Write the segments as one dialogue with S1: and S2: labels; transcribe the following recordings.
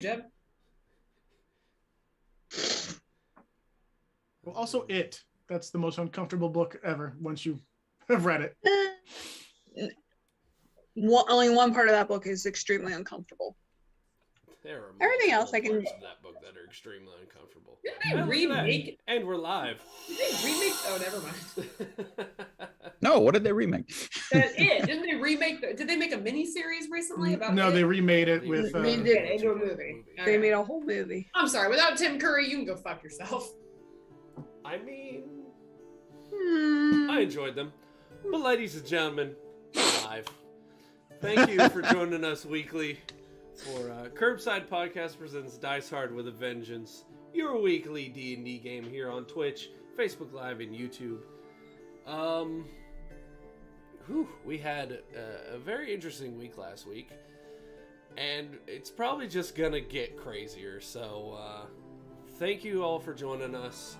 S1: Jeb?
S2: Well, also It. That's the most uncomfortable book ever once you have read it.
S3: Only one part of that book is extremely uncomfortable.
S4: There are
S3: Everything else I can.
S4: parts of that book that are extremely uncomfortable.
S1: Didn't they remake it?
S4: And we're live.
S1: Did they remake? Oh, never mind.
S5: No, what did they remake?
S1: That's it. Didn't they remake? Did they make a mini series recently about?
S2: No,
S1: it?
S2: they remade it with.
S1: They did it into a movie.
S3: They made a whole movie.
S1: I'm sorry. Without Tim Curry, you can go fuck yourself.
S4: I mean, I enjoyed them. But ladies and gentlemen, live. Thank you for joining us weekly for Curbside Podcast presents Dice Hard with a Vengeance, your weekly D&D game here on Twitch, Facebook Live, and YouTube. We had a very interesting week last week, and it's probably just gonna get crazier. So thank you all for joining us.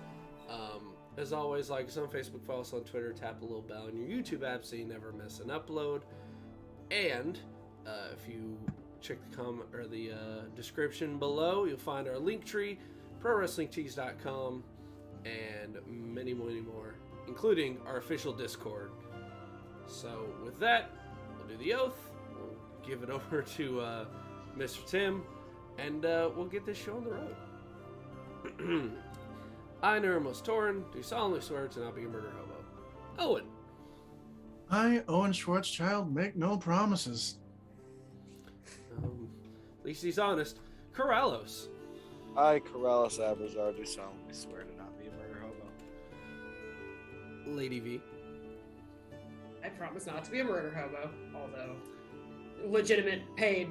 S4: As always, like us on Facebook, follow us on Twitter, tap the little bell in your YouTube app so you never miss an upload. And if you check the description below, you'll find our link tree, prowrestlingtees.com, and many more, including our official Discord. So with that, we'll do the oath. We'll give it over to Mr. Tim, and we'll get this show on the road. I, Neramos Torin, do solemnly swear to not be a murder hobo. Owen.
S2: I, Owen Schwarzschild, make no promises.
S4: At least he's honest. Corrales.
S6: I, Corrales Abrazar, do solemnly swear to not be a murder hobo.
S4: Lady V.
S1: I promise not to be a murder hobo, although legitimate paid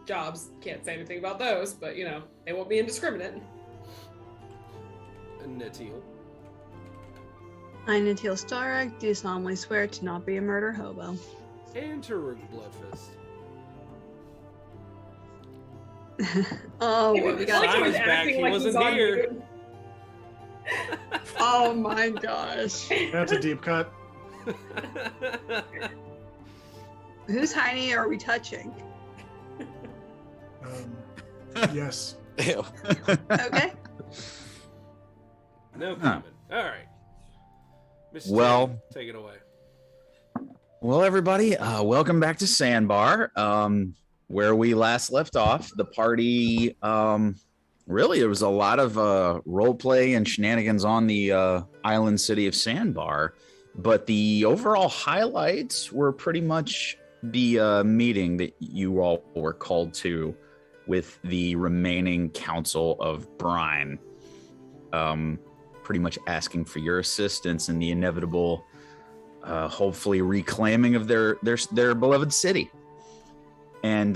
S1: jobs, can't say anything about those, but you know, they won't be indiscriminate.
S4: And Natil.
S3: I, Natil Starek, do solemnly swear to not be a murder hobo.
S4: And Taruk Bloodfist.
S3: Oh, we got
S4: Simon's back, he wasn't here.
S3: Oh my gosh.
S2: That's a deep cut.
S3: Whose hiney are we touching?
S2: Yes.
S6: Ew.
S3: Okay.
S4: No comment. All right. Mr.
S5: Well,
S4: Tim, take it away.
S5: Well, everybody, welcome back to Sandbar. Where we last left off, the party, really, it was a lot of role play and shenanigans on the island city of Sandbar. But the overall highlights were pretty much the meeting that you all were called to with the remaining council of Brine. Pretty much asking for your assistance in the inevitable, hopefully reclaiming of their beloved city. And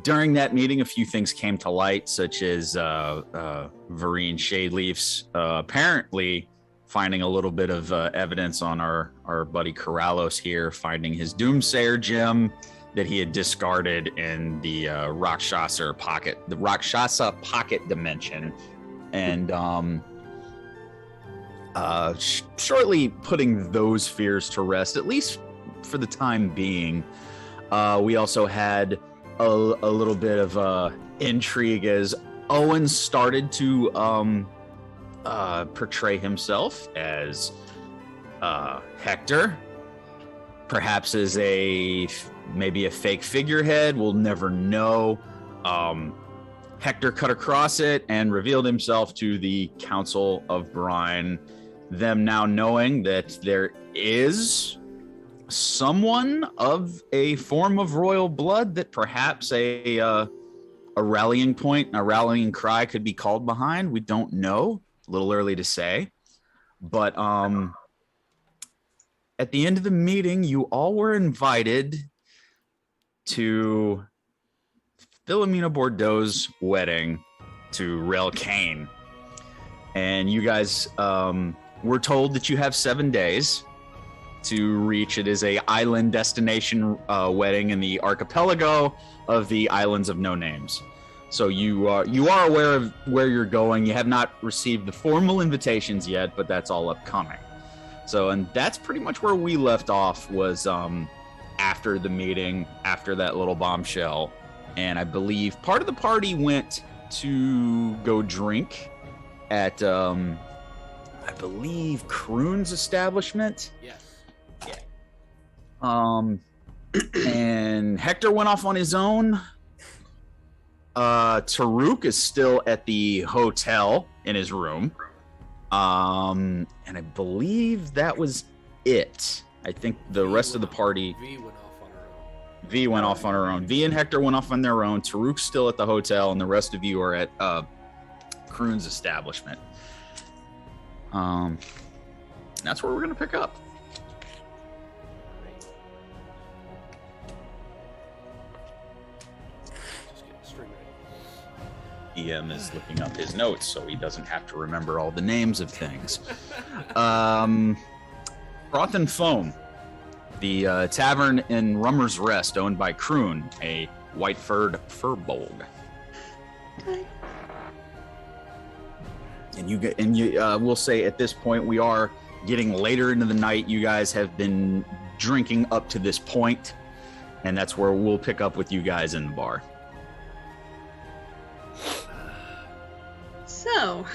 S5: during that meeting, a few things came to light, such as Vereen Shadeleaf's apparently finding a little bit of evidence on our buddy Corrales here, finding his Doomsayer gem that he had discarded in the Rakshasa pocket dimension. And shortly putting those fears to rest, at least for the time being. We also had a little bit of intrigue as Owen started to portray himself as Hector, perhaps as maybe a fake figurehead. We'll never know. Hector cut across it and revealed himself to the Council of Brine, them now knowing that there is someone of a form of royal blood that perhaps a rallying point, a rallying cry could be called behind. We don't know. A little early to say. But at the end of the meeting, you all were invited to Philomena Bordeaux's wedding to Rel Kane. And you guys were told that you have 7 days to reach. It is a island destination wedding in the archipelago of the Islands of No Names. So you are aware of where you're going. You have not received the formal invitations yet, but that's all upcoming. So, and that's pretty much where we left off, was after the meeting, after that little bombshell. and I believe part of the party went to go drink at, I believe, Kroon's establishment.
S4: Yes.
S5: And Hector went off on his own. Taruk is still at the hotel in his room. And I believe that was it. I think the rest of the party.
S4: V went off on her own.
S5: V went off on her own. V and Hector went off on their own. Taruk's still at the hotel, and the rest of you are at Kroon's establishment. That's where we're gonna pick up.
S4: Just get the string right.
S5: EM is looking up his notes so he doesn't have to remember all the names of things. Froth and Foam, the tavern in Rummer's Rest, owned by Kroon, a white-furred furbolg.
S3: Okay.
S5: And we'll say at this point we are getting later into the night. You guys have been drinking up to this point, and that's where we'll pick up with you guys in the bar.
S3: So,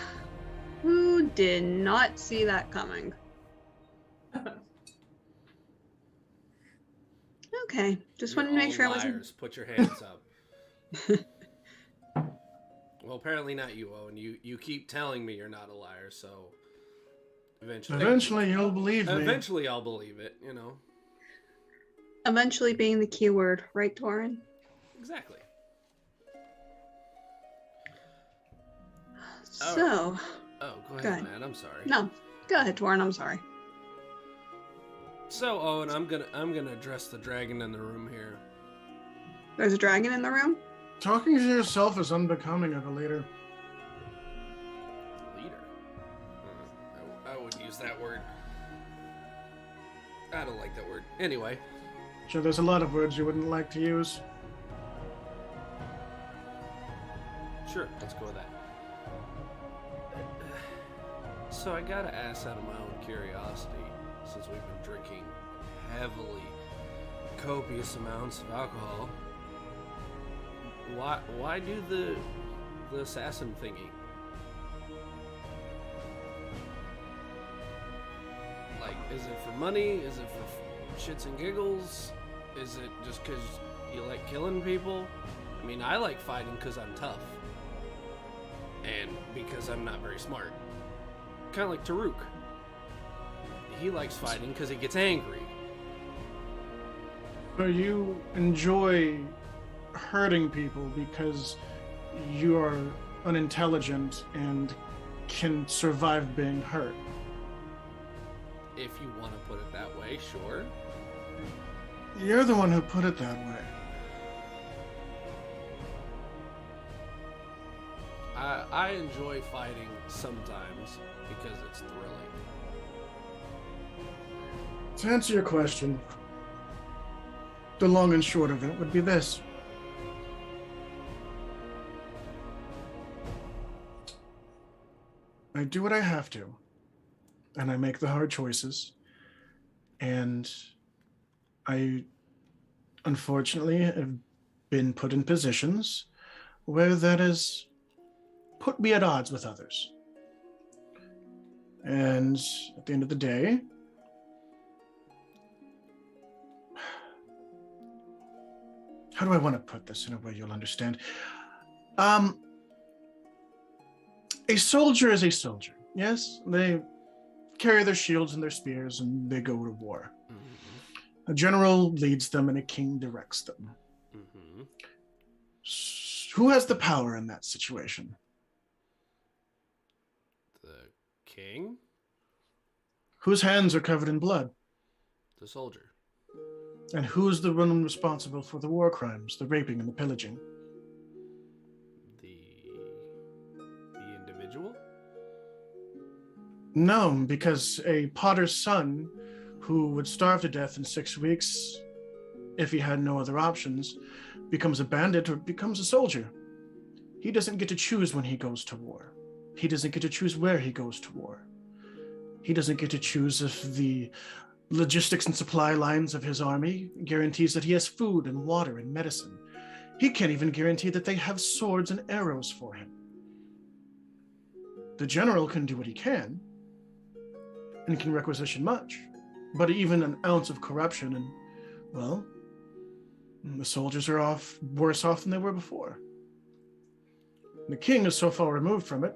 S3: who did not see that coming? Okay, just wanted to make sure I wasn't.
S4: Liars, put your hands up. Well, apparently not you, Owen. You keep telling me you're not a liar, so
S2: Eventually you'll believe me.
S4: Eventually I'll believe it, you know.
S3: Eventually being the key word, right, Torin?
S4: Exactly.
S3: So.
S4: Oh, go
S3: Go
S4: ahead,
S3: ahead.
S4: man. I'm sorry.
S3: No, go ahead, Torin. I'm sorry.
S4: So, Owen, I'm gonna address the dragon in the room here.
S3: There's a dragon in the room?
S2: Talking to yourself is unbecoming of a leader.
S4: Leader. I wouldn't use that word. I don't like that word. Anyway.
S2: Sure, there's a lot of words you wouldn't like to use.
S4: Sure, let's go with that. So I gotta ask out of my own curiosity, since we've been drinking heavily, copious amounts of alcohol, why do the assassin thingy? Like, is it for money? Is it for shits and giggles? Is it just because you like killing people? I mean, I like fighting because I'm tough. And because I'm not very smart. Kind of like Taruk. He likes fighting because he gets angry.
S2: So you enjoy hurting people because you are unintelligent and can survive being hurt.
S4: If you want to put it that way, sure.
S2: You're the one who put it that way.
S4: I enjoy fighting sometimes because it's thrilling.
S2: To answer your question, the long and short of it would be this. I do what I have to, and I make the hard choices, and I unfortunately have been put in positions where that has put me at odds with others. And at the end of the day, how do I want to put this in a way you'll understand? A soldier is a soldier. Yes, they carry their shields and their spears and they go to war. Mm-hmm. A general leads them and a king directs them. Mm-hmm. Who has the power in that situation?
S4: The king?
S2: Whose hands are covered in blood?
S4: The soldier.
S2: And who's the one responsible for the war crimes, the raping and the pillaging?
S4: The individual?
S2: No, because a potter's son who would starve to death in 6 weeks if he had no other options becomes a bandit or becomes a soldier. He doesn't get to choose when he goes to war. He doesn't get to choose where he goes to war. He doesn't get to choose if the logistics and supply lines of his army guarantees that he has food and water and medicine. He can't even guarantee that they have swords and arrows for him. The general can do what he can, and can requisition much, but even an ounce of corruption and, well, the soldiers are worse off than they were before. The king is so far removed from it,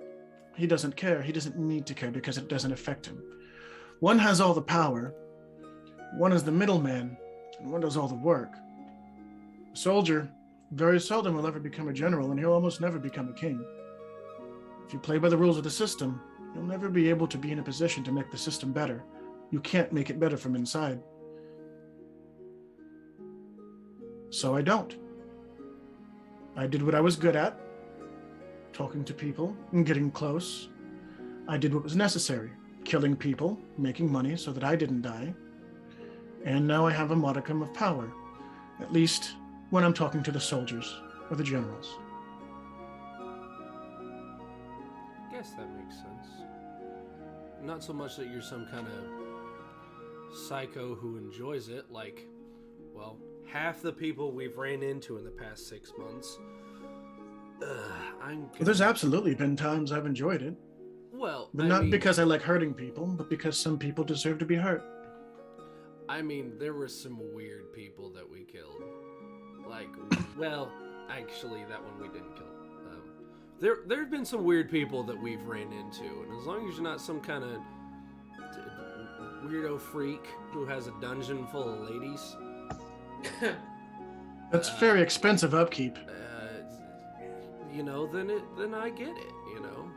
S2: he doesn't care. He doesn't need to care because it doesn't affect him. One has all the power, one is the middleman, and one does all the work. A soldier very seldom will ever become a general, and he'll almost never become a king. If you play by the rules of the system, you'll never be able to be in a position to make the system better. You can't make it better from inside. So I don't. I did what I was good at, talking to people and getting close. I did what was necessary, killing people, making money so that I didn't die. And now I have a modicum of power, at least when I'm talking to the soldiers or the generals.
S4: I guess that makes sense. Not so much that you're some kind of psycho who enjoys it, like, well, half the people we've ran into in the past 6 months.
S2: Well, there's absolutely been times I've enjoyed it.
S4: Well,
S2: but not because I like hurting people, but because some people deserve to be hurt.
S4: I mean, there were some weird people that we killed. Like, well, actually, that one we didn't kill. There have been some weird people that we've ran into, and as long as you're not some kind of weirdo freak who has a dungeon full of ladies.
S2: That's very expensive upkeep.
S4: You know, then I get it, you know.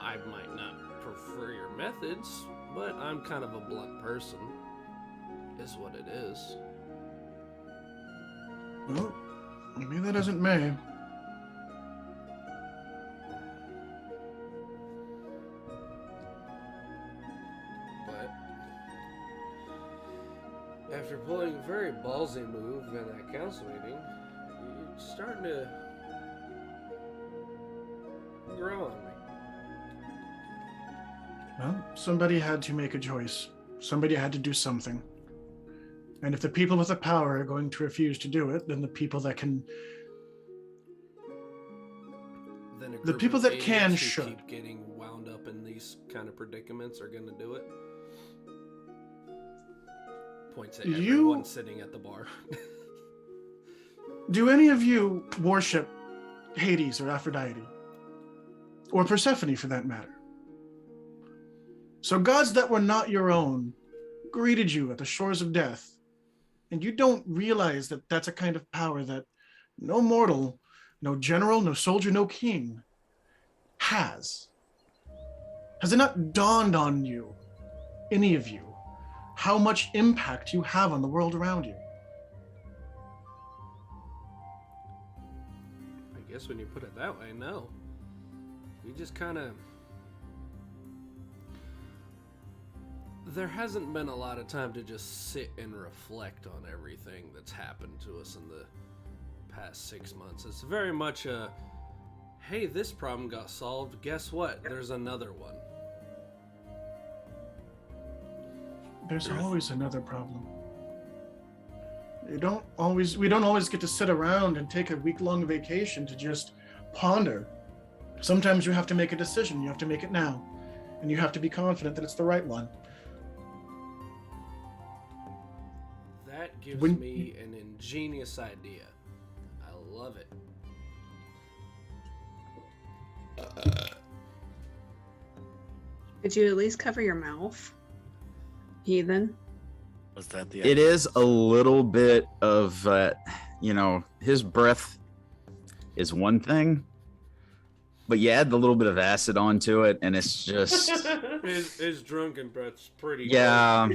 S4: I might not prefer your methods, but I'm kind of a blunt person, is what it is.
S2: Well, maybe that isn't me.
S4: But after pulling a very ballsy move in that council meeting, you're starting to grow on me.
S2: Well, somebody had to make a choice. Somebody had to do something. And if the people with the power are going to refuse to do it, then the people that can...
S4: Then
S2: the people that can
S4: who
S2: should.
S4: Keep getting wound up in these kind of predicaments are going to do it. Points at everyone sitting at the bar.
S2: Do any of you worship Hades or Aphrodite? Or Persephone, for that matter? So gods that were not your own greeted you at the shores of death, and you don't realize that that's a kind of power that no mortal, no general, no soldier, no king has. Has it not dawned on you, any of you, how much impact you have on the world around you?
S4: I guess when you put it that way, no. We just kind of... There hasn't been a lot of time to just sit and reflect on everything that's happened to us in the past 6 months. It's very much a, hey, this problem got solved. Guess what? There's another one.
S2: There's always another problem. We don't always get to sit around and take a week-long vacation to just ponder. Sometimes you have to make a decision. You have to make it now. And you have to be confident that it's the right one.
S4: That gives me an ingenious idea. I love it.
S3: Could you at least cover your mouth, heathen?
S6: Was that the?
S5: It is a little bit of, his breath is one thing, but you add the little bit of acid onto it, and it's just
S4: his drunken breath's pretty.
S5: Yeah.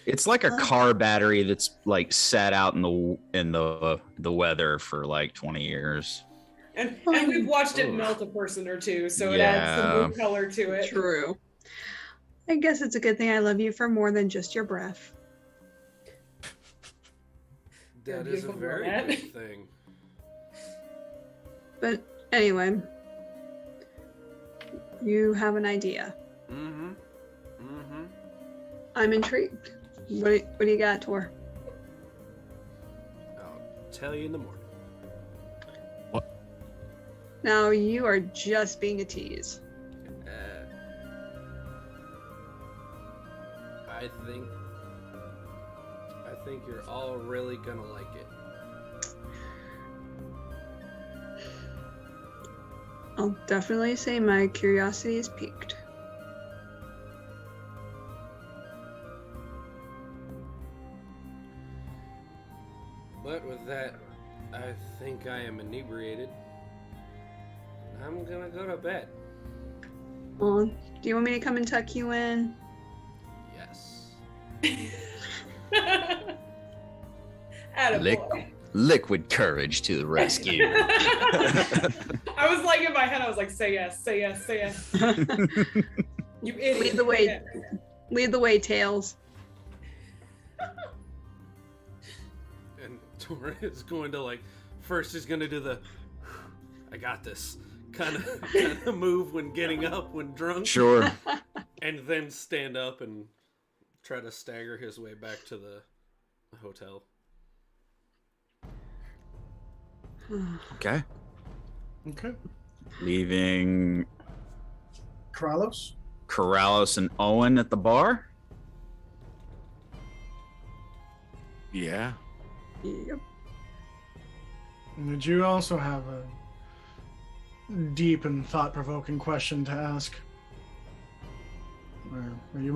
S5: It's like a car battery that's like sat out in the weather for like 20 years.
S1: And we've watched it melt a person or two, so it adds some new color to it.
S3: True. I guess it's a good thing I love you for more than just your breath.
S4: That is a very good thing.
S3: But anyway, you have an idea.
S4: Mm-hmm.
S3: I'm intrigued. What do you got, Tor?
S4: tell you in the morning.
S3: Now you are just being a tease.
S4: I think you're all really gonna like it.
S3: I'll definitely say my curiosity is piqued.
S4: But with that, I think I am inebriated. I'm gonna go to bed.
S3: Well, do you want me to come and tuck you in?
S4: Yes.
S1: Attaboy.
S5: Liquid courage to the rescue.
S1: I was like in my head, I was like, say yes, say yes, say yes. You idiot.
S3: Lead the way.
S1: Yes.
S3: Lead the way, Tails.
S4: And Tora is going to first he's gonna do the I got this kind of move when getting up when drunk.
S5: Sure.
S4: And then stand up and try to stagger his way back to the hotel.
S5: Okay.
S2: Okay.
S5: Leaving
S2: Corrales?
S5: Corrales and Owen at the bar.
S6: Yeah.
S3: Yep.
S2: Did you also have a deep and thought-provoking question to ask? Or are you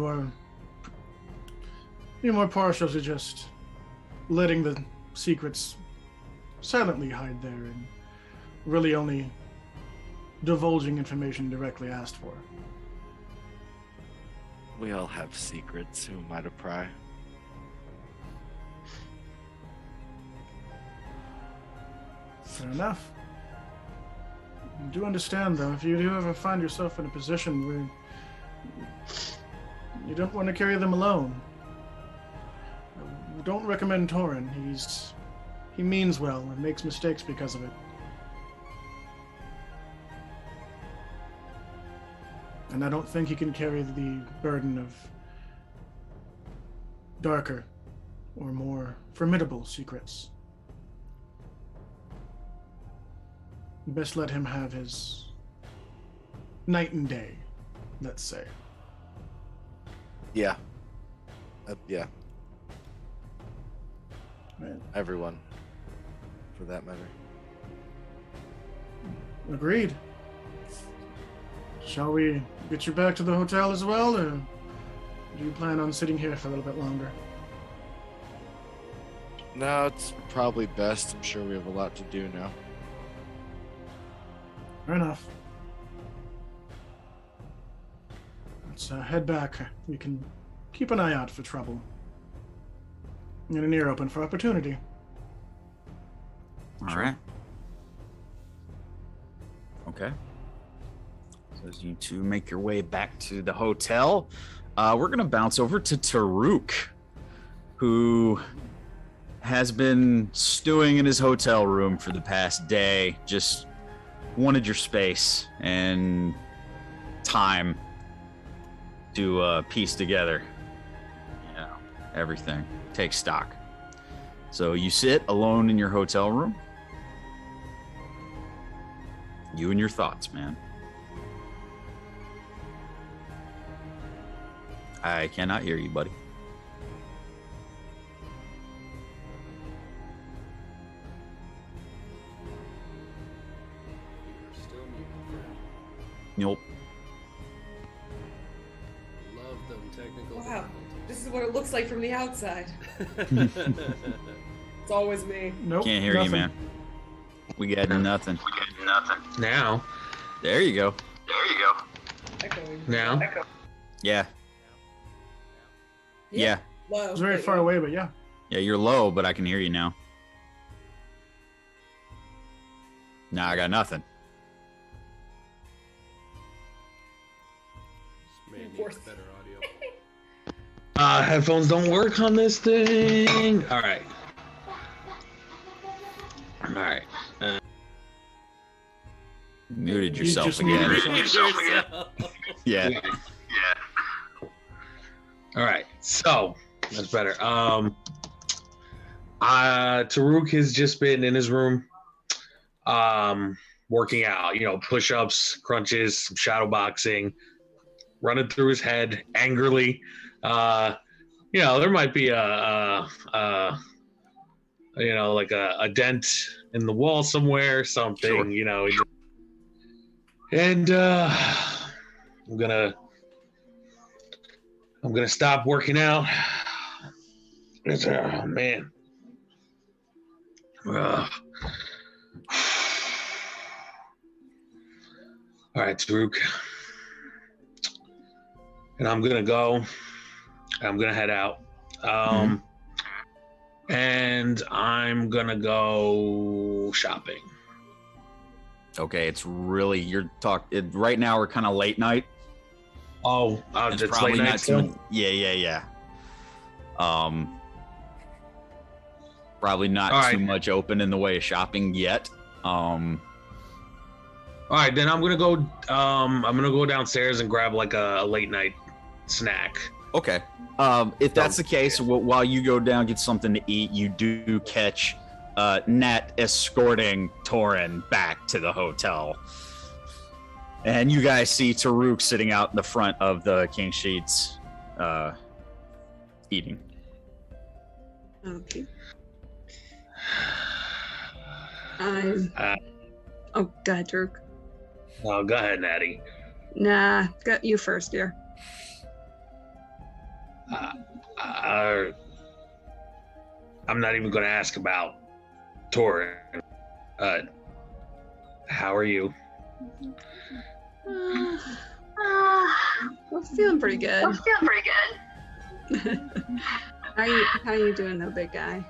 S2: more partial to just letting the secrets silently hide there and really only divulging information directly asked for?
S6: We all have secrets. Who am I to pry?
S2: Fair enough. I do understand, though, if you do ever find yourself in a position where you don't want to carry them alone, I don't recommend Torin. He means well and makes mistakes because of it. And I don't think he can carry the burden of darker or more formidable secrets. Best let him have his night and day, let's say.
S6: Yeah. Yeah.
S2: Right.
S6: Everyone, for that matter.
S2: Agreed. Shall we get you back to the hotel as well, or do you plan on sitting here for a little bit longer?
S6: No, it's probably best. I'm sure we have a lot to do now.
S2: Fair enough. Let's head back. We can keep an eye out for trouble. And an ear open for opportunity.
S5: All right. Okay. So as you two make your way back to the hotel, we're going to bounce over to Taruk, who has been stewing in his hotel room for the past day, just wanted your space and time to piece together, everything, take stock. So you sit alone in your hotel room. You and your thoughts, man. I cannot hear you, buddy.
S4: You're still muted, friend.
S5: Nope.
S4: Love them technical
S1: Wow.
S4: difficulties.
S1: This is what it looks like from the outside. It's always me.
S2: Nope.
S5: Can't hear
S2: nothing.
S5: you, man. We got nothing.
S7: Now.
S5: There you go.
S1: Echoing.
S7: Now.
S5: Yeah. Yeah.
S1: Low.
S2: It's very
S1: but
S2: far
S1: yeah.
S2: away, but yeah.
S5: Yeah, you're low, but I can hear you now. Nah, I got nothing.
S4: This man needs
S1: Force.
S4: better audio.
S7: Headphones don't work on this thing. All right.
S5: Muted
S2: You
S5: yourself
S2: just
S5: again.
S2: muted yourself.
S5: Yeah.
S7: All right. So that's better. Taruk has just been in his room, working out. Push-ups, crunches, some shadow boxing, running through his head angrily. There might be like a dent in the wall somewhere, something.
S5: Sure.
S7: And I'm gonna stop working out. Oh man. All right, Taruk. And I'm gonna go. I'm gonna head out. And I'm gonna go shopping.
S5: Okay, it's really right now. We're kind of late night.
S7: It's
S5: probably
S7: late night
S5: not
S7: still?
S5: too. Yeah. Probably not too much open in the way of shopping yet.
S7: All right, then I'm gonna go. I'm gonna go downstairs and grab like a late night snack.
S5: Okay. If that's the case, while you go down get something to eat, you do catch Nat escorting Torin back to the hotel, and you guys see Taruk sitting out in the front of the King Sheets, eating.
S3: Okay. Go ahead, Taruk.
S7: Oh, go ahead, Natty.
S3: Nah, got you first, dear.
S7: I'm not even going to ask about Torin. How are you?
S3: We're feeling pretty good. How are you doing, though, big guy?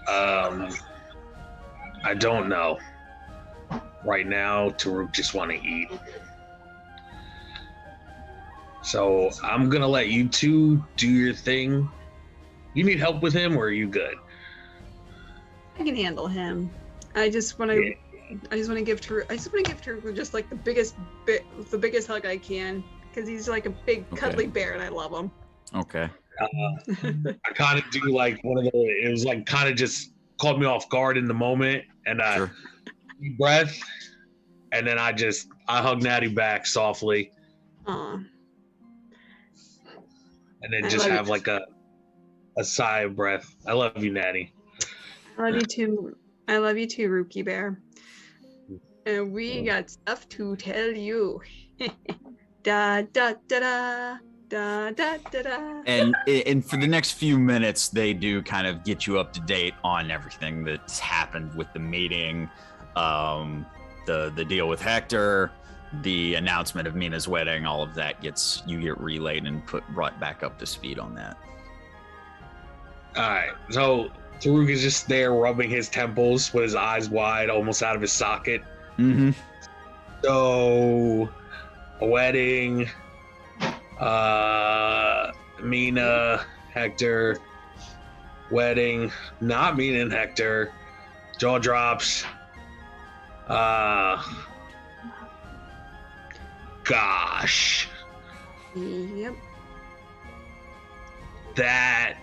S7: I don't know. Right now, Taruk just want to eat. So I'm gonna let you two do your thing. You need help with him, or are you good?
S3: I can handle him. I just want to give Taruk just like the biggest hug I can, because he's like a big cuddly bear, and I love him.
S5: Okay.
S7: I kind of do like one of the. It was like kind of just caught me off guard in the moment, and
S5: Sure.
S7: deep breath, and then I hug Natty back softly.
S3: Aw.
S7: And then just have like a sigh of breath. I love you, Natty.
S3: I love you too. I love you too, Rookie Bear. And we got stuff to tell you. Da da da da da da da da.
S5: And for the next few minutes, they do kind of get you up to date on everything that's happened with the meeting, the deal with Hector, the announcement of Mina's wedding. All of that you get relayed and brought back up to speed on that.
S7: All right, so Taruk is just there rubbing his temples with his eyes wide, almost out of his socket.
S5: Mm-hmm.
S7: So, a wedding, Mina, Hector, wedding, not Mina and Hector, jaw drops. Gosh.
S3: Yep.
S7: That.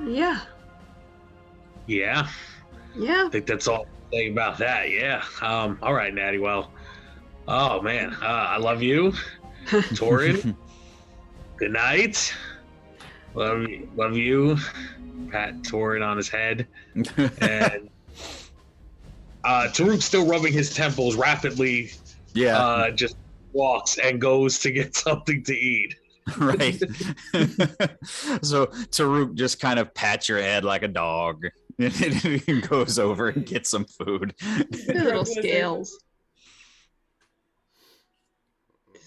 S3: Yeah.
S7: Yeah.
S3: Yeah.
S7: I think that's all I'll say about that. Yeah. All right, Natty. Well. Oh man. I love you, Torin. Good night. Love you. Pat Torin on his head, and Taruk's still rubbing his temples rapidly.
S5: Yeah.
S7: Just walks and goes to get something to eat.
S5: Right. So Taruk just kind of pats your head like a dog and goes over and gets some food.
S3: Good little scales.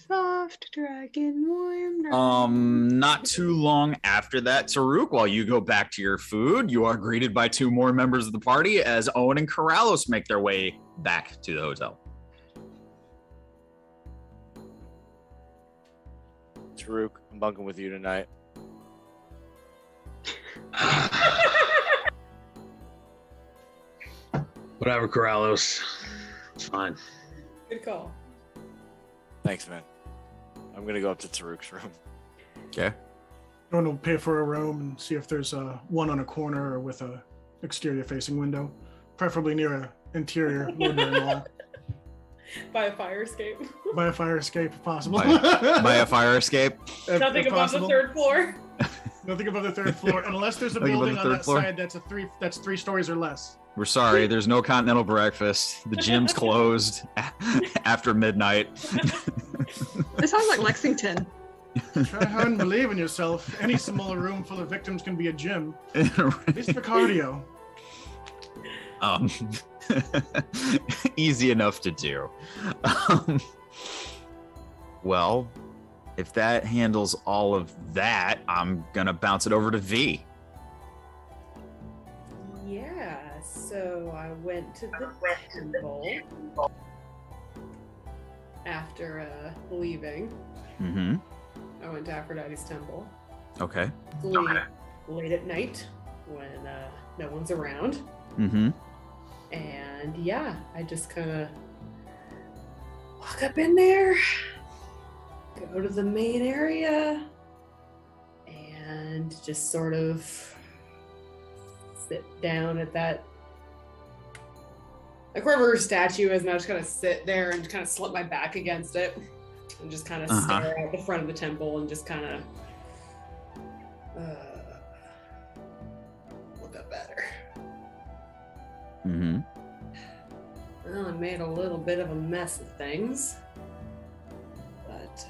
S3: Soft dragon, warm.
S5: Not too long after that, Taruk, while you go back to your food, you are greeted by two more members of the party as Owen and Corrales make their way back to the hotel.
S6: Taruk, I'm bunking with you tonight.
S7: Whatever, Corrales. It's fine.
S1: Good call.
S6: Thanks, man. I'm gonna go up to Taruk's room.
S5: Okay.
S2: I'm going to pay for a room and see if there's one on a corner or with a exterior facing window, preferably near an interior load-bearing wall.
S1: By a fire escape.
S2: By a fire escape, if possible.
S5: By a fire escape.
S1: Nothing above the third floor.
S2: Nothing above the third floor, unless there's a building on that side that's 3 stories or less.
S5: We're sorry, there's no continental breakfast. The gym's closed after midnight.
S3: This sounds like Lexington.
S2: Try hard and believe in yourself. Any smaller room full of victims can be a gym. At least for cardio.
S5: Easy enough to do. Well, if that handles all of that, I'm gonna bounce it over to V.
S1: Yeah, so I went to the temple after leaving.
S5: Mm-hmm.
S1: I went to Aphrodite's temple.
S5: Okay.
S1: Late at night when no one's around.
S5: Mm-hmm.
S1: And yeah, I just kind of walk up in there, go to the main area, and just sort of sit down at that, like wherever her statue is, and I just kind of sit there and kind of slip my back against it and just kind of stare out the front of the temple and just kind of look up at her.
S5: Mm-hmm.
S1: Well, I made a little bit of a mess of things, but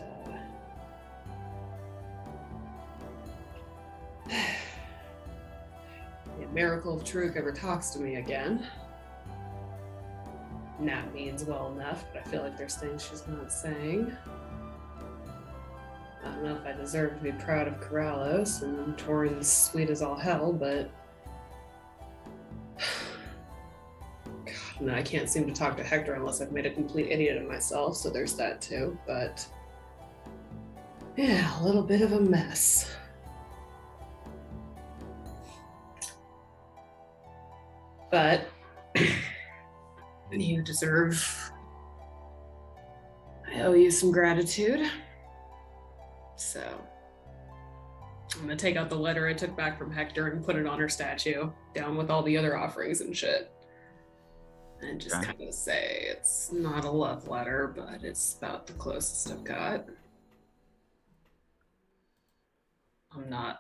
S1: the miracle of Truk ever talks to me again. And that means well enough, but I feel like there's things she's not saying. I don't know if I deserve to be proud of Corrales, and Torin's sweet as all hell, but and I can't seem to talk to Hector unless I've made a complete idiot of myself, so there's that too, but yeah, a little bit of a mess. But you deserve, I owe you some gratitude. So I'm gonna take out the letter I took back from Hector and put it on her statue, down with all the other offerings and shit. And just kind of say it's not a love letter, but it's about the closest I've got. I'm not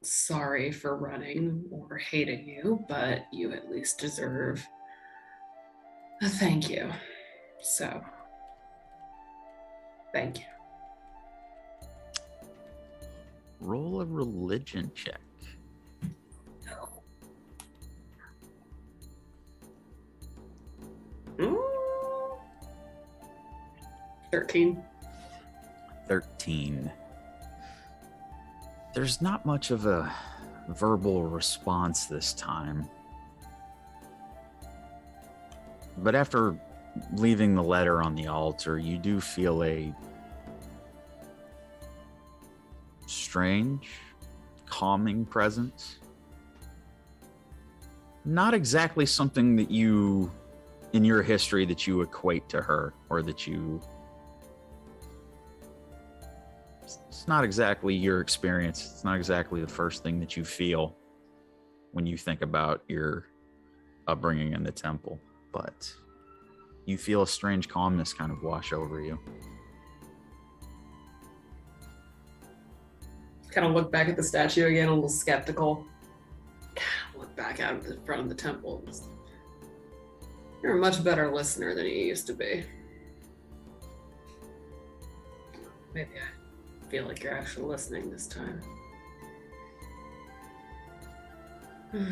S1: sorry for running or hating you, but you at least deserve a thank you. So, thank you.
S5: Roll a religion check.
S1: 13.
S5: There's not much of a verbal response this time. But after leaving the letter on the altar, you do feel a strange, calming presence. Not exactly something that you, in your history, that you equate to her, or that you... It's not exactly your experience. It's not exactly the first thing that you feel when you think about your upbringing in the temple, but you feel a strange calmness kind of wash over you.
S1: Kind of look back at the statue again, almost skeptical. Look back out at the front of the temple. You're a much better listener than you used to be. Maybe I feel like you're actually listening this time. Is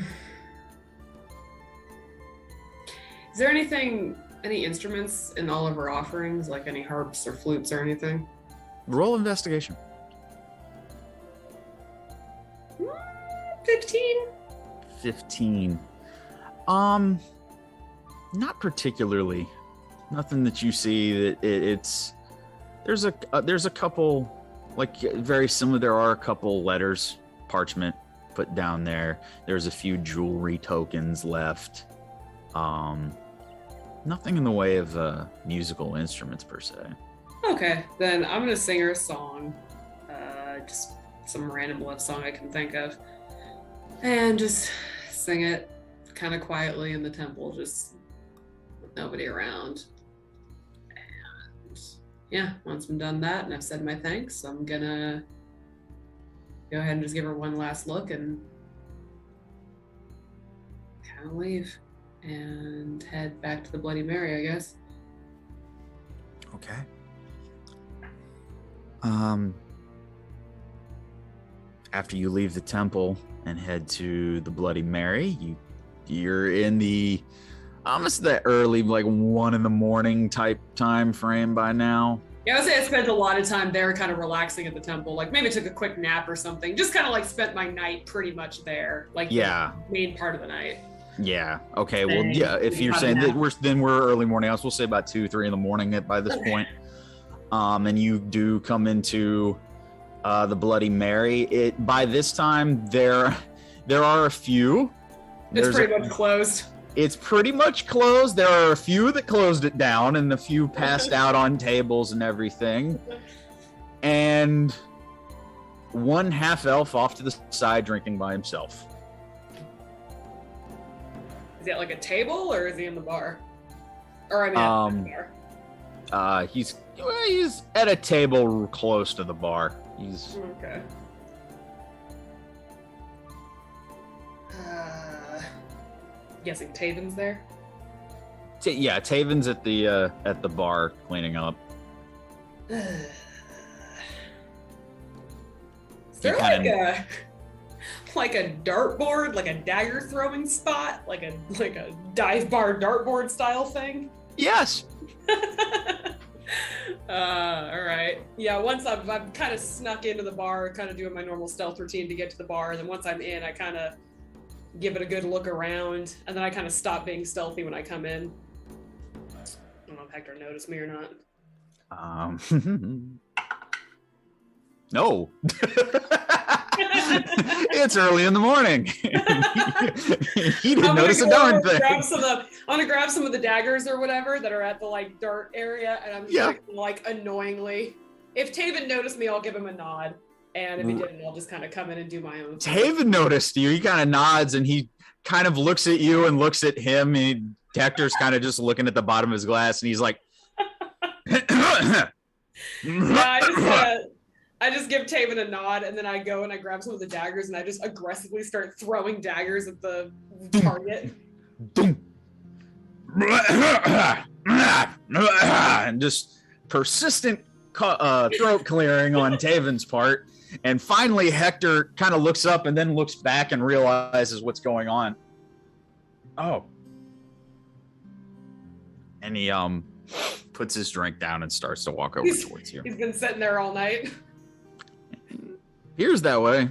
S1: there anything, any instruments in all of her offerings, like any harps or flutes or anything?
S5: Roll investigation.
S1: 15.
S5: Not particularly. Nothing that you see that it's. There's a couple, like very similar. There are a couple letters, parchment put down there. There's a few jewelry tokens left. Nothing in the way of musical instruments per se.
S1: Okay, then I'm gonna sing her a song. Just some random love song I can think of, and just sing it kind of quietly in the temple, just with nobody around. And yeah, once I'm done that and I've said my thanks, I'm gonna go ahead and just give her one last look and kind of leave and head back to the Bloody Mary, I guess.
S5: Okay. After you leave the temple and head to the Bloody Mary, you're in the almost the early, like 1 a.m. type time frame by now.
S1: Yeah, I would say I spent a lot of time there kind of relaxing at the temple. Like maybe took a quick nap or something. Just kind of like spent my night pretty much there. Like the main part of the night.
S5: Yeah. Okay. Well, yeah. If you're saying that we're early morning hours, we'll say about 2, 3 in the morning by this point. And you do come into the Bloody Mary. By this time there are a few.
S1: It's pretty much closed.
S5: It's pretty much closed. There are a few that closed it down, and a few passed out on tables and everything. And one half elf off to the side drinking by himself.
S1: Is he at like a table or is he in the bar? Or I mean, at the bar.
S5: He's at a table close to the bar. He's
S1: okay. Guessing Taven's there.
S5: Yeah, Taven's at the bar cleaning up.
S1: Is there like a dartboard, like a dagger throwing spot, like a dive bar dartboard style thing?
S5: Yes.
S1: All right. Yeah, once I've kind of snuck into the bar, kind of doing my normal stealth routine to get to the bar, and then once I'm in, I kind of give it a good look around, and then I kind of stop being stealthy when I come in. I don't know if Hector noticed me or not.
S5: No. It's early in the morning. He didn't notice a darn thing.
S1: I'm gonna grab some of the daggers or whatever that are at the like dart area, and I'm just like annoyingly. If Taven noticed me, I'll give him a nod. And if he didn't, I'll just kind of come in and do my own thing.
S5: Taven noticed you. He kind of nods, and he kind of looks at you and looks at him. And Hector's kind of just looking at the bottom of his glass, and he's like,
S1: yeah, I just give Taven a nod, and then I go and I grab some of the daggers, and I just aggressively start throwing daggers at the target.
S5: And just persistent throat clearing on Taven's part. And finally, Hector kind of looks up and then looks back and realizes what's going on. Oh. And he puts his drink down and starts to walk over towards you.
S1: He's been sitting there all night.
S5: Here's that way.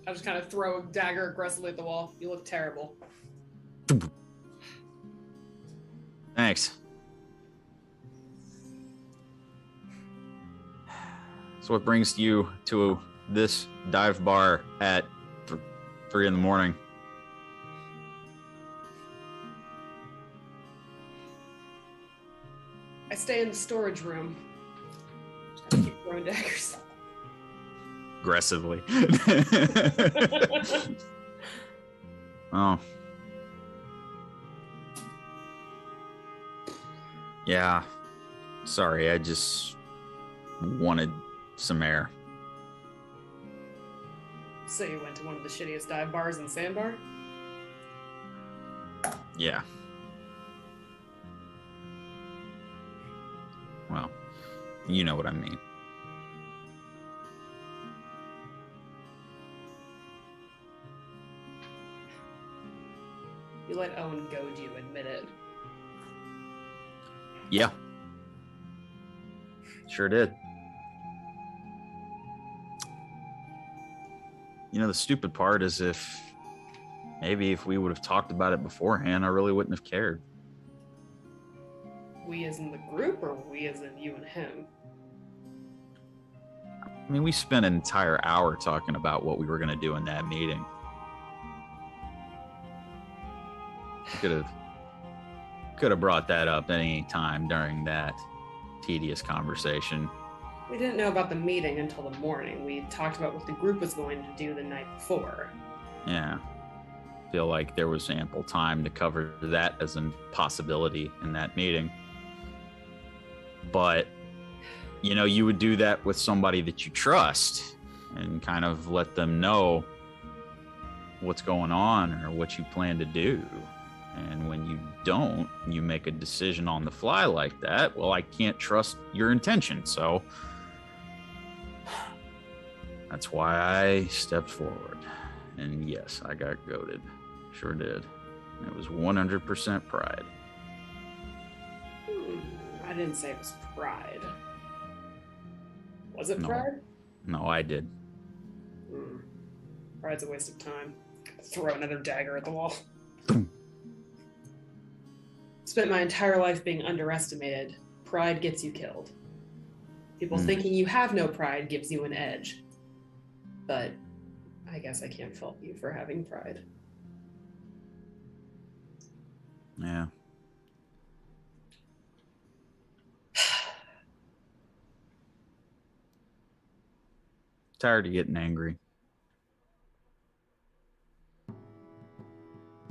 S1: I just kind of throw a dagger aggressively at the wall. You look terrible.
S5: Thanks. So what brings you to this dive bar at 3 in the morning?
S1: I stay in the storage room. Just keep throwing daggers.
S5: Aggressively. Oh. Yeah. Sorry, I just wanted some air.
S1: So you went to one of the shittiest dive bars in Sandbar?
S5: Yeah. Well, you know what I mean.
S1: You let Owen goad you, admit it.
S5: Yeah. Sure did. You know, the stupid part is if we would have talked about it beforehand, I really wouldn't have cared.
S1: We as in the group, or we as in you and him?
S5: I mean, we spent an entire hour talking about what we were going to do in that meeting. Could have brought that up any time during that tedious conversation.
S1: We didn't know about the meeting until the morning. We talked about what the group was going to do the night before.
S5: Yeah. Feel like there was ample time to cover that as a possibility in that meeting. But, you know, you would do that with somebody that you trust and kind of let them know what's going on or what you plan to do. And when you don't, you make a decision on the fly like that. Well, I can't trust your intention. So that's why I stepped forward. And yes, I got goaded. Sure did. It was 100% pride.
S1: I didn't say it was pride. Was it
S5: No.
S1: pride?
S5: No, I did.
S1: Pride's a waste of time. Throw another dagger at the wall. Spent my entire life being underestimated. Pride gets you killed. People thinking you have no pride gives you an edge. But I guess I can't fault you for having pride.
S5: Yeah. Tired of getting angry.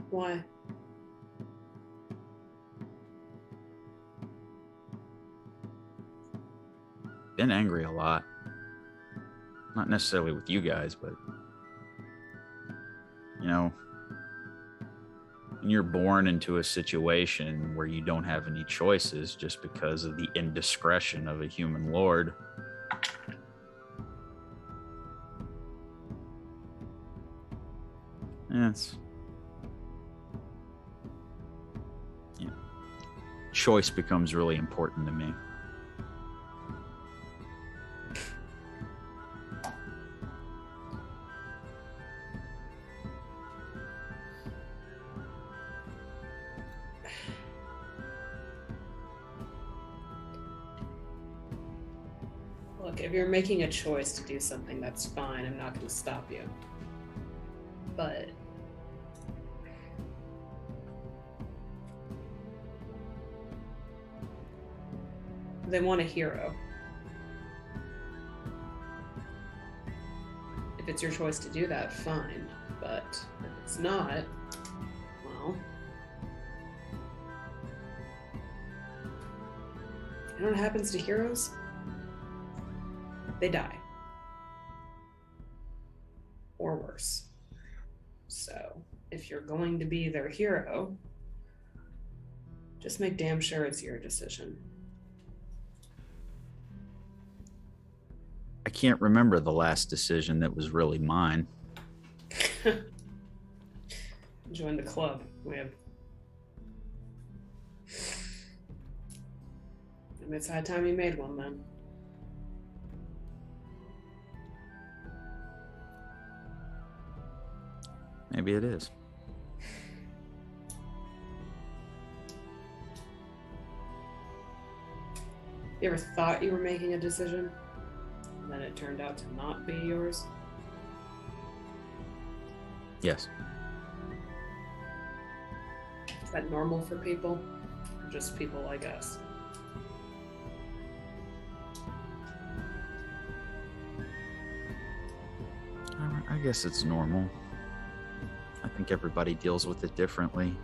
S1: Why?
S5: Been angry a lot. Not necessarily with you guys, but you know, when you're born into a situation where you don't have any choices just because of the indiscretion of a human lord. Yes. Yeah. Choice becomes really important to me.
S1: Look, if you're making a choice to do something, that's fine. I'm not going to stop you. But they want a hero. If it's your choice to do that, fine. But if it's not, well, you know what happens to heroes? They die. Or worse. So, if you're going to be their hero, just make damn sure it's your decision.
S5: I can't remember the last decision that was really mine.
S1: Join the club. We have. And it's high time you made one then.
S5: Maybe it is.
S1: You ever thought you were making a decision, and then it turned out to not be yours?
S5: Yes.
S1: Is that normal for people? Or just people like us?
S5: I guess it's normal. I think everybody deals with it differently.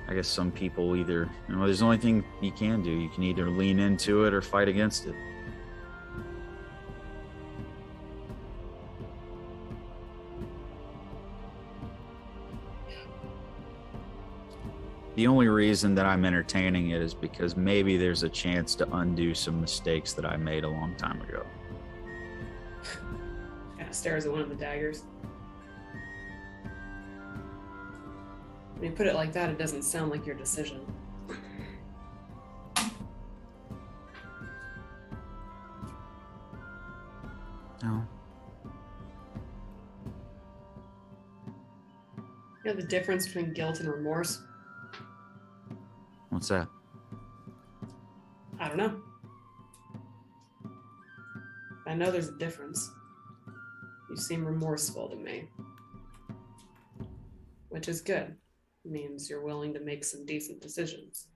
S5: I guess some people either, there's the only thing you can do. You can either lean into it or fight against it. The only reason that I'm entertaining it is because maybe there's a chance to undo some mistakes that I made a long time ago.
S1: Kind of stares at one of the daggers. When you put it like that, it doesn't sound like your decision.
S5: No.
S1: You know the difference between guilt and remorse?
S5: What's that?
S1: I don't know. I know there's a difference. You seem remorseful to me. Which is good. It means you're willing to make some decent decisions.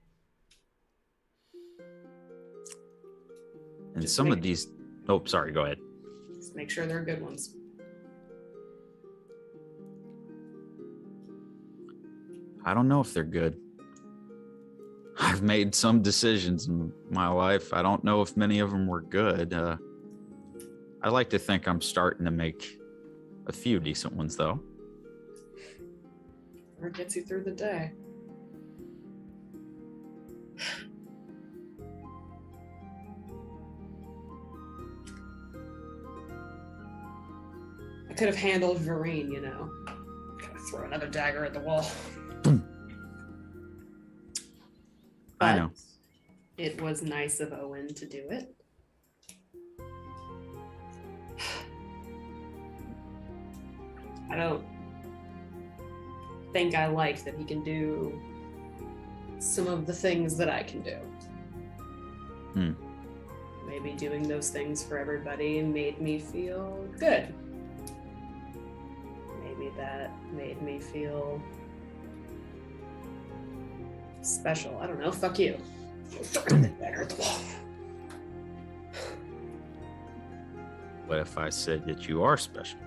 S5: And
S1: Just
S5: some
S1: make-
S5: of these. Oh, sorry. Go ahead.
S1: Just make sure they're good ones.
S5: I don't know if they're good. I've made some decisions in my life. I don't know if many of them were good. I like to think I'm starting to make a few decent ones, though.
S1: Or it gets you through the day. I could have handled Vereen, you know. Could have thrown another dagger at the wall.
S5: I know.
S1: But it was nice of Owen to do it. I don't think I like that he can do some of the things that I can do. Maybe doing those things for everybody made me feel good. Maybe that made me feel special. I don't know. Fuck you. Dagger at the wall.
S5: What if I said that you are special?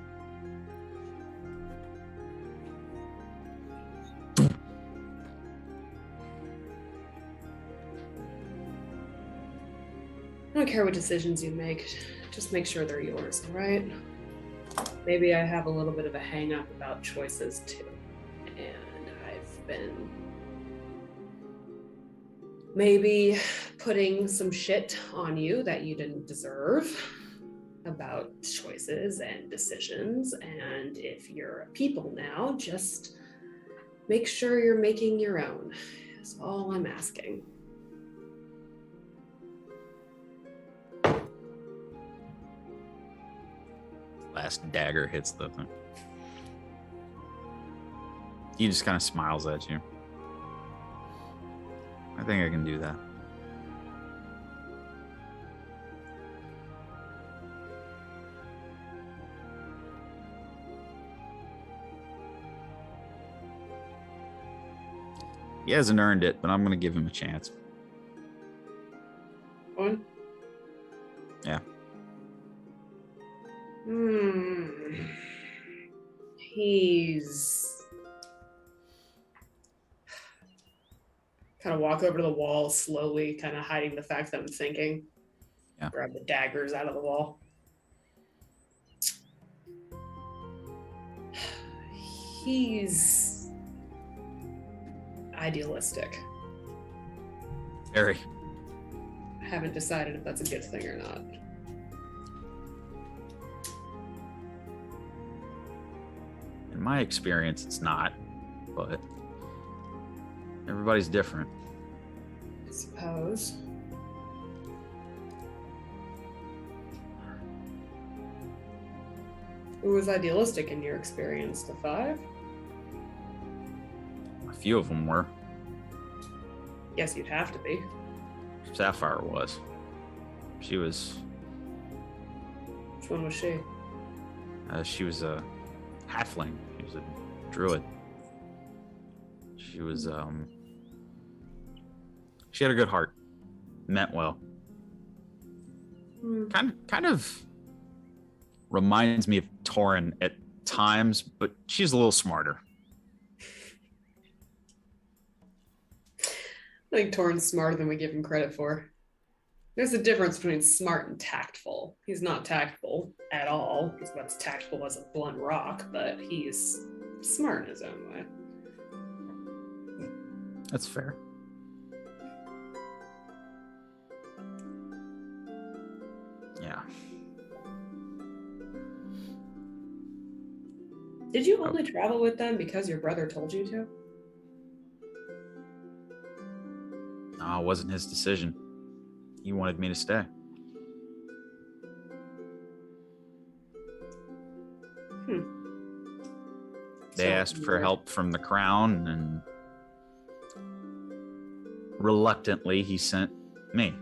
S1: I don't care what decisions you make. Just make sure they're yours, all right? Maybe I have a little bit of a hang up about choices too. And I've been maybe putting some shit on you that you didn't deserve about choices and decisions. And if you're a people now, just make sure you're making your own. That's all I'm asking.
S5: Last dagger hits the thing. He just kind of smiles at you. I think I can do that. He hasn't earned it, but I'm going to give him a chance.
S1: One?
S5: Yeah.
S1: He's kind of walk over to the wall slowly, kind of hiding the fact that I'm thinking.
S5: Yeah.
S1: Grab the daggers out of the wall. He's idealistic.
S5: Very.
S1: I haven't decided if that's a good thing or not.
S5: In my experience, it's not, but everybody's different.
S1: I suppose. Who was idealistic in your experience? The five?
S5: A few of them were.
S1: Guess you'd have to be.
S5: Sapphire was. She was.
S1: Which one was she?
S5: She was a halfling. She was a druid. She was. She had a good heart. Meant well. Kind of reminds me of Torin at times, but she's a little smarter.
S1: I think Torin's smarter than we give him credit for. There's a difference between smart and tactful. He's not tactful at all. He's about as tactful as a blunt rock, but he's smart in his own way.
S5: That's fair. Yeah.
S1: Did you only travel with them because your brother told you to?
S5: No, it wasn't his decision. He wanted me to stay. They asked for help from the crown, and reluctantly he sent me.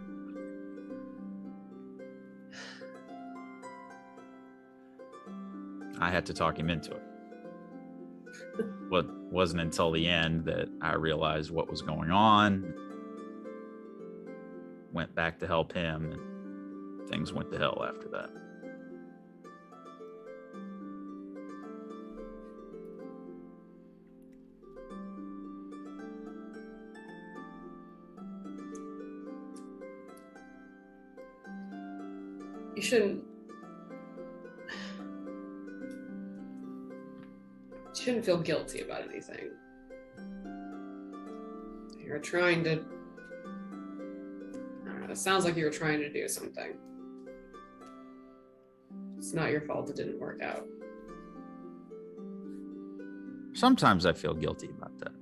S5: I had to talk him into it. Well, it wasn't until the end that I realized what was going on. Went back to help him. And things went to hell after that.
S1: You shouldn't feel guilty about anything. You're trying to, I don't know, it sounds like you were trying to do something. It's not your fault it didn't work out.
S5: Sometimes I feel guilty about that.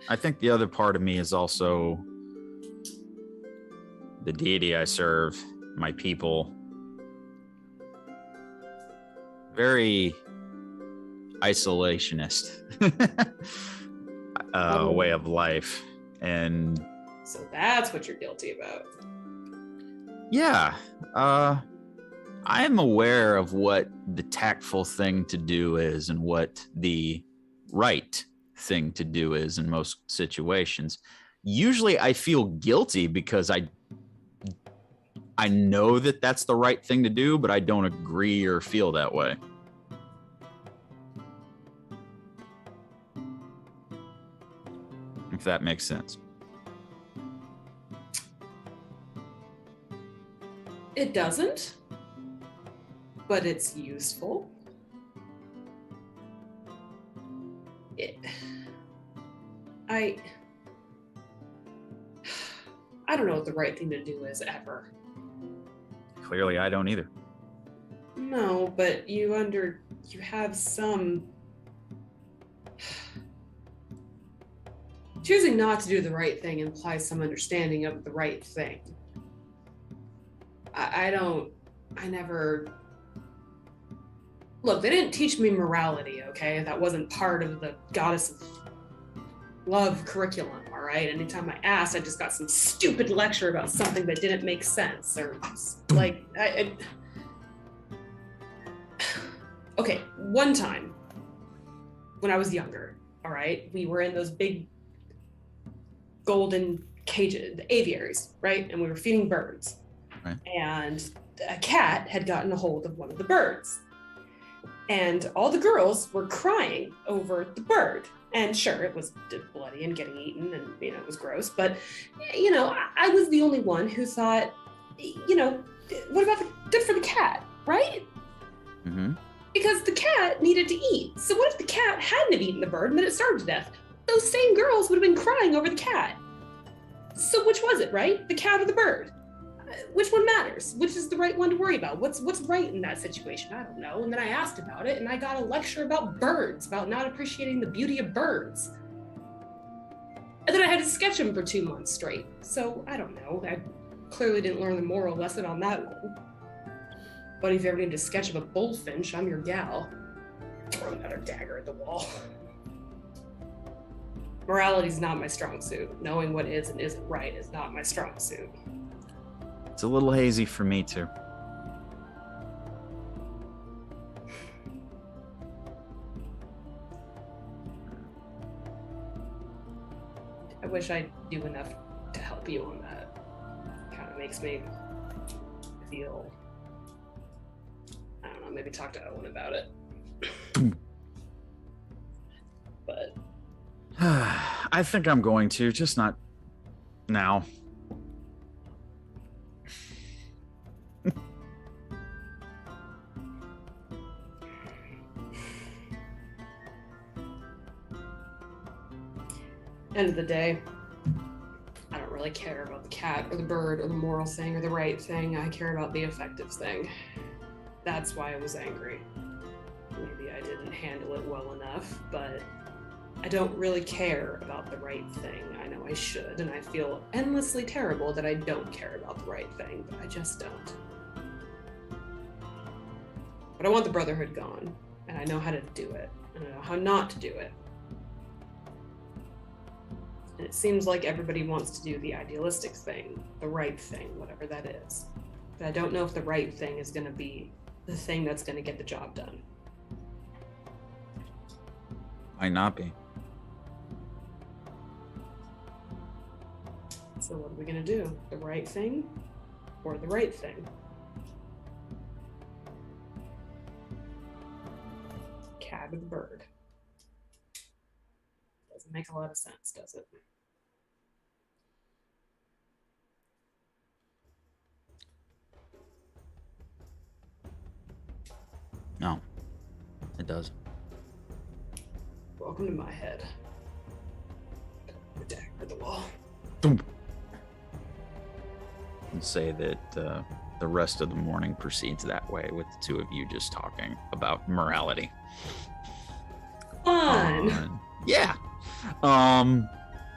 S5: I think the other part of me is also the deity I serve, my people. Very isolationist way of life. And
S1: so that's what you're guilty about.
S5: Yeah. I am aware of what the tactful thing to do is and what the right thing to do is in most situations. Usually I feel guilty because I know that that's the right thing to do, but I don't agree or feel that way. If that makes sense.
S1: It doesn't, but it's useful. I don't know what the right thing to do is ever.
S5: Clearly, I don't either.
S1: No, but you have some... Choosing not to do the right thing implies some understanding of the right thing. I never... Look, they didn't teach me morality, okay? That wasn't part of the Goddess of Love curriculum, all right? Anytime I asked, I just got some stupid lecture about something that didn't make sense, or like, Okay, one time, when I was younger, all right, we were in those big golden cages, the aviaries, right? And we were feeding birds.
S5: Right.
S1: And a cat had gotten a hold of one of the birds. And all the girls were crying over the bird. And sure, it was bloody and getting eaten and, it was gross. But, I was the only one who thought, what about good for the cat, right?
S5: Mm-hmm.
S1: Because the cat needed to eat. So what if the cat hadn't have eaten the bird and then it starved to death? Those same girls would have been crying over the cat. So which was it, right? The cat or the bird? Which one matters? Which is the right one to worry about? What's right in that situation? I don't know. And then I asked about it and I got a lecture about birds, about not appreciating the beauty of birds. And then I had to sketch them for 2 months straight. So I don't know. I clearly didn't learn the moral lesson on that one. But if you ever need a sketch of a bullfinch, I'm your gal. Throw another dagger at the wall. Morality's not my strong suit. Knowing what is and isn't right is not my strong suit.
S5: It's a little hazy for me too.
S1: I wish I knew enough to help you on that. Kind of makes me feel, I don't know, maybe talk to Owen about it. But
S5: I think I'm going to, just not now.
S1: End of the day, I don't really care about the cat or the bird or the moral thing or the right thing. I care about the effective thing. That's why I was angry. Maybe I didn't handle it well enough, but I don't really care about the right thing. I know I should, and I feel endlessly terrible that I don't care about the right thing, but I just don't. But I want the Brotherhood gone, and I know how to do it, and I know how not to do it. And it seems like everybody wants to do the idealistic thing, the right thing, whatever that is. But I don't know if the right thing is going to be the thing that's going to get the job done.
S5: Might not be.
S1: So what are we going to do? The right thing or the right thing? with the bird. Doesn't make a lot of sense, does it?
S5: No, it doesn't.
S1: Welcome to my head. The dagger to the wall.
S5: And say that the rest of the morning proceeds that way with the two of you just talking about morality.
S1: Fun.
S5: Yeah.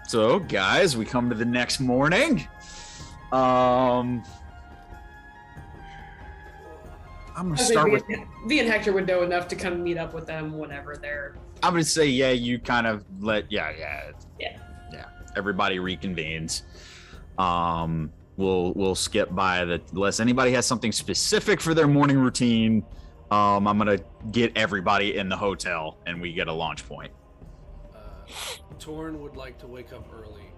S5: So guys, we come to the next morning. I'm gonna start with.
S1: V and Hector would know enough to come meet up with them whenever they're.
S5: I'm gonna say, yeah. You kind of let, yeah. Everybody reconvenes. We'll skip by the unless anybody has something specific for their morning routine. I'm gonna get everybody in the hotel and we get a launch point.
S4: Torn would like to wake up early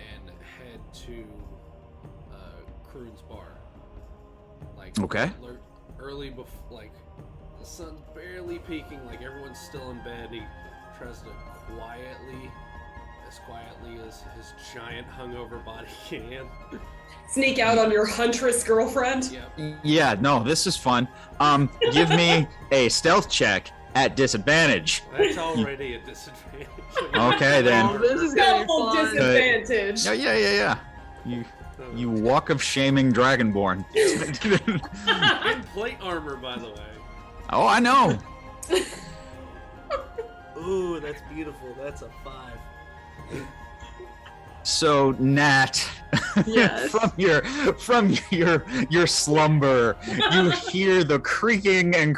S4: and head to Kroon's bar. Like
S5: okay.
S4: Early before, like the sun's barely peeking, like everyone's still in bed. He tries to quietly as his giant hungover body can.
S1: Sneak out on your huntress girlfriend.
S4: Yep.
S5: Yeah, no, this is fun. Give me a stealth check at disadvantage.
S4: That's already a disadvantage.
S5: Okay, then.
S3: Oh, this is gonna be
S1: Double
S3: fun.
S1: disadvantage.
S5: Yeah. You walk of shaming Dragonborn.
S4: In plate armor, by the way.
S5: Oh, I know.
S4: Ooh, that's beautiful. That's a 5.
S5: So Nat,
S3: Yes.
S5: from your slumber, you hear the creaking and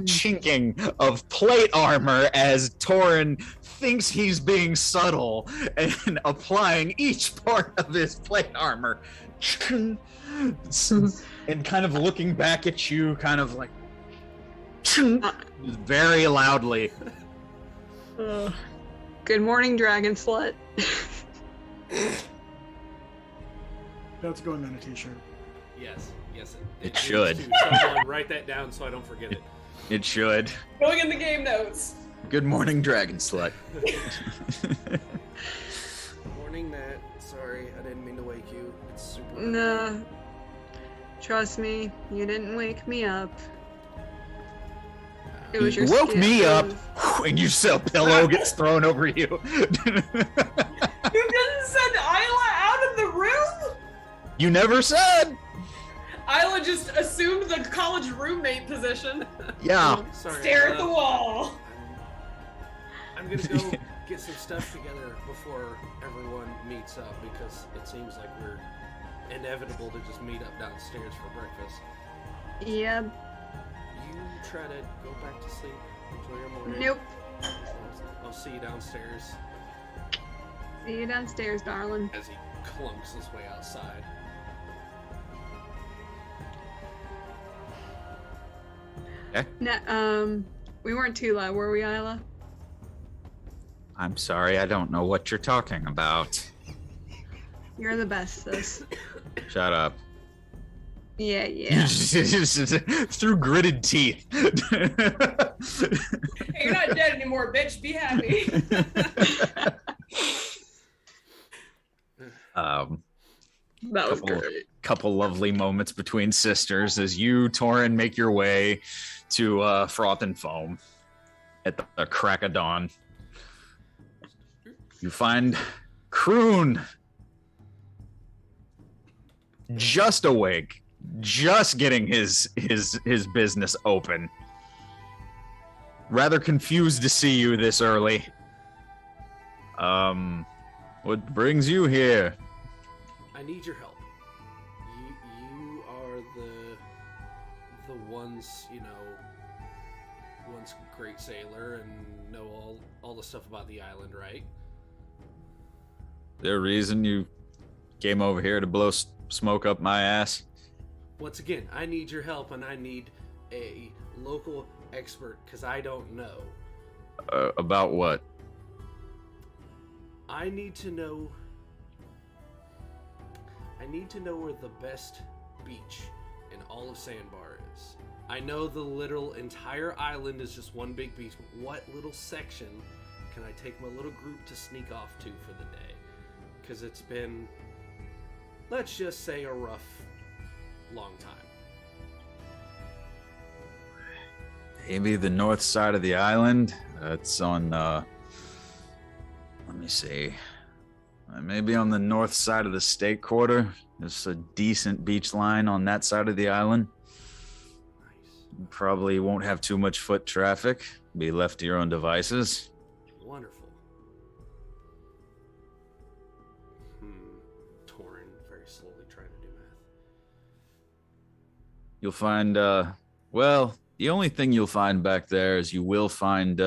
S5: chinking of plate armor as Torin thinks he's being subtle and applying each part of his plate armor, and kind of looking back at you, kind of like very loudly.
S3: Good morning, dragon slut.
S2: That's going on a t-shirt.
S4: Yes.
S5: It should.
S4: Someone write that down so I don't forget it.
S5: It should.
S1: Going in the game notes.
S5: Good morning, dragon slut.
S4: Morning, Nat. Sorry, I didn't mean to wake you. It's super.
S3: Nah. Trust me, you didn't wake me up. It was your
S5: You woke me
S3: skin.
S5: up, and you saw a pillow gets thrown over you.
S1: You didn't send Isla out of the room?
S5: You never said.
S1: Isla just assumed the college roommate position.
S5: Yeah.
S4: Sorry.
S1: Stare at the wall.
S4: I'm gonna go get some stuff together before everyone meets up because it seems like we're inevitable to just meet up downstairs for breakfast.
S3: Yeah.
S4: You try to go back to sleep. Enjoy your morning.
S3: Nope.
S4: I'll see you downstairs
S3: See you downstairs, darling.
S4: as he clunks his way outside.
S3: We weren't too loud, were we, Isla?
S5: I'm sorry, I don't know what you're talking about.
S3: You're the best, sis.
S5: Shut up.
S3: Yeah, yeah.
S5: Through gritted teeth.
S1: Hey, you're not dead anymore, bitch. Be happy.
S3: That was great.
S5: Couple lovely moments between sisters as you, Torin, make your way to Froth and Foam at the crack of dawn. You find Kroon just awake, just getting his business open. Rather confused to see you this early. What brings you here?
S4: I need your help. You are the once, once great sailor and know all the stuff about the island, right?
S5: There a reason you came over here to blow smoke up my ass?
S4: Once again, I need your help and I need a local expert because I don't know.
S5: About what?
S4: I need to know where the best beach in all of Sandbar is. I know the literal entire island is just one big beach. What little section can I take my little group to sneak off to for the day? Because it's been, let's just say, a rough, long time.
S5: Maybe the north side of the island. It's on, let me see. Maybe on the north side of the state quarter. There's a decent beach line on that side of the island.
S4: Nice.
S5: Probably won't have too much foot traffic. Be left to your own devices.
S4: Wonderful. Torin very slowly trying to do math.
S5: You'll find, well, the only thing you'll find back there is you will find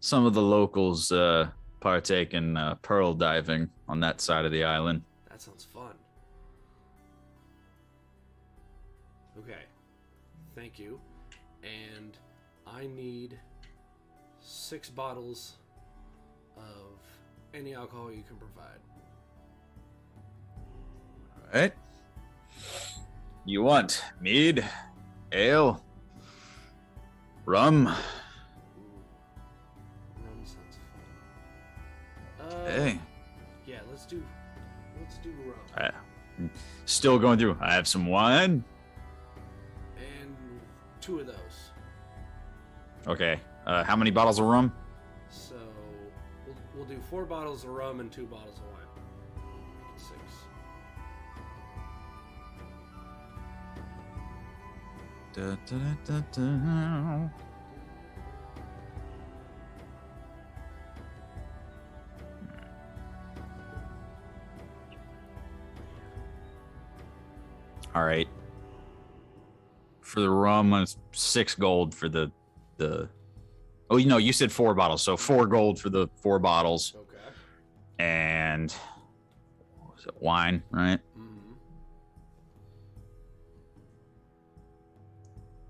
S5: some of the locals partake in pearl diving on that side of the island.
S4: That sounds fun. Okay. Thank you. And I need 6 bottles of any alcohol you can provide.
S5: All right. You want mead, ale, rum?
S4: Rum sounds fun.
S5: Hey.
S4: Yeah, let's do rum.
S5: Still going through. I have some wine.
S4: And 2 of those.
S5: Okay. How many bottles of rum?
S4: So we'll do 4 bottles of rum and 2 bottles of wine. Make it 6.
S5: Da, da, da, da, da. All right. For the rum, it's 6 gold for the. Oh, you know, you said 4 bottles, so 4 gold for the 4 bottles.
S4: Okay.
S5: And what was it, wine, right?
S4: Mm-hmm.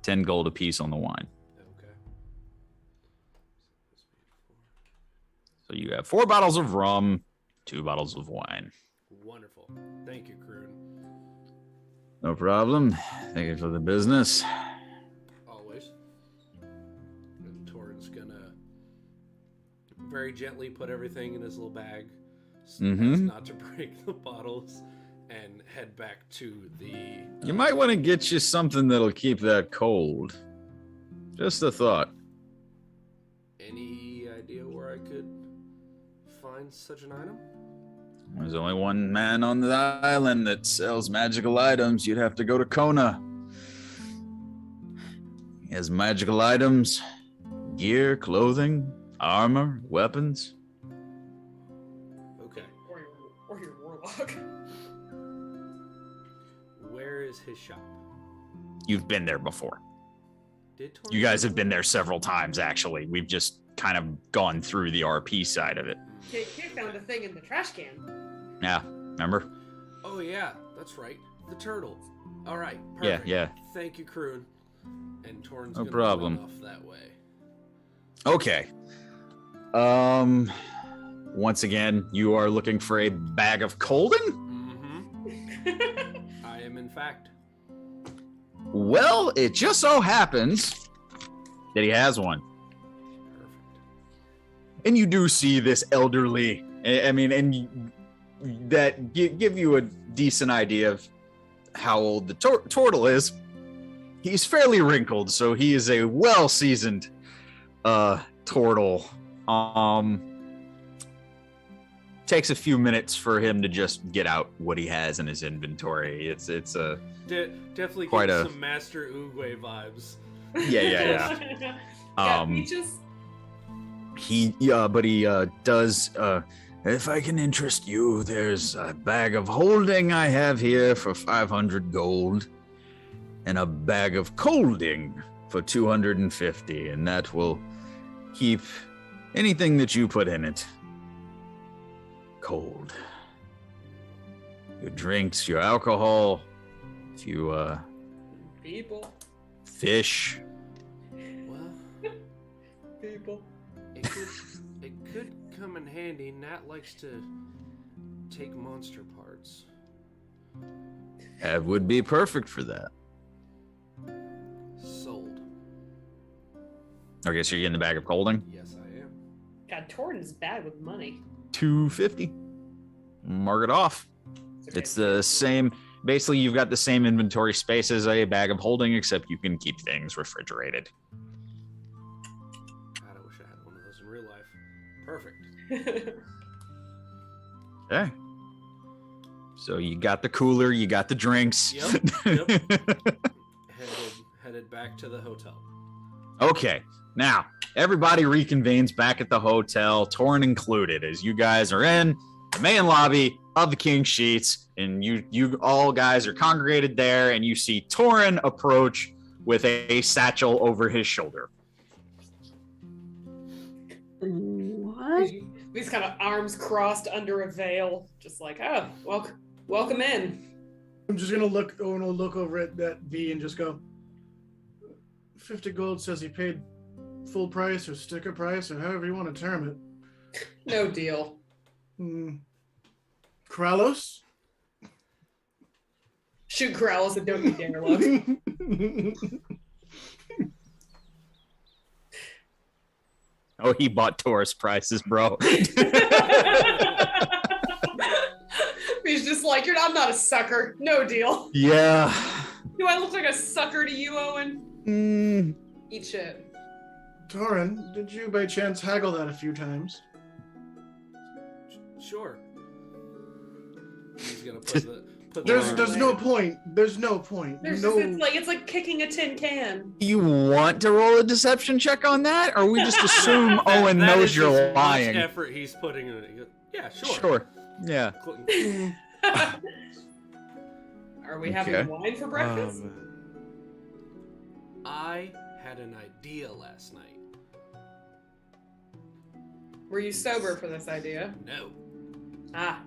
S5: 10 gold a piece on the wine.
S4: Okay.
S5: So you have 4 bottles of rum, 2 bottles of wine.
S4: Wonderful. Thank you, Kroon.
S5: No problem. Thank you for the business.
S4: Always. And Torin's gonna very gently put everything in his little bag so as not to break the bottles and head back to the...
S5: You might want to get you something that'll keep that cold. Just a thought.
S4: Any idea where I could find such an item?
S5: There's only one man on the island that sells magical items. You'd have to go to Kona. He has magical items, gear, clothing, armor, weapons.
S4: Okay.
S1: Or your warlock.
S4: Where is his shop?
S5: You've been there before.
S4: Did Torin
S5: You guys have been there several times, actually. We've just kind of gone through the RP side of it.
S1: Kid found a thing in the trash can.
S5: Yeah, remember?
S4: Oh yeah, that's right. The turtle. All right. Perfect.
S5: Yeah.
S4: Thank you, Kroon. And Torin's
S5: No
S4: gonna
S5: problem.
S4: run off that way.
S5: Okay. Once again, you are looking for a bag of colding?
S4: Mm-hmm. I am, in fact.
S5: Well, it just so happens that he has one.
S4: Perfect.
S5: And you do see this elderly, that give you a decent idea of how old the turtle is. He's fairly wrinkled, so he is a well-seasoned turtle. Takes a few minutes for him to just get out what he has in his inventory. It's a
S4: definitely
S5: quite
S4: getting
S5: a-
S4: some Master Oogway vibes.
S5: yeah.
S1: Got peaches?
S5: He does. If I can interest you, there's a bag of holding I have here for 500 gold, and a bag of colding for 250, and that will keep anything that you put in it cold. Your drinks, your alcohol, if you
S1: People.
S5: fish.
S4: Well,
S1: People.
S4: it could come in handy. Nat likes to take monster parts.
S5: That would be perfect for that.
S4: So
S5: Okay, so you're getting the bag of holding.
S4: Yes, I am.
S1: God, Torrin's bad with money.
S5: 250. Mark it off.
S1: Okay.
S5: It's the same. Basically, you've got the same inventory space as a bag of holding, except you can keep things refrigerated.
S4: God, I wish I had one of those in real life. Perfect.
S5: Okay. So you got the cooler, you got the drinks.
S4: Yep. Headed back to the hotel.
S5: Okay. Now, everybody reconvenes back at the hotel, Torrin included, as you guys are in the main lobby of the King Sheets, and you all guys are congregated there, and you see Torrin approach with a satchel over his shoulder.
S3: What?
S1: These kind of arms crossed under a veil, just like, oh, welcome in.
S2: I'm just gonna look over at that V and just go, 50 gold says he paid full price or sticker price or however you want to term it.
S1: No deal.
S2: Kralos?
S1: Shoot Corrales and don't you dare look.
S5: Oh, he bought tourist prices, bro.
S1: He's just like, I'm not a sucker. No deal.
S5: Yeah.
S1: Do I look like a sucker to you, Owen? Eat shit.
S2: Torrin, did you by chance haggle that a few times?
S4: Sure. He's gonna put
S2: There's no point. There's no point.
S1: It's like kicking a tin can.
S5: You want to roll a deception check on that, or we just assume Owen
S4: that
S5: knows
S4: is
S5: you're
S4: as
S5: lying?
S4: Much effort he's putting in it. He goes, yeah, sure.
S5: Sure. Yeah.
S1: Are we having wine for breakfast?
S4: I had an idea last night.
S1: Were you sober for this idea?
S4: No.
S1: Ah.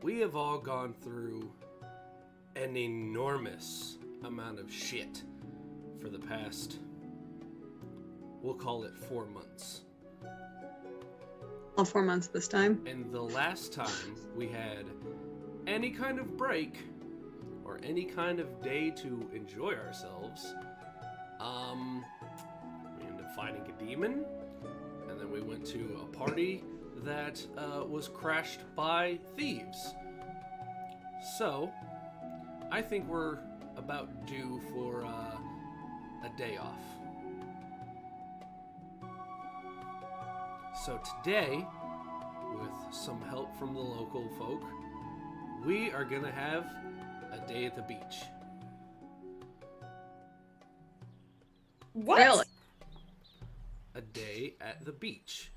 S4: We have all gone through an enormous amount of shit for the past, we'll call it 4 months.
S3: All 4 months this time.
S4: And the last time we had any kind of break or any kind of day to enjoy ourselves, we ended up fighting a demon, and then we went to a party that was crashed by thieves. So, I think we're about due for a day off. So today, with some help from the local folk, we are gonna have a day at the beach.
S1: What?
S3: Really?
S4: A day at the beach.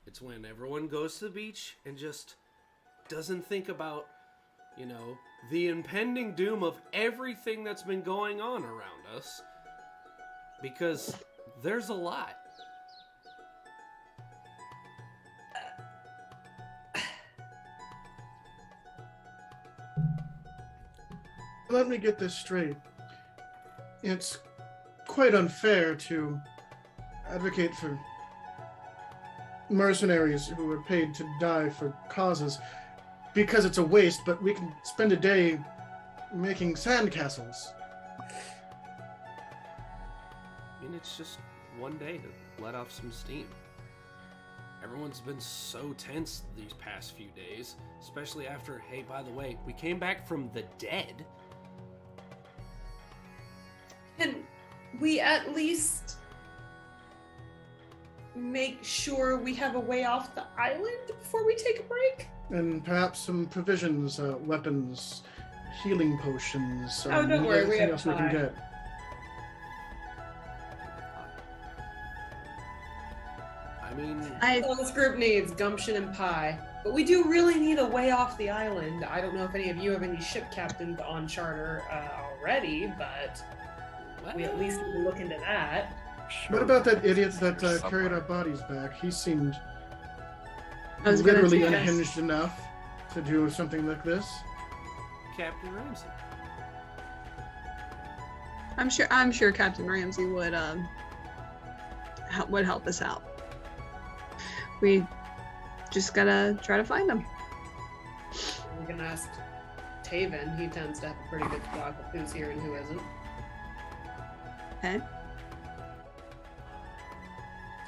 S4: It's when everyone goes to the beach and just doesn't think about, the impending doom of everything that's been going on around us. Because there's a lot.
S2: Let me get this straight. It's quite unfair to advocate for mercenaries who are paid to die for causes because it's a waste, but we can spend a day making sandcastles.
S4: I mean, it's just one day to let off some steam. Everyone's been so tense these past few days, especially after, hey, by the way, we came back from the dead.
S1: Can we at least make sure we have a way off the island before we take a break?
S2: And perhaps some provisions, weapons, healing potions,
S1: Oh, don't worry, we
S2: anything
S1: have
S2: else we can
S1: pie.
S2: get.
S4: I mean,
S1: All this group needs gumption and pie. But we do really need a way off the island. I don't know if any of you have any ship captains on charter already, but we at least need to look into that.
S2: What about that idiot that carried our bodies back? He seemed
S3: I was gonna
S2: literally
S3: suggest-
S2: unhinged enough to do something like this.
S4: Captain Ramsey.
S3: I'm sure Captain Ramsey would help us out. We just gotta try to find him.
S1: We're gonna ask Taven. He tends to have a pretty good stock of who's here and who isn't.
S3: Okay.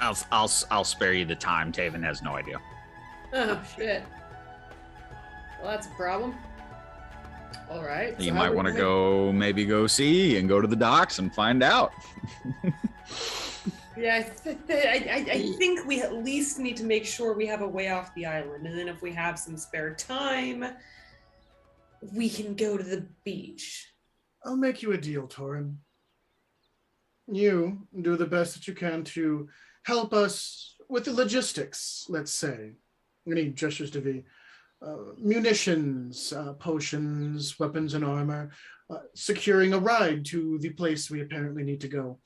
S5: I'll spare you the time. Taven has no idea.
S1: Oh, shit. Well, that's a problem. All right.
S5: You might want to go see and go to the docks and find out.
S1: Yeah, I think we at least need to make sure we have a way off the island. And then if we have some spare time, we can go to the beach.
S2: I'll make you a deal, Torin. You do the best that you can to help us with the logistics, let's say. And he gestures to V. Munitions, potions, weapons and armor, securing a ride to the place we apparently need to go.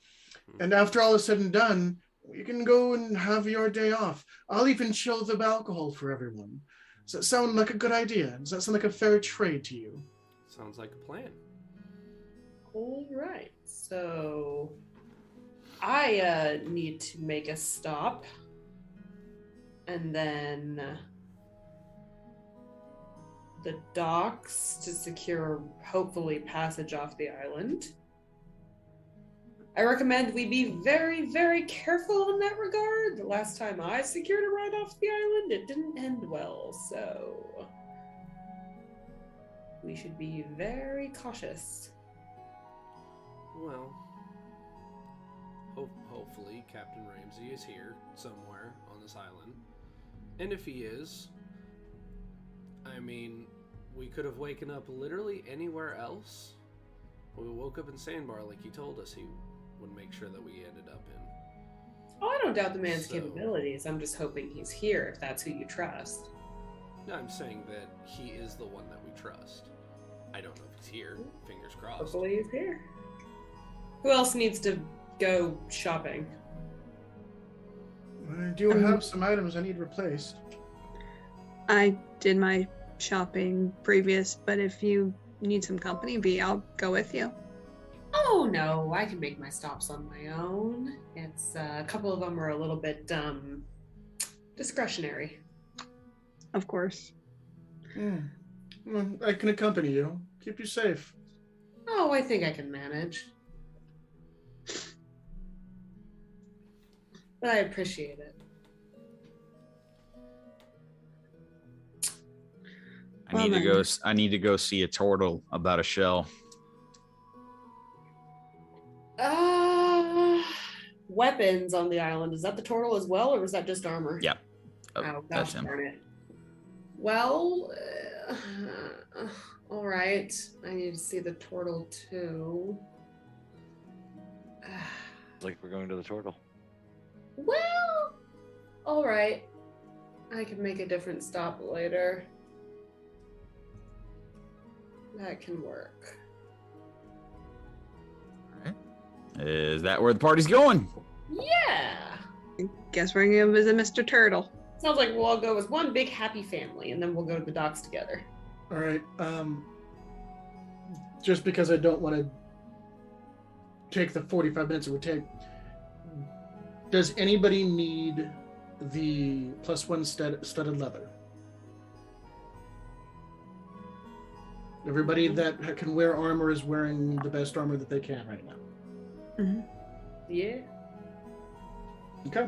S2: And after all is said and done, you can go and have your day off. I'll even chill the alcohol for everyone. Does that sound like a good idea? Does that sound like a fair trade to you?
S4: Sounds like a plan.
S1: All right. So I need to make a stop. And then the docks to secure, hopefully, passage off the island. I recommend we be very, very careful in that regard. The last time I secured a ride off the island, it didn't end well, so we should be very cautious.
S4: Well, hopefully Captain Ramsey is here somewhere on this island. And if he is, I mean, we could have waken up literally anywhere else. We woke up in Sandbar like he told us he would make sure that we ended up in.
S1: Oh, I don't doubt the man's capabilities. I'm just hoping he's here if that's who you trust.
S4: No, I'm saying that he is the one that we trust. I don't know if he's here. Fingers crossed.
S1: Hopefully he's here. Who else needs to go shopping?
S2: I do have some items I need replaced.
S3: I did my shopping previous, but if you need some company, V, I'll go with you.
S1: Oh no, I can make my stops on my own. It's a couple of them are a little bit discretionary.
S3: Of course.
S2: Well, I can accompany you. Keep you safe.
S1: Oh, I think I can manage. But I appreciate it.
S5: I need to go see a turtle about a shell.
S1: Weapons on the island. Is that the turtle as well, or was that just armor?
S5: Yeah.
S1: Oh,
S5: That's
S1: gosh
S5: him.
S1: darn it. Well, all right. I need to see the turtle too.
S6: Like we're going to the turtle.
S1: Well, all right. I can make a different stop later. That can work.
S5: All right. Is that where the party's going?
S1: Yeah.
S3: Guess we're gonna visit Mr. Turtle.
S1: Sounds like we'll all go as one big happy family, and then we'll go to the docks together.
S2: All right. Just because I don't want to take the 45 minutes it would take, does anybody need the +1 studded leather? Everybody that can wear armor is wearing the best armor that they can right now.
S3: Mm-hmm.
S1: Yeah.
S2: Okay.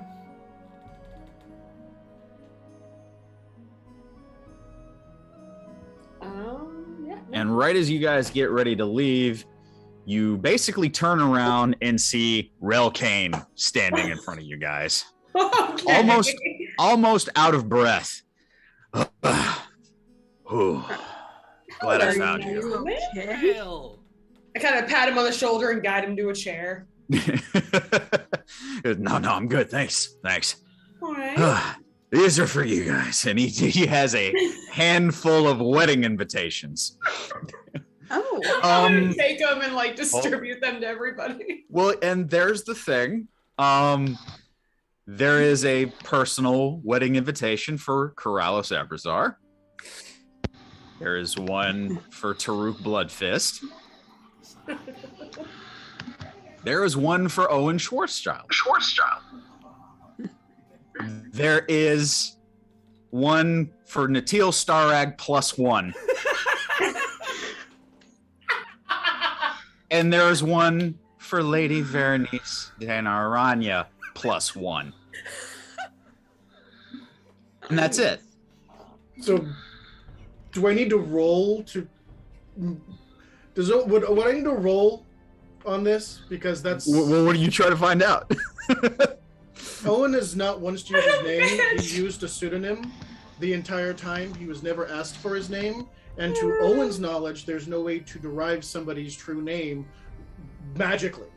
S1: Yeah.
S5: And right as you guys get ready to leave, you basically turn around and see Relkane standing in front of you guys.
S1: Okay.
S5: Almost out of breath. Ooh, glad I found you.
S3: Okay.
S4: Hell.
S1: I kind of pat him on the shoulder and guide him to a chair.
S5: No, I'm good. Thanks.
S1: All right.
S5: These are for you guys. And he has a handful of wedding invitations.
S3: Oh.
S1: I'm gonna take them and like distribute them to everybody.
S5: Well, and there's the thing. There is a personal wedding invitation for Corrales Abrazar. There is one for Taruk Bloodfist. There is one for Owen Schwarzschild. There is one for Natil Starag +1. And there's one for Lady Vernice Danaranya +1. And that's it.
S2: So, do I need to roll to? Would I need to roll on this? Because that's.
S5: Well, what are you trying to find out?
S2: Owen has not once used his name. He used a pseudonym the entire time. He was never asked for his name. And to Owen's knowledge, there's no way to derive somebody's true name magically.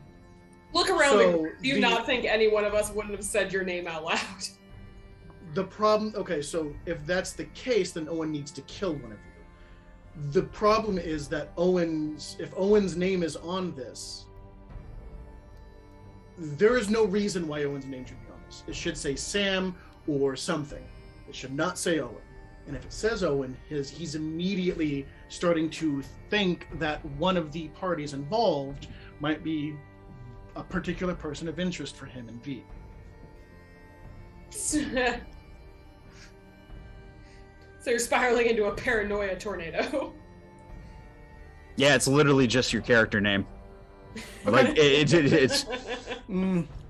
S1: Look around.
S2: So
S1: Do you not think any one of us wouldn't have said your name out loud?
S2: The problem, okay, so if that's the case, then Owen needs to kill one of you. The problem is that if Owen's name is on this, there is no reason why Owen's name should be on this. It should say Sam or something. It should not say Owen. And if it says Owen, he's immediately starting to think that one of the parties involved might be a particular person of interest for him and V.
S1: So you're spiraling into a paranoia tornado.
S5: Yeah, it's literally just your character name. Like it's.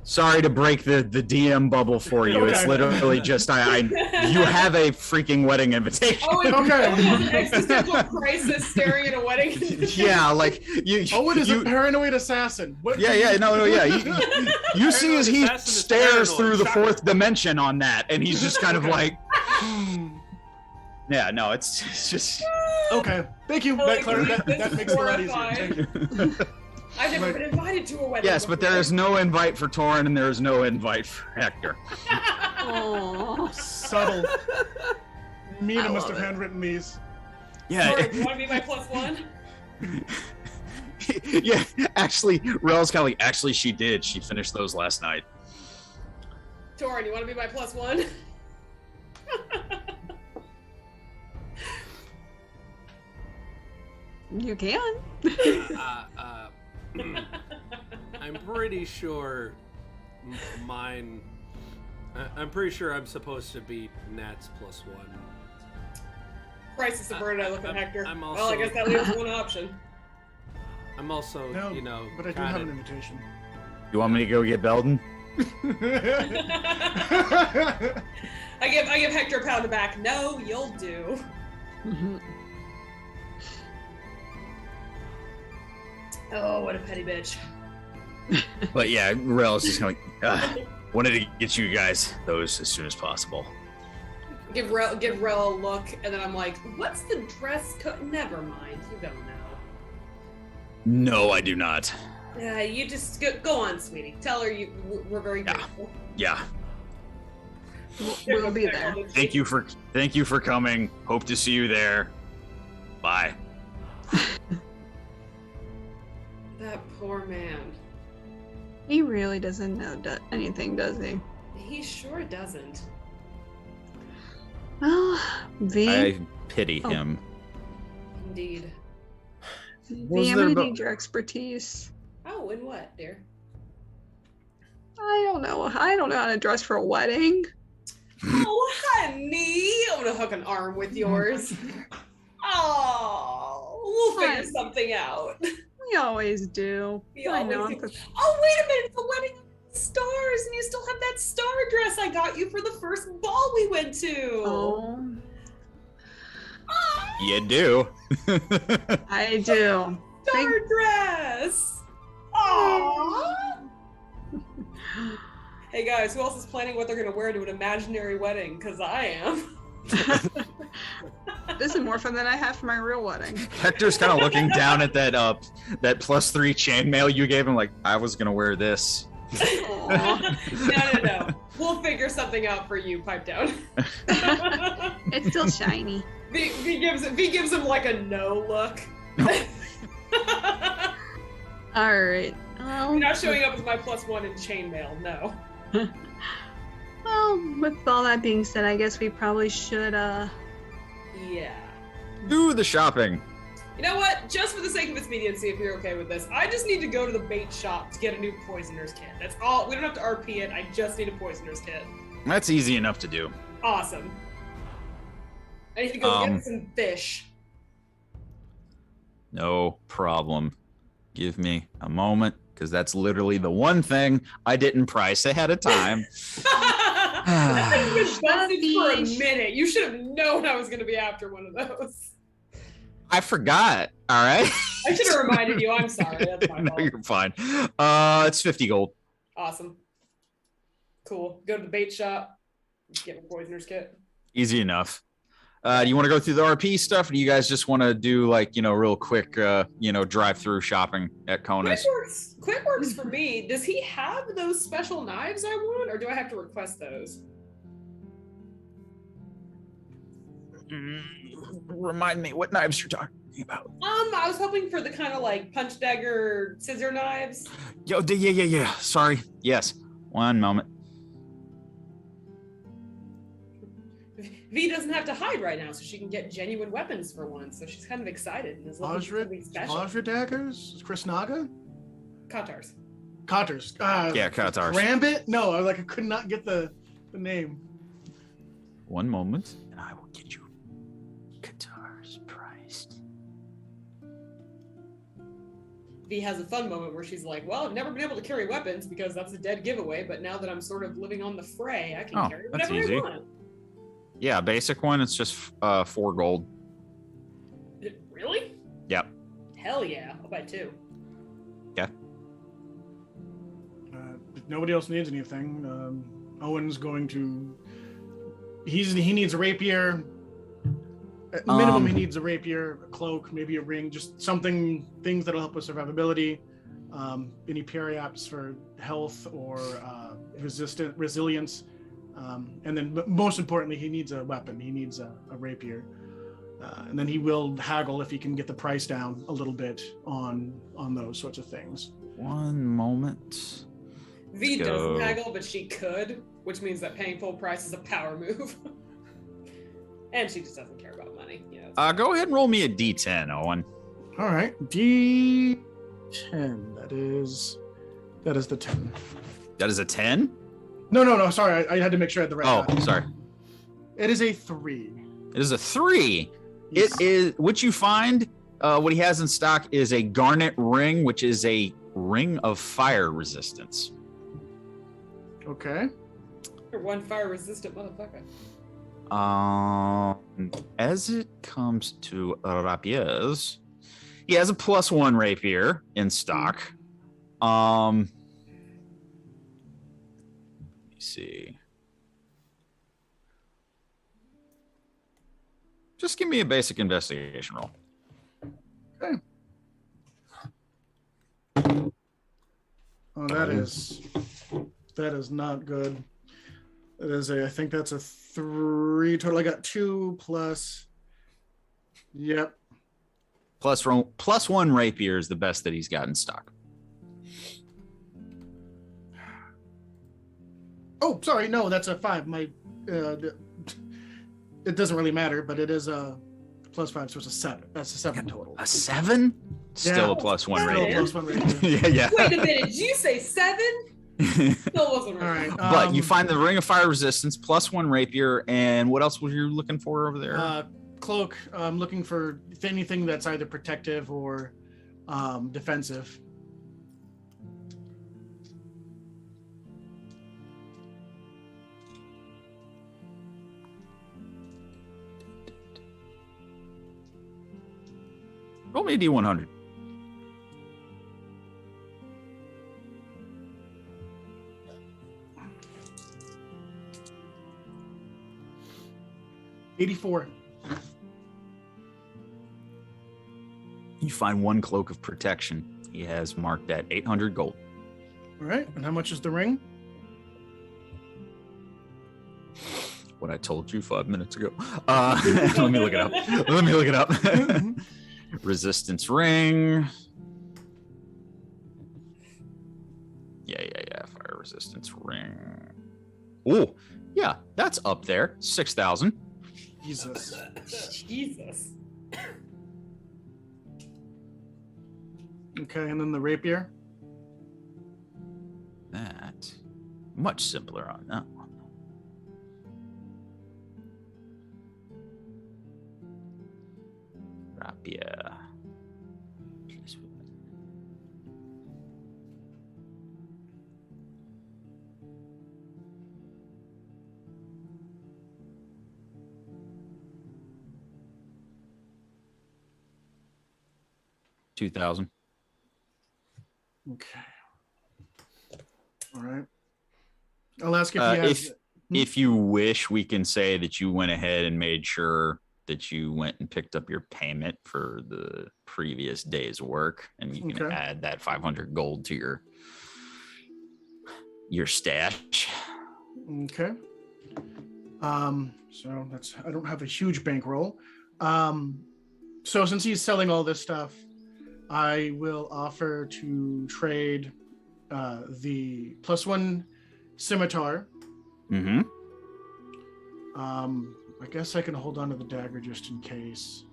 S5: Sorry to break the DM bubble for you.
S2: Okay.
S5: It's literally just you have a freaking wedding invitation.
S1: Oh,
S2: Okay.
S1: an existential crisis staring at a wedding invitation.
S5: Yeah, like you.
S2: Owen is a paranoid assassin. What?
S5: Yeah, no, yeah. You see as he
S4: Assassin is
S5: stares
S4: paranoid.
S5: through the
S4: Shocker.
S5: fourth dimension on that, and he's just kind of like, yeah, no, it's just.
S2: Okay, thank you.
S1: Like,
S2: That
S1: this is
S2: makes it a lot easier.
S1: horrifying.
S2: Thank you.
S1: I've never been invited to a wedding.
S5: Yes, but there is no invite for Torin, and there is no invite for Hector.
S3: Aw.
S2: Subtle. Mina
S5: I
S2: must
S5: love
S2: have
S5: it.
S2: handwritten these.
S5: Yeah,
S1: Torin, you want to be my +1?
S5: yeah. Actually, Rel's kind of like, actually, she did. She finished those last night.
S1: Torin, you want to be my +1?
S3: You can.
S4: I'm pretty sure mine. I'm pretty sure I'm supposed to be Nat's +1.
S1: Crisis averted, I look at Hector.
S4: I'm
S1: Well, I
S4: also-
S1: guess that leaves one option.
S4: I'm also,
S2: No,
S4: you know,
S2: but I do have an invitation.
S5: You want me to go get Belden?
S1: I give Hector a pound of back. No, you'll do. Oh, what a petty bitch.
S5: But yeah, Rel's just kind of like, wanted to get you guys those as soon as possible.
S1: Give Rel a look, and then I'm like, what's the dress code? Never mind, you don't know.
S5: No, I do not.
S1: You just go on, sweetie. Tell her we're very grateful.
S5: Yeah.
S3: We'll be there.
S5: Thank you for coming. Hope to see you there. Bye.
S1: That poor man.
S3: He really doesn't know anything, does he?
S1: He sure doesn't.
S3: Well, V,
S5: I pity him.
S1: Indeed.
S5: Was
S3: V, I'm
S5: there
S3: gonna
S5: about-
S3: need your expertise.
S1: Oh, and what, dear?
S3: I don't know. I don't know how to dress for a wedding.
S1: Oh, honey! I'm gonna hook an arm with yours. Oh, we'll figure
S3: Fine.
S1: something out.
S3: We always do.
S1: We
S3: I
S1: always
S3: know.
S1: do. Oh, wait a minute! It's a wedding of stars, and you still have that star dress I got you for the first ball we went to.
S3: Oh,
S1: Ah,
S5: You do.
S3: I do.
S1: star dress. Aww. Hey guys, who else is planning what they're gonna wear to an imaginary wedding? Cause I am.
S3: This is more fun than I have for my real wedding.
S5: Hector's kind of looking down at that +3 chainmail you gave him, like, I was gonna wear this.
S3: Aw.
S1: No. We'll figure something out for you. Pipe down.
S3: It's still shiny.
S1: V gives him like a no look.
S3: All right. Well,
S1: You're not showing up as my +1 in chainmail. No.
S3: well, with all that being said, I guess we probably should.
S1: Yeah.
S5: Do the shopping.
S1: You know what? Just for the sake of expediency, if you're okay with this, I just need to go to the bait shop to get a new poisoner's kit. That's all. We don't have to RP it. I just need a poisoner's kit.
S5: That's easy enough to do.
S1: Awesome. I need to go get some fish.
S5: No problem. Give me a moment, because that's literally the one thing I didn't price ahead of time.
S1: I've been busted for a
S3: Sheesh.
S1: minute. You should have known I was going to be after one of those.
S5: I forgot. All right.
S1: I should have reminded you. I'm sorry. That's my
S5: No,
S1: fault.
S5: you're fine. It's 50 gold.
S1: Awesome. Cool. Go to the bait shop. Get my poisoner's kit.
S5: Easy enough. Do you want to go through the RP stuff, or do you guys just want to do like, real quick, drive-through shopping at Kona's?
S1: Quick works for me. Does he have those special knives I want, or do I have to request those?
S5: Remind me what knives you're talking about.
S1: I was hoping for the kind of like punch dagger scissor knives.
S5: Yeah. Sorry. Yes. One moment.
S1: V doesn't have to hide right now, so she can get genuine weapons for once. So she's kind of excited and is looking for something special.
S2: Vajra daggers? Chris Naga?
S1: Katars.
S2: Katars.
S5: Yeah, Katars.
S2: Rambit? No, I could not get the name.
S5: One moment, and I will get you Katars priced.
S1: V has a fun moment where she's like, well, I've never been able to carry weapons because that's a dead giveaway, but now that I'm sort of living on the fray, I can carry
S5: that's
S1: whatever
S5: easy.
S1: I want.
S5: Yeah, basic one, it's just 4 gold.
S1: Really?
S5: Yep.
S1: Hell yeah. I'll buy 2.
S5: Yeah.
S2: If nobody else needs anything, Owen's going to... He needs a rapier. At minimum, he needs a rapier, a cloak, maybe a ring, just things that'll help with survivability. Any periaps for health or resilience. And then most importantly, he needs a weapon. He needs a rapier. And then he will haggle if he can get the price down a little bit on those sorts of things.
S5: One moment.
S1: V doesn't haggle, but she could, which means that paying full price is a power move. And she just doesn't care about money.
S5: Go ahead and roll me a D10, Owen.
S2: All right, D10. That is the 10.
S5: That is a 10?
S2: No. Sorry, I had to make sure I had the right.
S5: Oh, sorry.
S2: It is a 3.
S5: It is a 3.
S2: Yes.
S5: It is what you find. What he has in stock is a garnet ring, which is a ring of fire resistance.
S2: Okay.
S1: You're one fire resistant motherfucker.
S5: As it comes to rapiers, he has a +1 rapier in stock. Let me see. Just give me a basic investigation roll.
S2: Okay. Oh, that is not good. That is I think that's a 3 total. I got 2 plus. Yep.
S5: +1 rapier is the best that he's got in stock.
S2: Oh, sorry. No, that's a 5. It doesn't really matter, but it is a +5, so it's a 7. That's a 7 total.
S5: A 7? Still a +1
S2: Still a
S5: rapier.
S2: +1 rapier.
S5: Yeah.
S1: Wait a minute, did you say 7? Still wasn't
S2: All
S1: right.
S2: right.
S5: But you find the ring of fire resistance, +1 rapier, and what else were you looking for over there?
S2: Cloak. I'm looking for anything that's either protective or defensive.
S5: Roll me a D100.
S2: $84.
S5: You find 1 cloak of protection. He has marked at 800 gold.
S2: All right. And how much is the ring?
S5: What I told you 5 minutes ago. Let me look it up. Resistance ring. Yeah. Fire resistance ring. Oh, yeah, that's up there. 6,000.
S2: Jesus.
S1: Jesus.
S2: Okay, and then the rapier.
S5: That much simpler on that one. Rapier. 2,000.
S2: Okay. All right. I'll ask if he has.
S5: If you wish, we can say that you went ahead and made sure that you went and picked up your payment for the previous day's work, and you can add that 500 gold to your stash.
S2: Okay. So I don't have a huge bankroll. So since he's selling all this stuff, I will offer to trade the +1 scimitar.
S5: Mm-hmm.
S2: I guess I can hold on to the dagger just in case.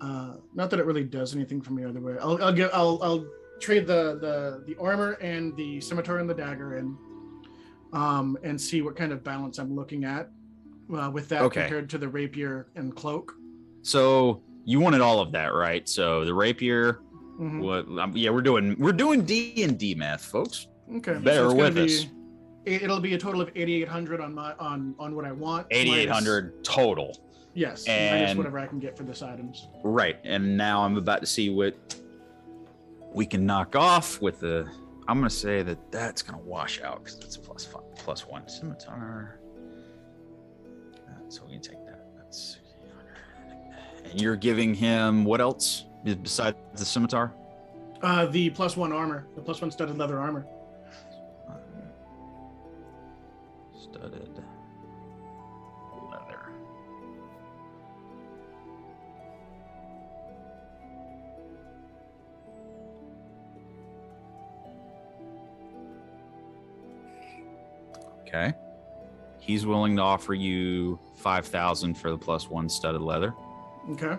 S2: Not that it really does anything for me either way. I'll trade the armor and the scimitar and the dagger and see what kind of balance I'm looking at with that compared to the rapier and cloak.
S5: So you wanted all of that, right? So the rapier. We're doing D&D math, folks.
S2: Okay,
S5: bear with us.
S2: It'll be a total of 8,800 on what I want.
S5: 8,800 total.
S2: Yes,
S5: and
S2: minus whatever I can get for this items.
S5: Right, and now I'm about to see what we can knock off with the. I'm going to say that that's going to wash out because it's a +1 scimitar. So we can take that. That's 600. And you're giving him what else besides the scimitar?
S2: The +1 armor, the +1 studded leather armor.
S5: Studded leather. Okay. He's willing to offer you 5,000 for the +1 studded leather.
S2: Okay.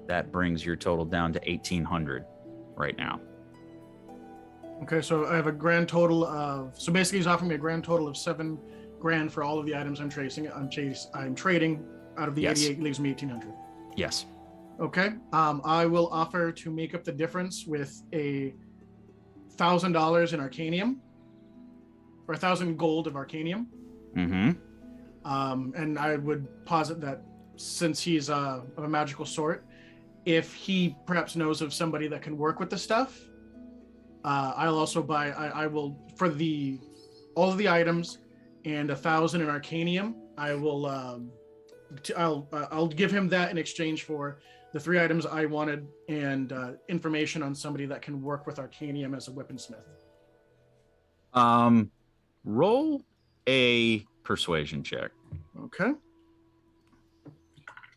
S5: That brings your total down to 1,800 right now.
S2: Okay, so I have a grand total of. So basically, he's offering me a grand total of $7,000 for all of the items I'm trading. Out of the 88 leaves me 1,800.
S5: Yes.
S2: Okay. I will offer to make up the difference with $1,000 in Arcanium, or 1,000 gold of Arcanium.
S5: Mm-hmm.
S2: And I would posit that since he's of a magical sort, if he perhaps knows of somebody that can work with the stuff, I'll also buy. I will for all of the items and 1,000 in Arcanium. I will. I'll give him that in exchange for the 3 items I wanted and information on somebody that can work with Arcanium as a weaponsmith.
S5: Roll a persuasion check.
S2: Okay.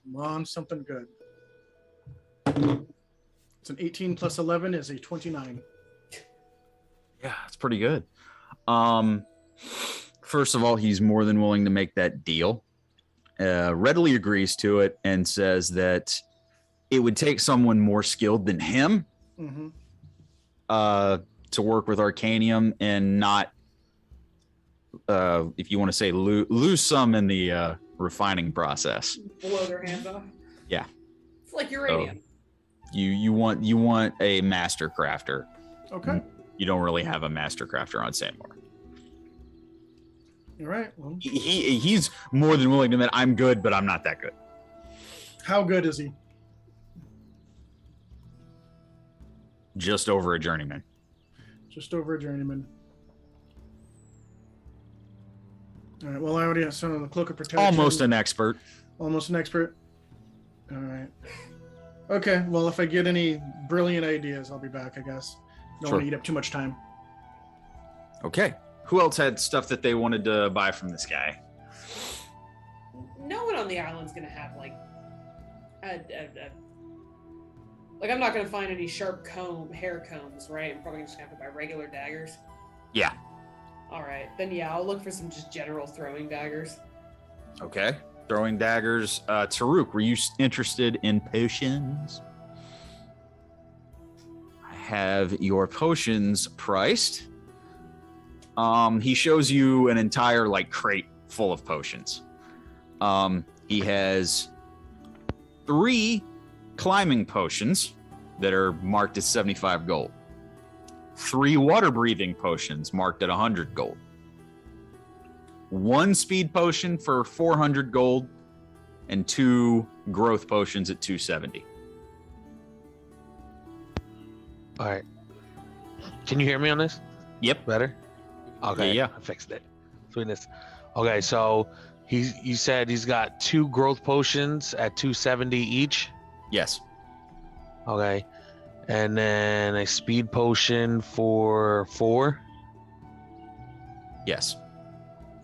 S2: Come on, something good. It's an 18 plus 11 is a 29.
S5: Yeah, it's pretty good. First of all, he's more than willing to make that deal. Readily agrees to it and says that it would take someone more skilled than him to work with Arcanium and not, if you want to say, lose some in the refining process.
S1: Blow their hands off.
S5: Yeah.
S1: It's like uranium.
S5: So you want a master crafter.
S2: Okay.
S5: You don't really have a master crafter on Sandbar.
S2: All right. Well,
S5: he's more than willing to admit I'm good, but I'm not that good.
S2: How good is he?
S5: Just over a journeyman.
S2: Just over a journeyman. All right. Well, I already have some of the cloak of protection.
S5: Almost an expert.
S2: Almost an expert. All right. Okay. Well, if I get any brilliant ideas, I'll be back, I guess. Don't want to eat up too much time.
S5: Okay. Who else had stuff that they wanted to buy from this guy?
S1: No one on the island's gonna have like I'm not gonna find any sharp hair combs, right? I'm probably just gonna have to buy regular daggers.
S5: Yeah.
S1: All right, then yeah, I'll look for some just general throwing daggers.
S5: Okay. Throwing daggers. Taruk, were you interested in potions? I have your potions priced. He shows you an entire crate full of potions. He has 3 climbing potions that are marked as 75 gold. 3 water breathing potions marked at 100 gold. 1 speed potion for 400 gold and 2 growth potions at 270.
S8: All right. Can you hear me on this?
S5: Yep.
S8: Better? Okay.
S5: Yeah.
S8: I fixed it. Sweetness. Okay, so you said he's got 2 growth potions at 270 each.
S5: Yes.
S8: Okay. And then a speed potion for 4.
S5: Yes.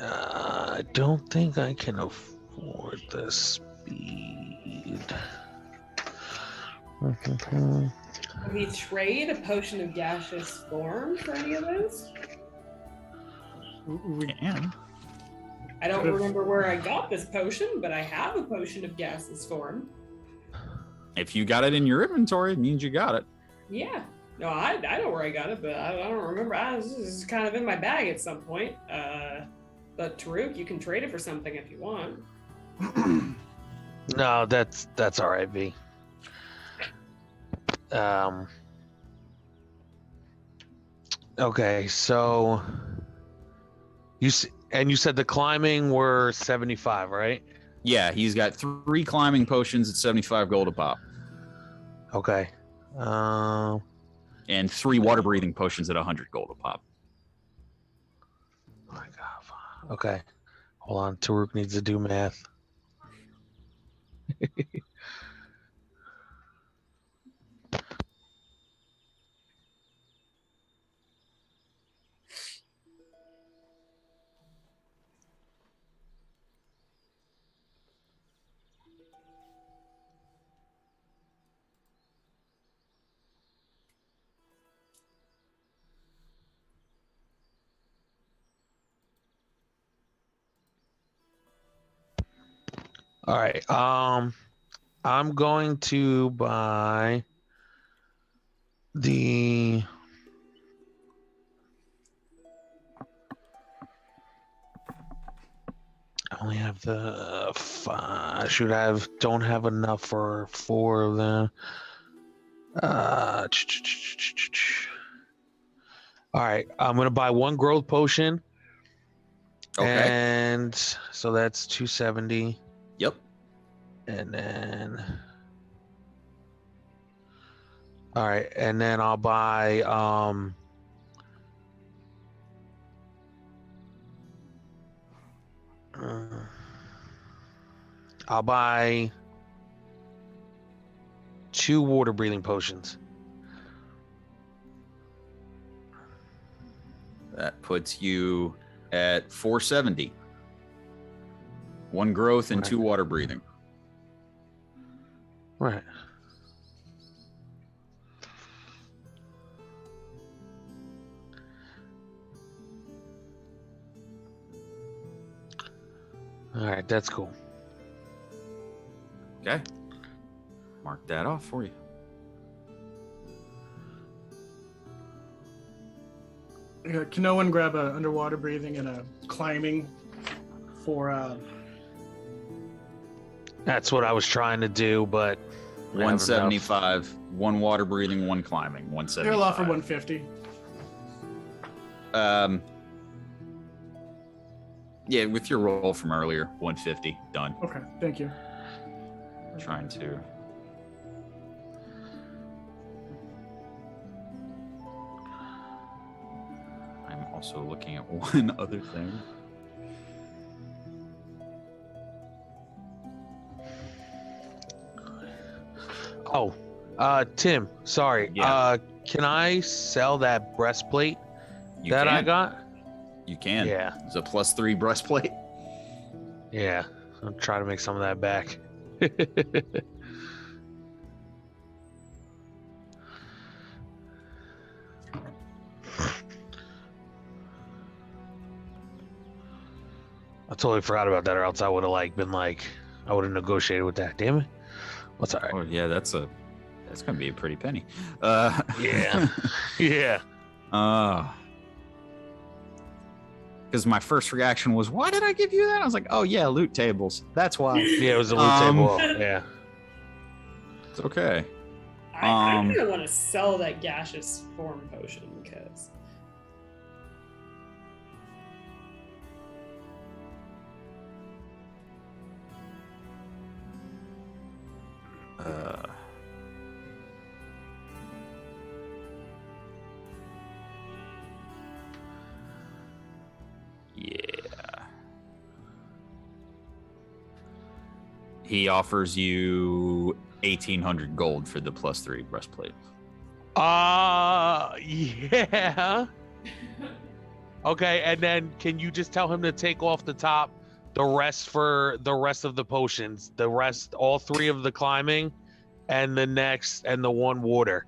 S8: I don't think I can afford the speed.
S1: Can we trade a potion of gaseous form for any of those?
S2: We
S5: And
S1: I don't remember where I got this potion, but I have a potion of gaseous form.
S5: if you got it in your inventory, it means you got it.
S1: Yeah. No, I know where I got it, but I don't remember. This is kind of in my bag at some point. But Taruk, you can trade it for something if you want.
S8: No, that's all right, V. Okay, so you said the climbing were 75, right?
S5: Yeah, he's got 3 climbing potions at 75 gold a pop,
S8: Okay.
S5: and 3 water breathing potions at 100 gold a pop.
S8: Oh my God. Okay. Hold on. Taruk needs to do math. All right. I'm going to buy the I only have the 5. Don't have enough for 4 of them. All right. I'm gonna buy 1 growth potion.
S5: Okay.
S8: And so that's 270.
S5: Yep.
S8: And then all right, and then I'll buy I'll buy 2 water breathing potions.
S5: That puts you at 470. 1 growth and
S8: Right.
S5: 2 water breathing.
S8: Right. All right, that's cool.
S5: Okay. Mark that off for you.
S2: Can no one grab a underwater breathing and a climbing for
S8: That's what I was trying to do, but I have enough.
S5: 175. 1 water breathing, 1 climbing. 175.
S2: they'll offer 150.
S5: Yeah, with your roll from earlier, 150. Done.
S2: Okay, thank you.
S5: Trying to. I'm also looking at one other thing.
S8: Oh, Tim, sorry.
S5: Yeah.
S8: Can I sell that breastplate
S5: You
S8: that
S5: can.
S8: I got?
S5: You can.
S8: Yeah.
S5: It's a +3 breastplate.
S8: Yeah. I'll try to make some of that back. I totally forgot about that, or else I would have I would have negotiated with that. Damn it. What's all right?
S5: Oh yeah, that's gonna be a pretty penny.
S8: Yeah. Yeah.
S5: Because my first reaction was, why did I give you that? I was like, oh yeah, loot tables. That's why.
S8: Yeah, it was a loot table. Yeah.
S5: It's okay.
S1: I kind of want to sell that gaseous form potion because
S5: He offers you 1,800 gold for the +3 breastplate.
S8: Yeah. Okay, and then can you just tell him to take off the top, the rest for the rest of the potions, the rest, all 3 of the climbing, and the next, and the 1 water.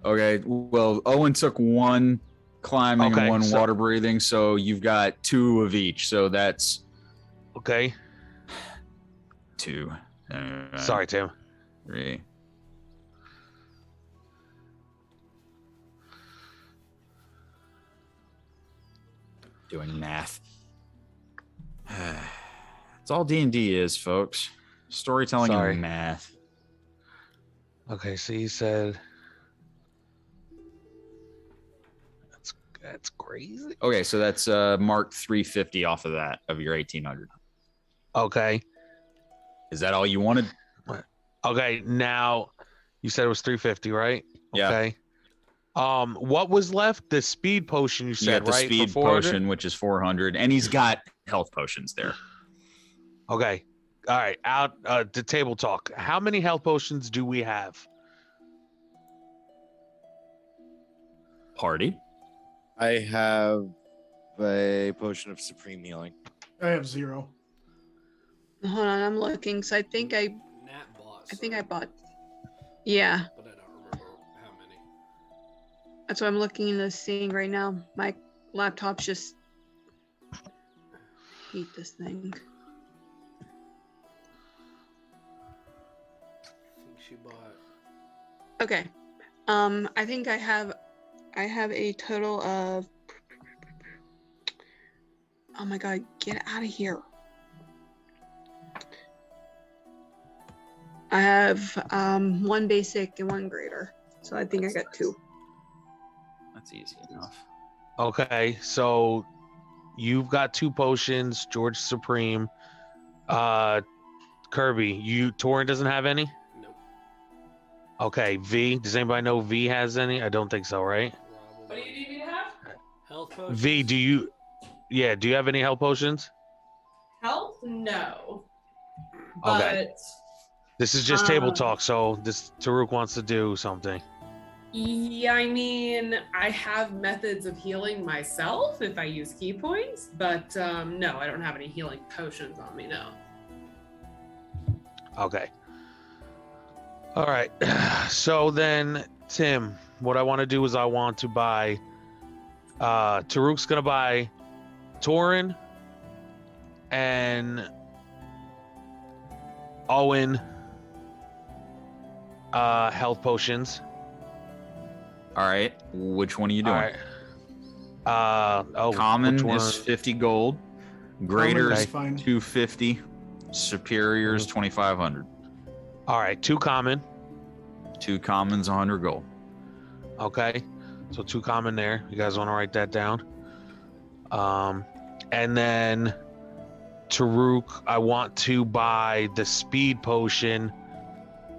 S5: Okay, well, Owen took 1 climbing and 1
S8: so,
S5: water breathing, so you've got 2 of each. So that's
S8: okay.
S5: 2.
S8: Sorry, Tim.
S5: 3. Doing math. It's all D&D is, folks. Storytelling
S8: Sorry.
S5: and math.
S8: Okay, so you said that's crazy.
S5: Okay, so that's mark 350 off of that, of your 1,800.
S8: Okay.
S5: Is that all you wanted?
S8: Okay, now you said it was 350, right?
S5: Yeah.
S8: Okay. What was left? The speed potion you said,
S5: You got the
S8: right?
S5: speed
S8: For 400?
S5: potion, which is 400, and he's got health potions there.
S8: Okay. All right. Out the table talk. How many health potions do we have?
S5: Party.
S6: I have a potion of supreme healing.
S2: I have 0.
S3: Hold on, I'm looking. So I think I bought. Yeah,
S4: But I don't remember how many.
S3: that's what I'm looking into seeing right now. My laptop's just hate this thing.
S4: I think she bought.
S3: Okay. I think I have a total of, oh my god, get out of here. I have 1 basic and 1 greater. So I think I got 2.
S5: That's easy enough.
S8: Okay, so you've got 2 potions, George Supreme. Kirby, Torin doesn't have any?
S4: Nope.
S8: Okay, V. Does anybody know V has any? I don't think so, right?
S1: What do you need me to have?
S4: Health potions.
S8: V, do you have any health potions?
S1: Health? No.
S8: Okay.
S1: But
S8: This is just table talk, so this Taruk wants to do something.
S1: yeah, I mean, I have methods of healing myself if I use key points, but no, I don't have any healing potions on me, no.
S8: Okay. All right. So then, Tim, what I want to do is I want to buy. Taruk's gonna buy Torin and Owen health potions.
S5: All right. Which one are you
S8: All
S5: doing?
S8: right.
S5: Common
S8: which one?
S5: is 50 gold. Greater
S2: Common
S5: is
S2: is fine.
S5: 250. Superior is 2,500.
S8: All right, 2 common.
S5: 2 commons, 100 gold.
S8: Okay, so 2 common there. You guys want to write that down? And then Taruk, I want to buy the speed potion,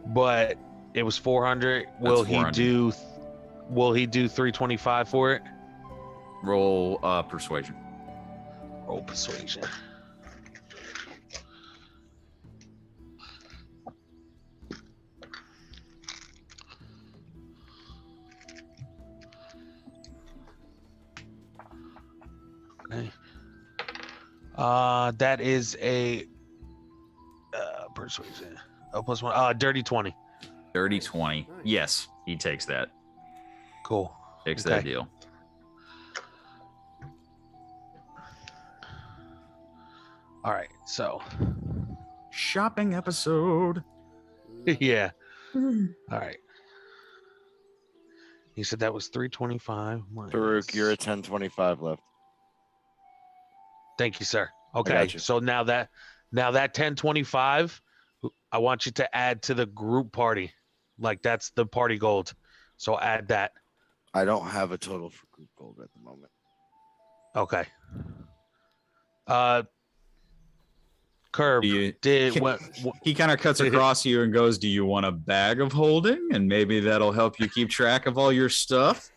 S8: but it was 400. Will
S5: That's 400.
S8: Will he do 325 for it?
S5: Roll persuasion.
S8: Roll persuasion. Okay. That is a persuasion. Oh, +1. Dirty 20.
S5: Dirty 20.
S4: Nice.
S5: Yes, he takes that.
S8: Cool.
S5: Takes
S8: Okay.
S5: that deal.
S8: All right. So,
S5: Shopping episode.
S8: yeah. All right. He said that was 325.
S6: Farouk, you're at 1025 left.
S8: Thank you, sir. Okay.
S6: got you.
S8: So now that 1025, I want you to add to the group party. Like that's the party gold. So add that.
S6: I don't have a total for group gold at the moment.
S8: Okay. Curb
S5: Do you-
S8: did what?
S5: He kind of cuts across you and goes, "Do you want a bag of holding? And maybe that'll help you keep track of all your stuff."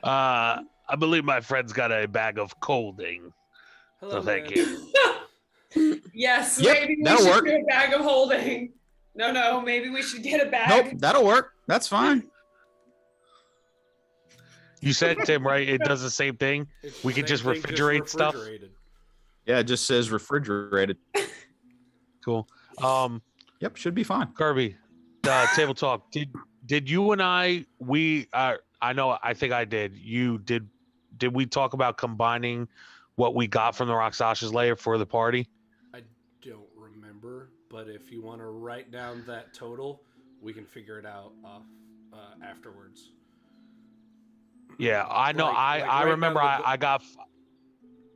S8: I believe my friend's got a bag of colding.
S4: Hello,
S8: So thank
S4: man.
S8: you.
S1: Yes,
S5: Yep,
S1: maybe we
S5: that'll
S1: should
S5: work.
S1: do a bag of holding. No, maybe we should get a bag.
S5: Nope, that'll work. That's fine.
S8: You said, Tim, right? It does the same thing.
S4: It's
S8: We
S4: the
S8: could
S4: same
S8: just
S4: thing,
S8: refrigerate stuff?
S4: refrigerated.
S5: Yeah, it just says refrigerated.
S8: Cool.
S5: Yep, should be fine.
S8: Kirby, table talk. Did you and I I think I did. You did we talk about combining what we got from the Roxasha's lair for the party?
S4: I don't remember, but if you want to write down that total, we can figure it out afterwards.
S8: Yeah, I know. I
S4: write
S8: remember
S4: down the-
S8: I got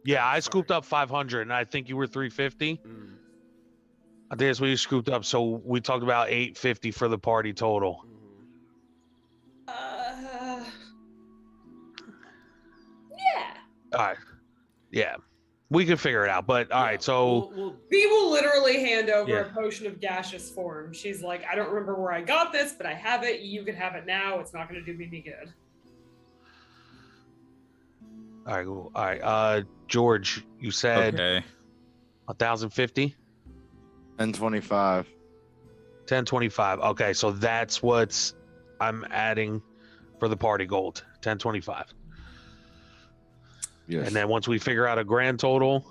S8: yeah, I
S4: sorry.
S8: scooped up 500 and I think you were 350.
S4: Mm.
S8: I think that's what you scooped up. So we talked about 850 for the party total.
S1: Yeah.
S8: All right. Yeah. We can figure it out. But all right, so
S1: V will literally hand over
S8: Yeah.
S1: a potion of gaseous form. She's like, I don't remember where I got this, but I have it. You can have it now. It's not going to do me any good.
S8: all right, cool. All right. George, you said
S5: Okay.
S8: 1,050?
S6: 1025.
S8: 1025. Okay, so that's what I'm adding for the party gold. 1025.
S6: Yes.
S8: And then once we figure out a grand total,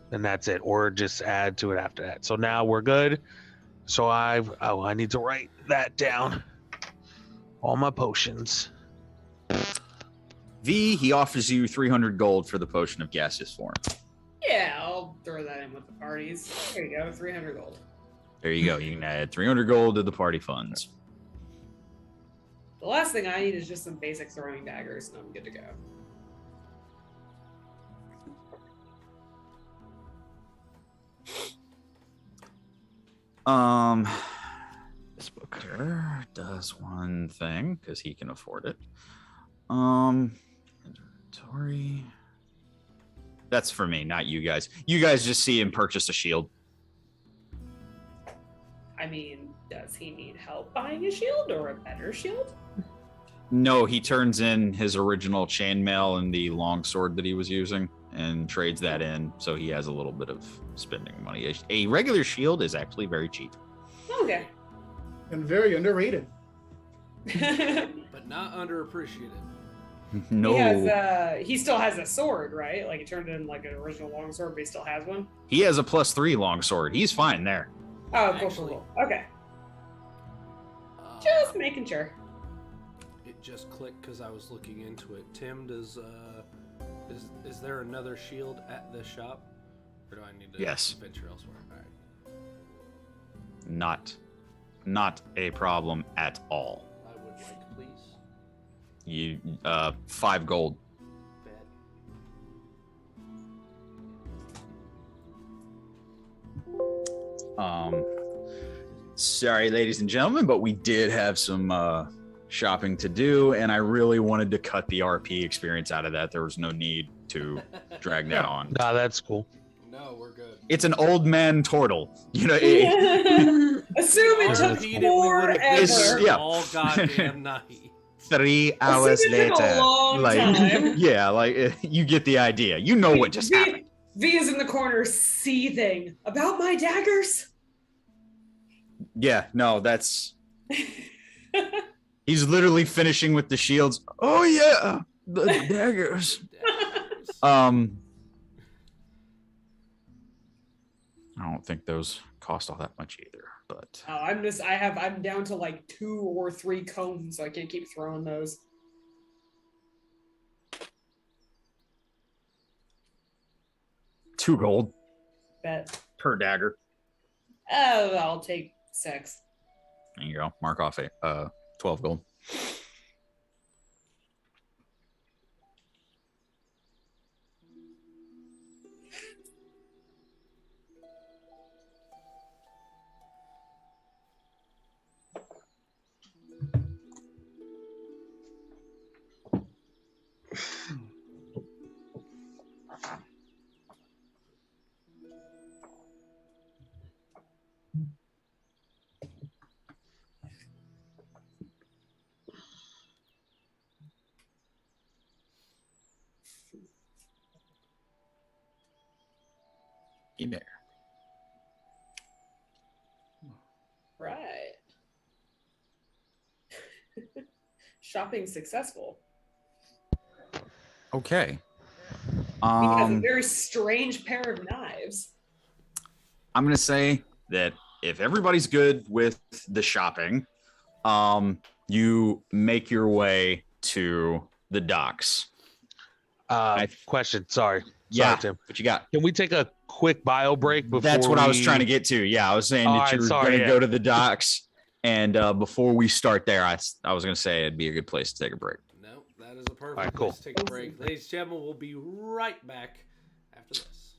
S8: then that's it. Or just add to it after that. So now we're good. So I need to write that down. All my potions.
S5: V, he offers you 300 gold for the potion of gaseous form.
S1: Yeah, I'll throw that in with the parties. There you go, 300 gold.
S5: There you go. You can add 300 gold to the party funds.
S1: The last thing I need is just some basic throwing daggers, and I'm good to go.
S5: This booker does one thing because he can afford it. Inventory. That's for me, not you guys. You guys just see him purchase a shield.
S1: I mean, does he need help buying a shield or a better shield?
S5: No, he turns in his original chainmail and the longsword that he was using and trades that in, so he has a little bit of spending money. A regular shield is actually very cheap.
S1: Okay.
S2: And very underrated.
S4: But not underappreciated.
S5: No,
S1: He still has a sword, right? Like he turned in like an original longsword, but he still has one.
S5: he has a +3 longsword. He's fine there.
S1: Oh, cool,
S4: Actually-
S1: cool, cool. Okay.
S4: Uh,
S1: Just making sure.
S4: It just clicked because I was looking into it. Tim, does is there another shield at the shop, or do I need to
S5: Yes.
S4: venture elsewhere? All right.
S5: Not a problem at all.
S4: I would like, please.
S5: You 5 gold.
S4: Bet.
S5: Sorry, ladies and gentlemen, but we did have some shopping to do, and I really wanted to cut the RP experience out of that. There was no need to drag that on.
S8: Nah, that's cool.
S4: No, we're good.
S5: It's an old man turtle, you know.
S1: Assume it took
S4: Repeat it, we would have
S5: It's-
S1: forever.
S5: yeah.
S4: all goddamn night.
S5: 3 hours
S1: Assume it took a
S5: later,
S1: long
S5: like
S1: time.
S5: yeah, like you get the idea. You know what just happened.
S1: V is in the corner seething about my daggers.
S5: Yeah, no, that's. He's literally finishing with the shields. Oh yeah, the daggers. I don't think those cost all that much either, but
S1: Oh, I'm down to like 2 or 3 cones, so I can't keep throwing those.
S5: $2 gold
S1: Bet.
S5: per dagger.
S1: Oh, I'll take 6.
S5: There you go. Mark off 12 gold. Rookie Bear.
S1: Right. Shopping successful.
S5: Okay.
S1: He has a very strange pair of knives.
S5: I'm gonna say that if everybody's good with the shopping, you make your way to the docks.
S8: Question. Sorry.
S5: Yeah,
S8: Sorry, Tim.
S5: what you got?
S8: Can we take a quick bio break before
S5: That's what I was trying to get to. Yeah, I was saying that you were going to go to the docks, and before we start there, I was going to say it'd be a good place to take a break.
S4: No, that is a perfect place to take a break. Ladies and gentlemen, we'll be right back after this.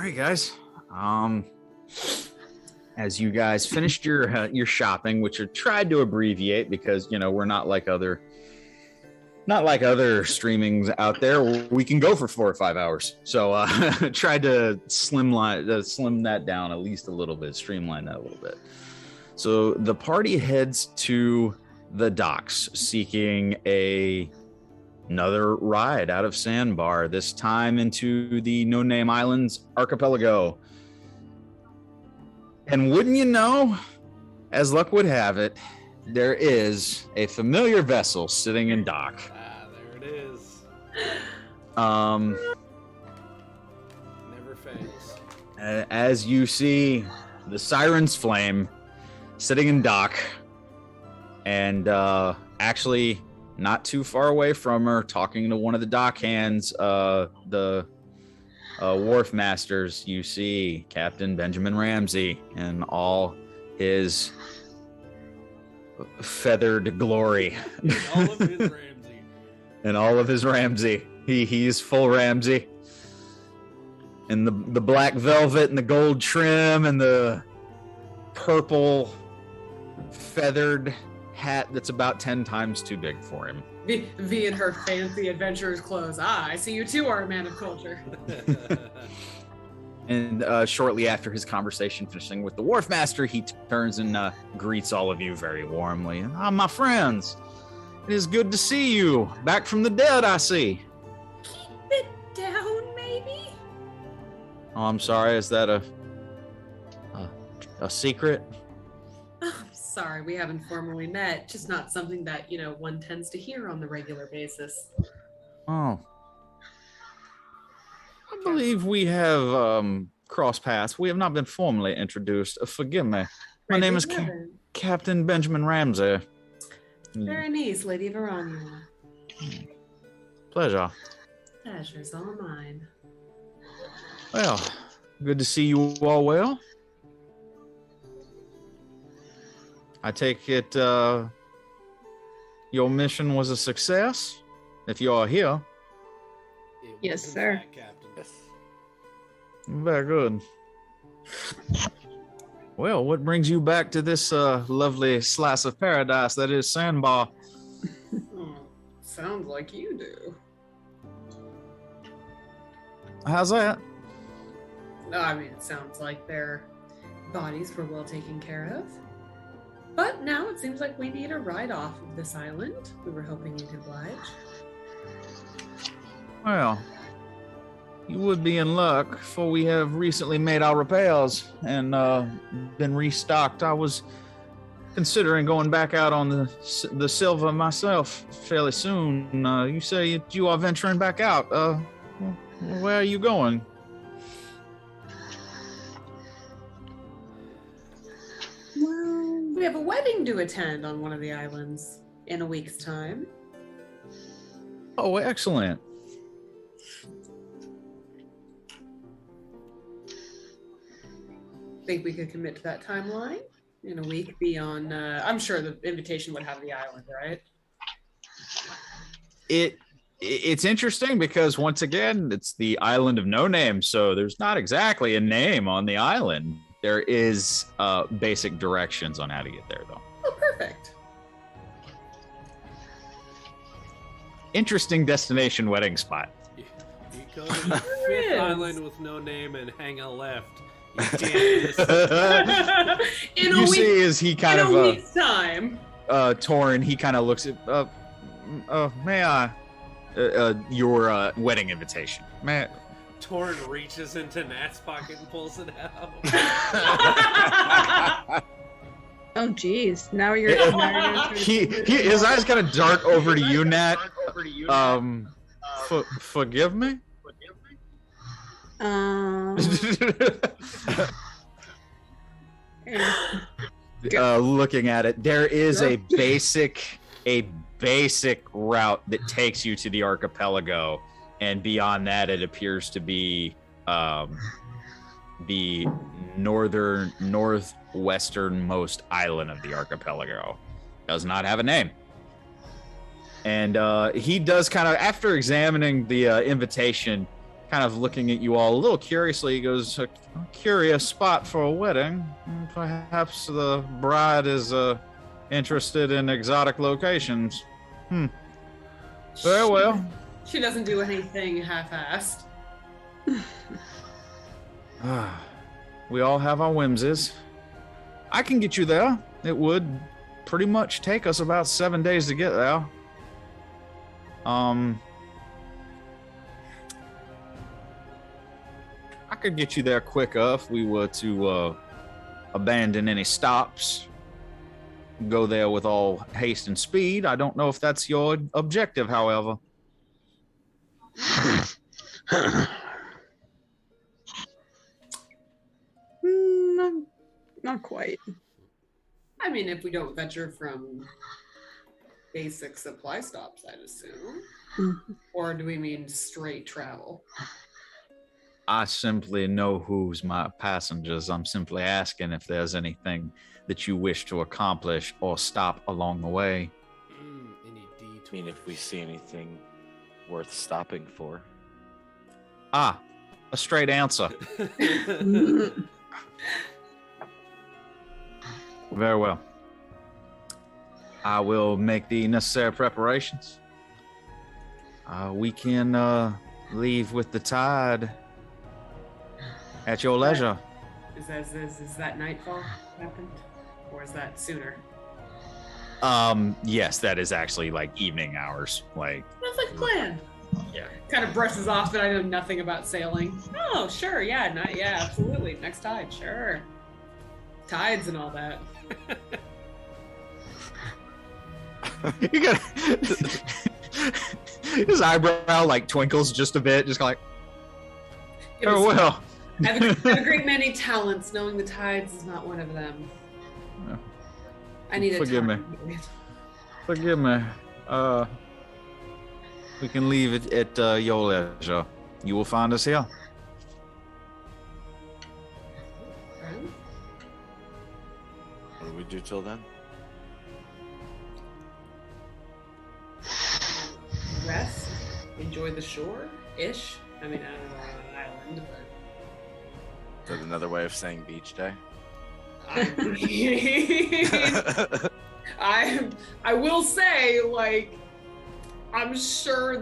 S5: right, guys. As you guys finished your shopping, which I tried to abbreviate because we're not like other streamings out there. We can go for 4 or 5 hours. So tried to slim that down at least a little bit, streamline that a little bit. So the party heads to the docks, seeking another ride out of Sandbar, this time into the No Name Islands archipelago. And wouldn't you know, as luck would have it, there is a familiar vessel sitting in dock.
S4: There it is. Never fails.
S5: As you see the Siren's Flame sitting in dock, and actually not too far away from her, talking to one of the dock hands, the wharf masters, you see Captain Benjamin Ramsey and all his feathered glory. And all of his Ramsey. He's full Ramsey. And the black velvet and the gold trim and the purple feathered hat that's about 10 times too big for him.
S1: V in her fancy adventurer's clothes. I see you too are a man of culture.
S5: And shortly after his conversation finishing with the wharf master, he turns and greets all of you very warmly. My friends, it is good to see you. Back from the dead, I see.
S1: Keep it down, maybe?
S5: Oh, I'm sorry. Is that a secret?
S1: Sorry, we haven't formally met. Just not something that, one tends to hear on the regular basis.
S5: Oh. I believe we have crossed paths. We have not been formally introduced. Forgive me. My name is Captain Benjamin Ramsey.
S1: Berenice, Lady Verania.
S5: Pleasure.
S1: Pleasure's all mine.
S5: Well, good to see you all well. I take it your mission was a success, if you are here.
S3: Yes, sir.
S5: Very good. Well, what brings you back to this lovely slice of paradise that is Sandbar?
S1: Sounds like you do.
S5: How's that?
S1: No, I mean, it sounds like their bodies were well taken care of. But now it seems like we need a ride off of this island. We were hoping you'd oblige.
S5: Well, you would be in luck, for we have recently made our repairs and been restocked. I was considering going back out on the silver myself fairly soon. You say you are venturing back out. Where are you going?
S1: We have a wedding to attend on one of the islands in a week's time.
S5: Oh, excellent.
S1: Think we could commit to that timeline in a week beyond, I'm sure the invitation would have the island, right?
S5: It's interesting because once again, it's the island of no name. So there's not exactly a name on the island. There is basic directions on how to get there, though.
S1: Oh, perfect.
S5: Interesting destination wedding spot.
S4: You go to the fifth island with no name and hang a left. You can't miss it.
S5: You see as he kind of...
S1: In a week's time.
S5: Torin, he kind of looks at... may I... your wedding invitation. May I...
S4: Torin reaches into Nat's pocket and pulls it out.
S3: Oh, geez. Now you're...
S5: his eyes kind of dart over to you, Nat. Forgive me? Looking at it, there is a basic route that takes you to the archipelago, and beyond that, it appears to be the northwesternmost island of the archipelago. Does not have a name. And he does kind of, after examining the invitation, kind of looking at you all a little curiously. He goes, a curious spot for a wedding. Perhaps the bride is interested in exotic locations. Very well.
S1: She doesn't do anything half-assed.
S5: We all have our whimsies. I can get you there. It would pretty much take us about 7 days to get there. I could get you there quicker if we were to abandon any stops. Go there with all haste and speed. I don't know if that's your objective, however.
S3: Not quite.
S1: I mean, if we don't venture from basic supply stops, I'd assume. Or do we mean straight travel?
S5: I simply know who's my passengers. I'm simply asking if there's anything that you wish to accomplish or stop along the way.
S4: Any detours?
S6: I mean, if we see anything worth stopping for.
S5: A straight answer. Very well. I will make the necessary preparations. We can leave with the tide at your leisure.
S1: Is that nightfall happened? Or is that sooner?
S5: Yes, that is actually like evening hours. Like
S1: That's like planned.
S5: Yeah.
S1: Kind of brushes off that I know nothing about sailing. Oh, sure, yeah, absolutely. Next tide, sure. Tides and all that.
S5: You got his eyebrow like twinkles just a bit, just like, oh well.
S1: I have a great many talents. Knowing the tides is not one of them.
S5: No.
S1: I need
S5: Forgive me. Forgive me. We can leave it at your leisure. You will find us here.
S6: What do we do till then?
S1: Rest, enjoy the shore-ish. I mean, I don't know, on an island, but...
S6: Is that another way of saying beach day?
S1: I will say, like, I'm sure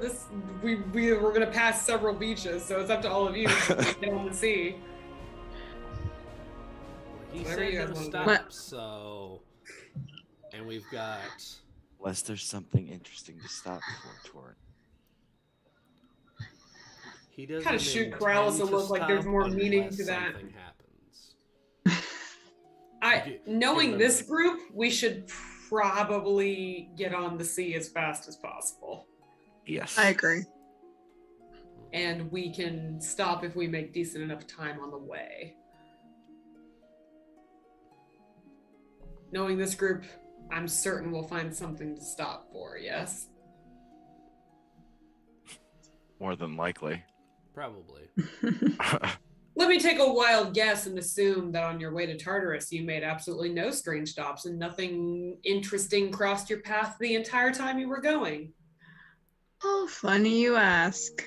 S1: we're gonna pass several beaches, so it's up to all of you to get on the sea.
S4: He
S1: Whatever
S4: said
S1: you
S4: no
S1: guys
S4: stop,
S1: want to
S4: so... And we've got...
S6: Unless there's something interesting to stop for, Torin.
S4: He doesn't
S1: Kind of shoot
S4: intend
S1: Corrales
S4: to
S1: to look like there's
S4: stop
S1: more meaning
S4: unless
S1: to that.
S4: something happens.
S1: Knowing this group, we should probably get on the sea as fast as possible.
S6: Yes.
S3: I agree.
S1: And we can stop if we make decent enough time on the way. Knowing this group, I'm certain we'll find something to stop for, yes?
S6: More than likely.
S4: Probably.
S1: Let me take a wild guess and assume that on your way to Tartarus, you made absolutely no strange stops and nothing interesting crossed your path the entire time you were going.
S3: Oh, funny you ask.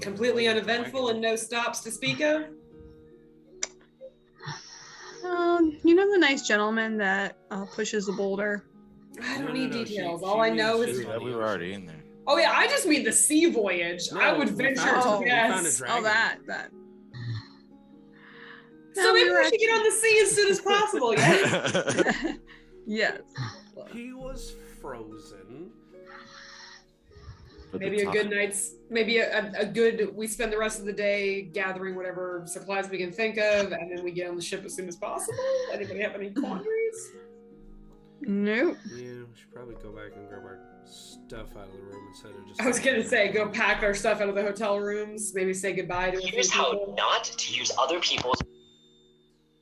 S1: Completely uneventful and no stops to speak of?
S3: You know the nice gentleman that pushes the boulder?
S1: I don't need details. All I know is...
S6: We were already in there.
S1: Oh yeah, I just mean the sea voyage.
S4: No,
S1: I would
S4: we
S1: venture
S4: found-
S1: to
S4: we found a
S1: guess.
S4: dragon.
S3: Oh, that.
S1: So
S3: No,
S1: maybe
S3: we
S1: we
S3: were
S1: should get on the sea as soon as possible, yeah?
S3: Yes.
S4: He was frozen.
S6: But
S1: Maybe
S6: the
S1: a
S6: top-
S1: good night's, maybe a good, we spend the rest of the day gathering whatever supplies we can think of, and then we get on the ship as soon as possible. Anybody have any quandaries?
S3: Nope.
S4: Yeah, we should probably go back and grab our stuff out of the room instead of just...
S1: I was gonna say, go pack our stuff out of the hotel rooms, maybe say goodbye to a few
S9: Here's how
S1: people.
S9: not to use other people's.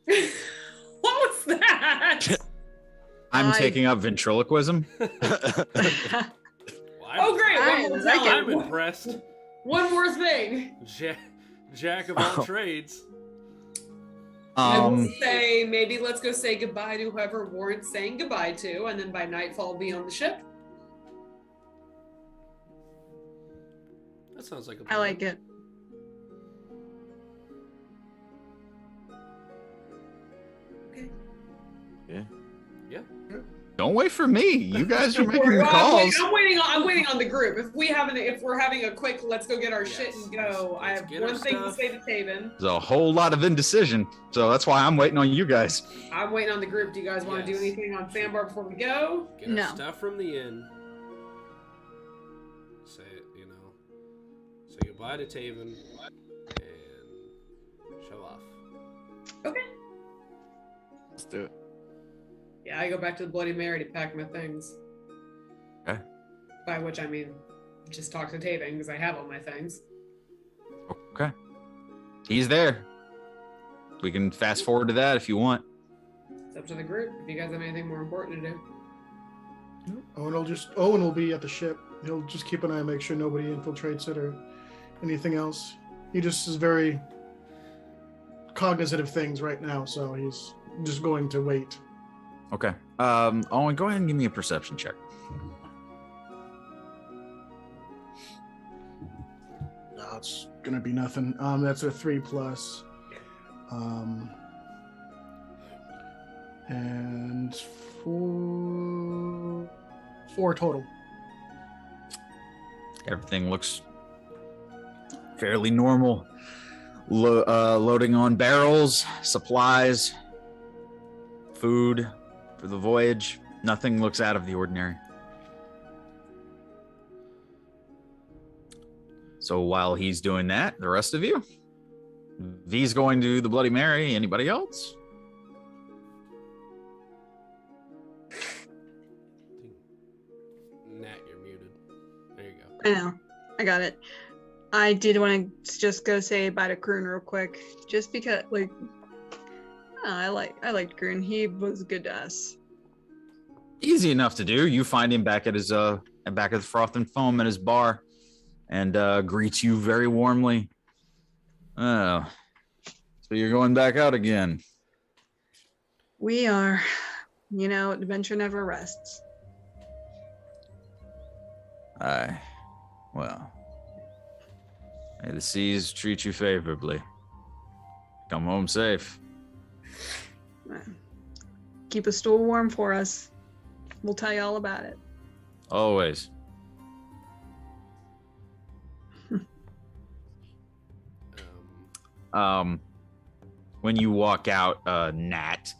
S1: What was that?
S5: I'm taking up ventriloquism.
S1: Oh, great!
S4: I'm impressed.
S1: One more thing.
S4: Jack of all trades.
S1: I will say, maybe let's go say goodbye to whoever Warrant's saying goodbye to, and then by nightfall be on the ship.
S4: That sounds like a
S3: I
S4: plan.
S3: like it.
S4: Yeah.
S5: Don't wait for me. You guys are making
S1: Well,
S5: the calls.
S1: I'm waiting on the group. If we're having a quick, let's go get our shit and go. I
S4: Let's
S1: have
S4: get our
S1: one thing to
S4: stuff.
S1: say to Taven.
S5: There's a whole lot of indecision, so that's why I'm waiting on you guys.
S1: I'm waiting on the group. Do you guys want to do
S4: Yes.
S1: anything on Sandbar before we go?
S4: Get
S3: No.
S4: our stuff from the inn. Say goodbye to Taven and show off.
S1: Okay.
S6: Let's do it.
S1: Yeah, I go back to the Bloody Mary to pack my things.
S5: Okay.
S1: By which I mean, just talk to Taven because I have all my things.
S5: Okay. He's there. We can fast forward to that if you want.
S1: It's up to the group. If you guys have anything more important to do.
S2: Owen will be at the ship. He'll just keep an eye and make sure nobody infiltrates it or anything else. He just is very cognizant of things right now, so he's just going to wait.
S5: Okay. Owen, go ahead and give me a perception check.
S2: No, it's gonna be nothing. That's a 3+. And four total.
S5: Everything looks fairly normal. Loading on barrels, supplies, food for the voyage. Nothing looks out of the ordinary. So while he's doing that, the rest of you, V's going to the Bloody Mary. Anybody else?
S4: Nat, you're muted. There you go.
S3: I know. I got it. I did want to just go say bye to Kroon real quick, just because, like, I liked Kroon. He was good to us.
S5: Easy enough to do. You find him back at his back at the Froth and Foam at his bar, and greets you very warmly. Oh, so you're going back out again?
S3: We are, adventure never rests.
S5: Aye. Well, may the seas treat you favorably. Come home safe.
S3: Keep a stool warm for us. We'll tell you all about it.
S5: Always. When you walk out, Nat,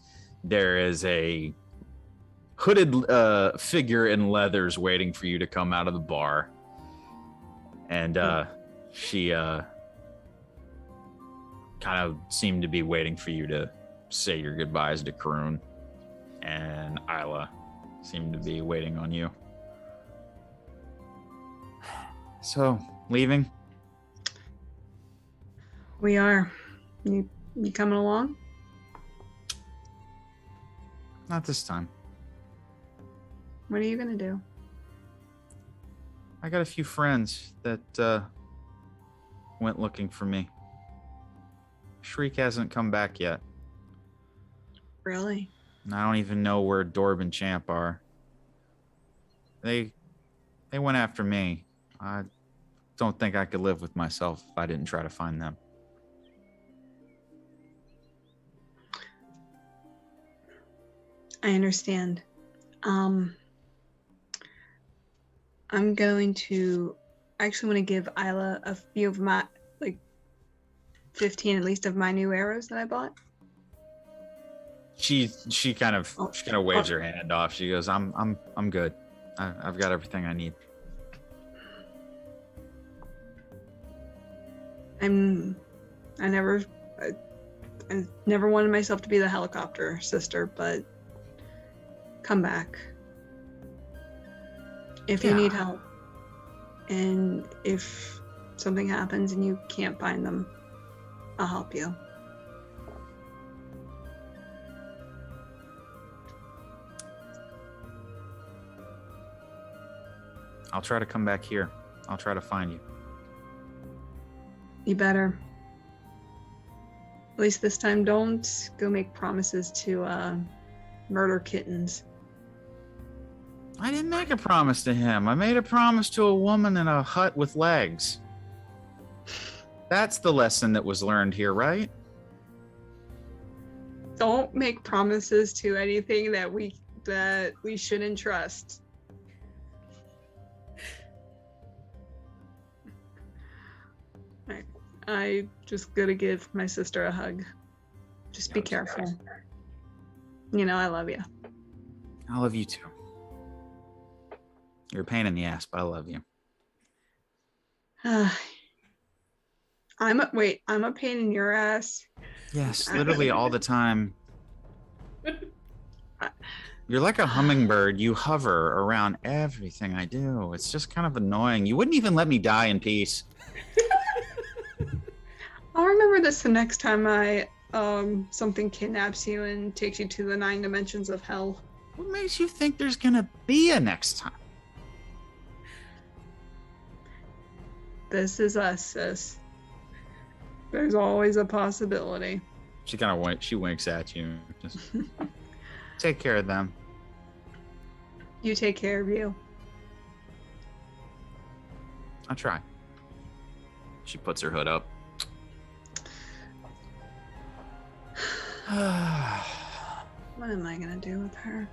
S5: there is a hooded figure in leathers waiting for you to come out of the bar. And she kind of seemed to be waiting for you to say your goodbyes to Kroon. And Isla seemed to be waiting on you. So, leaving?
S3: We are. You coming along?
S5: Not this time.
S3: What are you gonna do?
S5: I got a few friends that went looking for me. Shriek hasn't come back yet.
S3: Really?
S5: And I don't even know where Dorb and Champ are. They went after me. I don't think I could live with myself if I didn't try to find them.
S3: I understand. I'm going to actually want to give Isla a few of my 15 at least of my new arrows that I bought.
S5: She kind of waves her hand off. She goes, I'm good. I've got everything I need.
S3: I never wanted myself to be the helicopter sister, but come back if you need help, and if something happens and you can't find them, I'll help you.
S5: I'll try to come back here. I'll try to find you.
S3: You better. At least this time, don't go make promises to murder kittens.
S5: I didn't make a promise to him. I made a promise to a woman in a hut with legs. That's the lesson that was learned here, right?
S3: don't make promises to anything that we shouldn't trust. I just gotta give my sister a hug. Just be careful. You know, I love you.
S5: I love you too. You're a pain in the ass, but I love you.
S3: I'm a pain in your ass.
S5: Yes, literally all the time. You're like a hummingbird. You hover around everything I do. It's just kind of annoying. You wouldn't even let me die in peace.
S3: I'll remember this the next time something kidnaps you and takes you to the 9 dimensions of hell.
S5: What makes you think there's gonna be a next time?
S3: This is us, sis. There's always a possibility.
S5: She kind of she winks at you. Just take care of them.
S3: You take care of you.
S5: I'll try. She puts her hood up.
S3: What am I gonna do with her?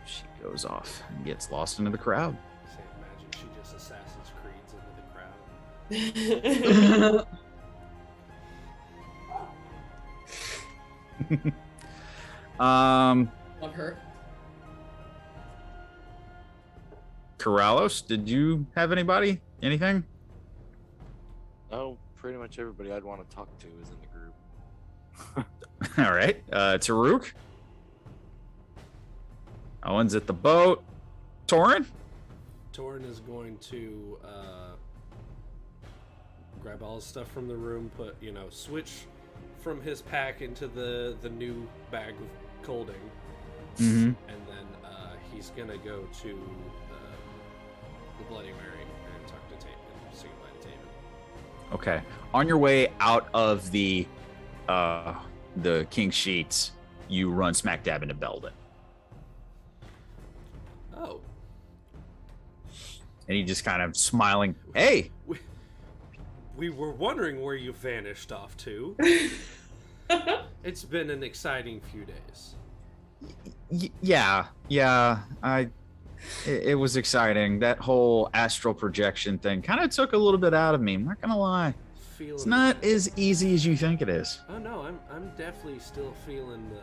S5: She goes off and gets lost into the crowd.
S4: Imagine she just Assassin's Creeds into the crowd.
S1: Love her.
S5: Corrales, did you have anybody? Anything?
S6: Oh, pretty much everybody I'd want to talk to is in the group.
S5: All right. Taruk? Owen's at the boat. Torin?
S4: Torin is going to grab all his stuff from the room, switch from his pack into the new bag of Colding.
S5: Mm-hmm.
S4: And then he's going to go to the Bloody Mary and talk to Taven and say goodbye to Taven.
S5: Okay. On your way out of the King Sheets, you run smack dab into Belden.
S4: Oh.
S5: And he just kind of smiling. Hey!
S4: We were wondering where you vanished off to. It's been an exciting few days.
S5: Yeah. It was exciting. That whole astral projection thing kind of took a little bit out of me. I'm not gonna lie. It's not as easy as you think it is.
S4: Oh no, I'm definitely still feeling the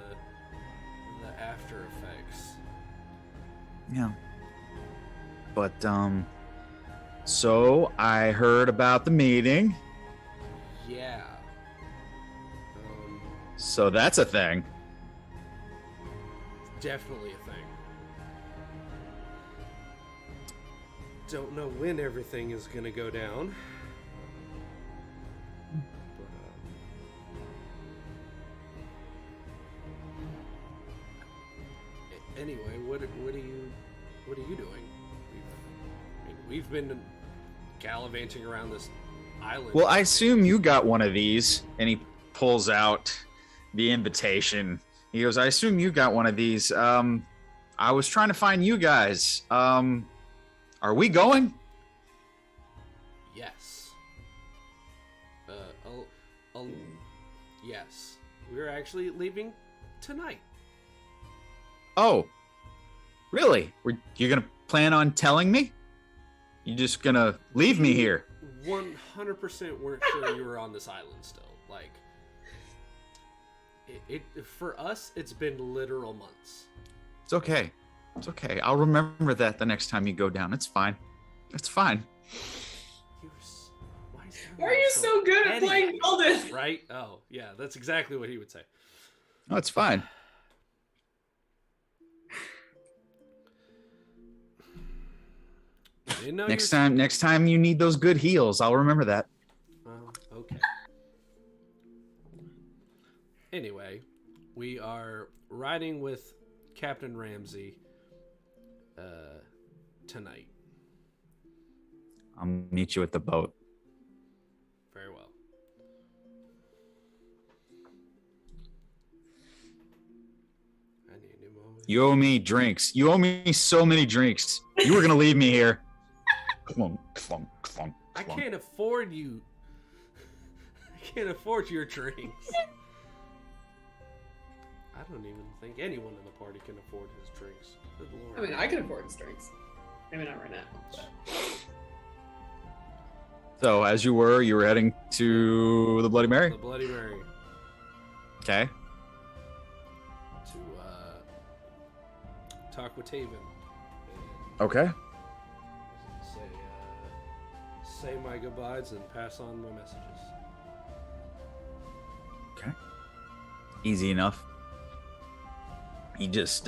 S4: after effects.
S5: Yeah. But so I heard about the meeting.
S4: Yeah.
S5: So that's a thing.
S4: Definitely a thing. Don't know when everything is gonna go down. But, anyway, what are you doing? We've been gallivanting around this island.
S5: Well, I assume you got one of these, and he pulls out the invitation. He goes, I assume you got one of these. I was trying to find you guys. Are we going?
S4: Yes. Yes. We're actually leaving tonight.
S5: Oh, really? You gonna plan on telling me? You just gonna leave me here?
S4: 100% weren't sure you were on this island still. Like, it for us, it's been literal months.
S5: It's okay. It's okay. I'll remember that the next time you go down. It's fine. It's fine.
S1: Why are you so good at playing Belden?
S4: Right? Oh, yeah, that's exactly what he would say.
S5: No, it's fine. Next time you need those good heals, I'll remember that.
S4: Okay. Anyway, we are riding with Captain Ramsey tonight.
S5: I'll meet you at the boat.
S4: Very well. I need a new moment.
S5: You owe me drinks. You owe me so many drinks. You were gonna leave me here. Clunk, clunk, clunk,
S4: I
S5: clunk.
S4: can't afford you. I can't afford your drinks. I don't even think anyone in the party can afford his drinks. Good Lord.
S1: I mean, I can afford his drinks. Maybe not right now. But.
S5: So, as you were heading to the Bloody Mary?
S4: The Bloody Mary.
S5: Okay.
S4: To talk with Taven.
S5: Okay.
S4: Say my goodbyes and pass on my messages.
S5: Okay. Easy enough. You just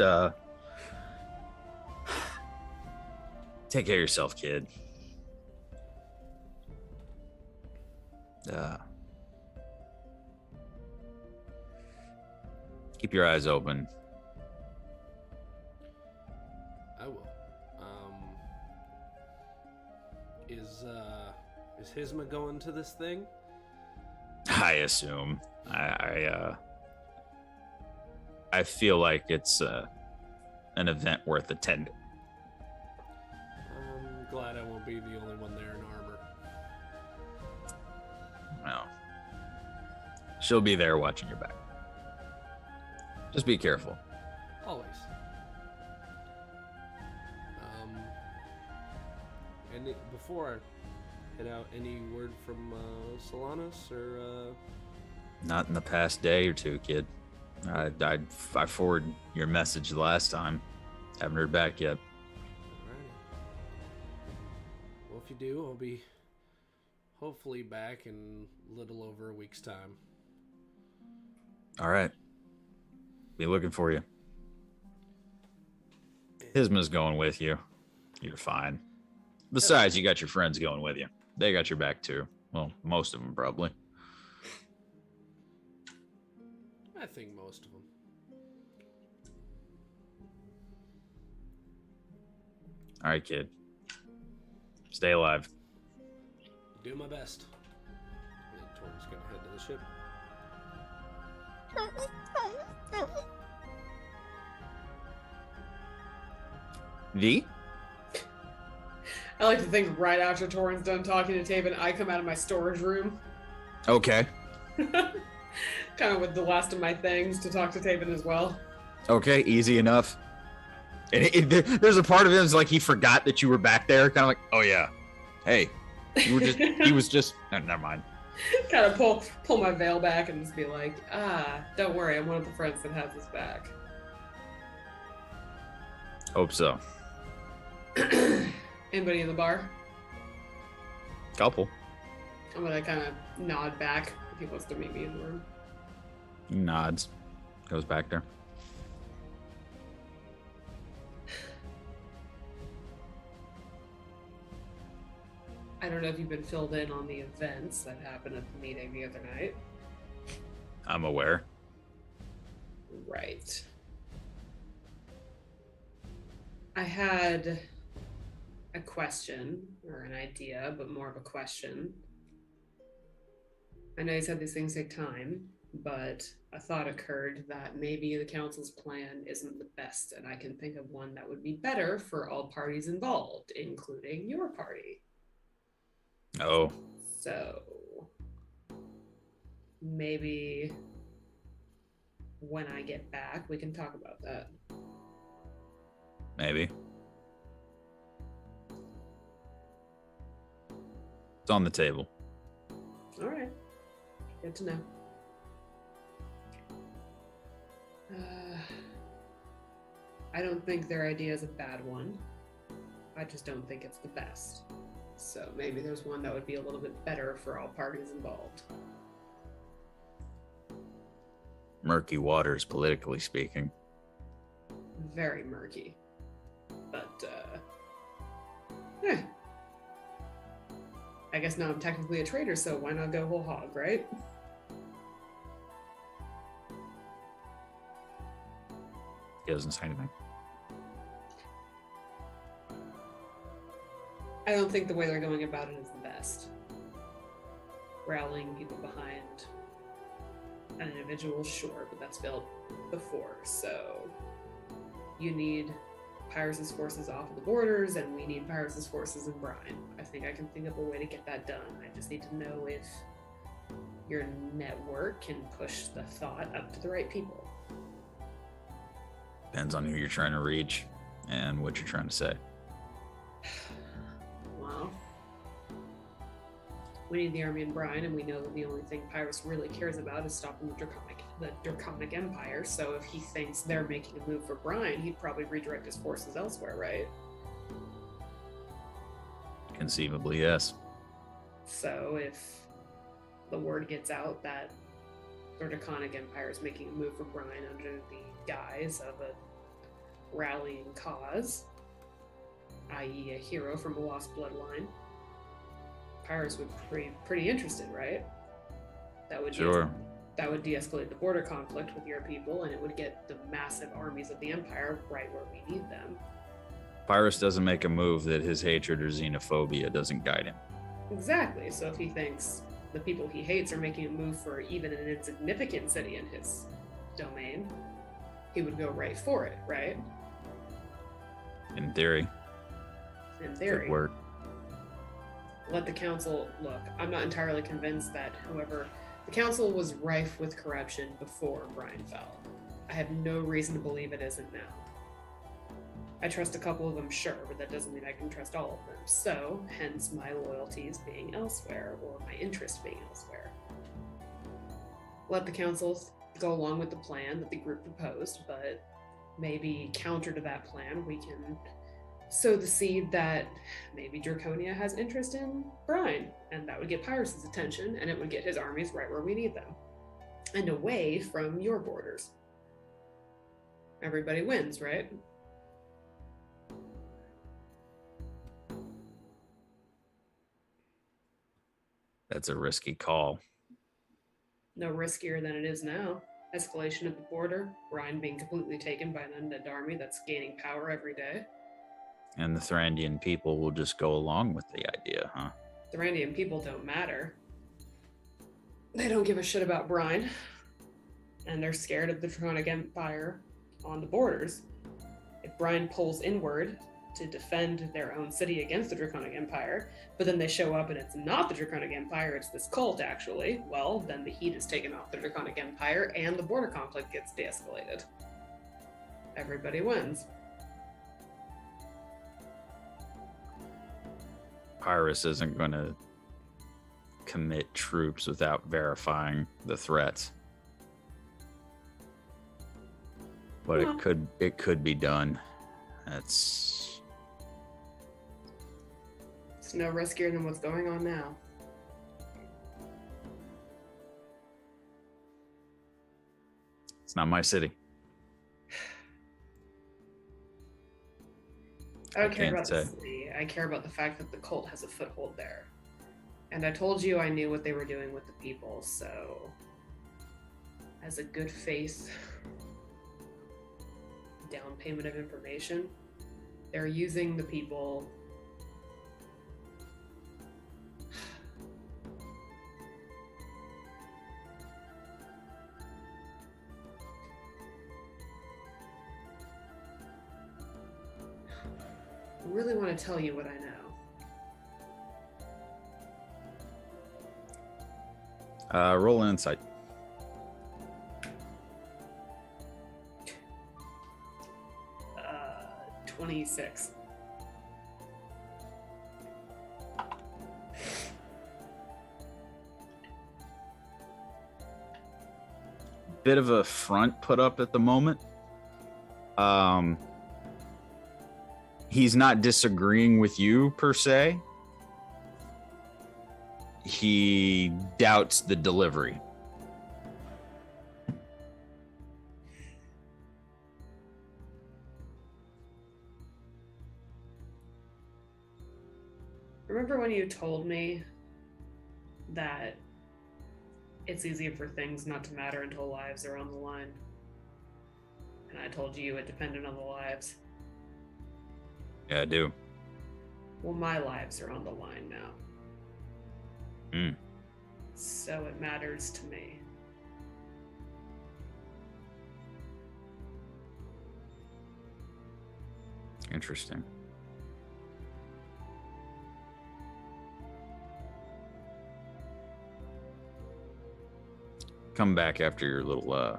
S5: take care of yourself, kid. Keep your eyes open.
S4: I will. Is Hisma going to this thing?
S5: I assume. I feel like it's an event worth attending.
S4: I'm glad I won't be the only one there in armor.
S5: Well, she'll be there watching your back. Just be careful.
S4: Always. And before I head out, any word from Solanus or?
S5: Not in the past day or two, kid. I forwarded your message the last time. Haven't heard back yet.
S4: Alright. Well, if you do, I'll be hopefully back in a little over a week's time.
S5: All right. Be looking for you. Hisma's going with you. You're fine. Besides, you got your friends going with you. They got your back too. Well, most of them probably.
S4: I think most of them.
S5: All right, kid. Stay alive.
S4: Do my best. And then Tori's gonna head to the ship.
S5: V?
S1: I like to think right after Torin's done talking to Taven, I come out of my storage room.
S5: Okay.
S1: Kind of with the last of my things to talk to Taven as well.
S5: Okay, easy enough. And there's a part of him that's like he forgot that you were back there. Kind of like, oh yeah, hey, you were just. He was just. No, never mind.
S1: Kind of pull my veil back and just be like, don't worry, I'm one of the friends that has his back.
S5: Hope so.
S1: Anybody in the bar?
S5: Couple.
S1: I'm gonna kind of nod back if he wants to meet me in the room.
S5: He nods. Goes back there.
S1: I don't know if you've been filled in on the events that happened at the meeting the other night.
S5: I'm aware.
S1: Right. I had a question, or an idea, but more of a question. I know you said these things take time, but a thought occurred that maybe the council's plan isn't the best, and I can think of one that would be better for all parties involved, including your party.
S5: Oh.
S1: So maybe when I get back, we can talk about that.
S5: Maybe. It's on the table.
S1: All right. Good to know. I don't think their idea is a bad one. I just don't think it's the best. So maybe there's one that would be a little bit better for all parties involved.
S5: Murky waters, politically speaking.
S1: Very murky. But, I guess now I'm technically a traitor, so why not go whole hog, right?
S5: He doesn't say anything.
S1: I don't think the way they're going about it is the best. Rallying people behind an individual, sure, but that's built before, so you need Pyrrhus' forces off of the borders, and we need Pyrrhus' forces in brine. I think I can think of a way to get that done. I just need to know if your network can push the thought up to the right people.
S5: Depends on who you're trying to reach and what you're trying to say.
S1: Well, we need the army in brine, and we know that the only thing Pyrrhus really cares about is stopping the Draconic Empire. So if he thinks they're making a move for brine, he'd probably redirect his forces elsewhere, right?
S5: Conceivably, yes.
S1: So if the word gets out that the Draconic Empire is making a move for brine under the guise of a rallying cause, i.e. a hero from a lost bloodline, Pyrrhus would be pretty interested, right? That would that would de-escalate the border conflict with your people, and it would get the massive armies of the Empire right where we need them.
S5: Pyrrhus doesn't make a move that his hatred or xenophobia doesn't guide him.
S1: Exactly. So if he thinks the people he hates are making a move for even an insignificant city in his domain, he would go right for it, right?
S5: In theory.
S1: In theory.
S5: Could work.
S1: Let the council look. I'm not entirely convinced that the council was rife with corruption before brine fell. I have no reason to believe it isn't now. I trust a couple of them, sure, but that doesn't mean I can trust all of them. So, hence my loyalties being elsewhere, or my interest being elsewhere. Let the councils go along with the plan that the group proposed, but maybe counter to that plan, we can sow the seed that maybe Draconia has interest in brine, and that would get Pyrrhus' attention, and it would get his armies right where we need them, and away from your borders. Everybody wins, right?
S5: That's a risky call.
S1: No riskier than it is now. Escalation of the border, brine being completely taken by an undead army that's gaining power every day.
S5: And the Thrandian people will just go along with the idea, huh?
S1: Thrandian people don't matter. They don't give a shit about brine. And they're scared of the Draconic Empire on the borders. If brine pulls inward to defend their own city against the Draconic Empire, but then they show up and it's not the Draconic Empire, it's this cult actually, well, then the heat is taken off the Draconic Empire and the border conflict gets de-escalated. Everybody wins.
S5: Pyrrhus isn't going to commit troops without verifying the threats. But it could be done. It's
S1: no riskier than what's going on now.
S5: It's not my city.
S1: I don't care about the city. I care about the fact that the cult has a foothold there. And I told you I knew what they were doing with the people, so as a good faith down payment of information, they're using the people I really want to tell you what I know.
S5: Roll an insight.
S1: 26.
S5: Bit of a front put up at the moment. He's not disagreeing with you per se. He doubts the delivery.
S1: Remember when you told me that it's easier for things not to matter until lives are on the line? And I told you it depended on the lives.
S5: Yeah, I do.
S1: Well, my lives are on the line now. So it matters to me.
S5: Interesting. come back after your little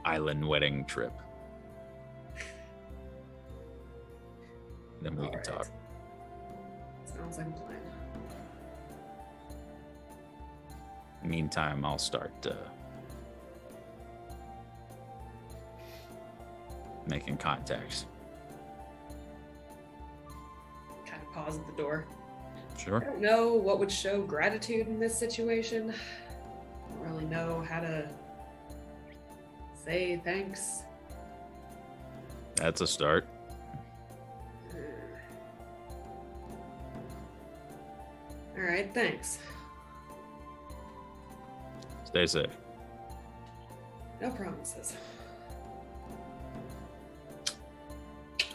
S5: island wedding trip. Then we can talk.
S1: Sounds like a plan.
S5: Meantime, I'll start making contacts.
S1: Kind of pause at the door. I
S5: Sure.
S1: don't know what would show gratitude in this situation. I don't really know how to say thanks.
S5: That's a start.
S1: All right, thanks.
S5: Stay safe.
S1: No promises.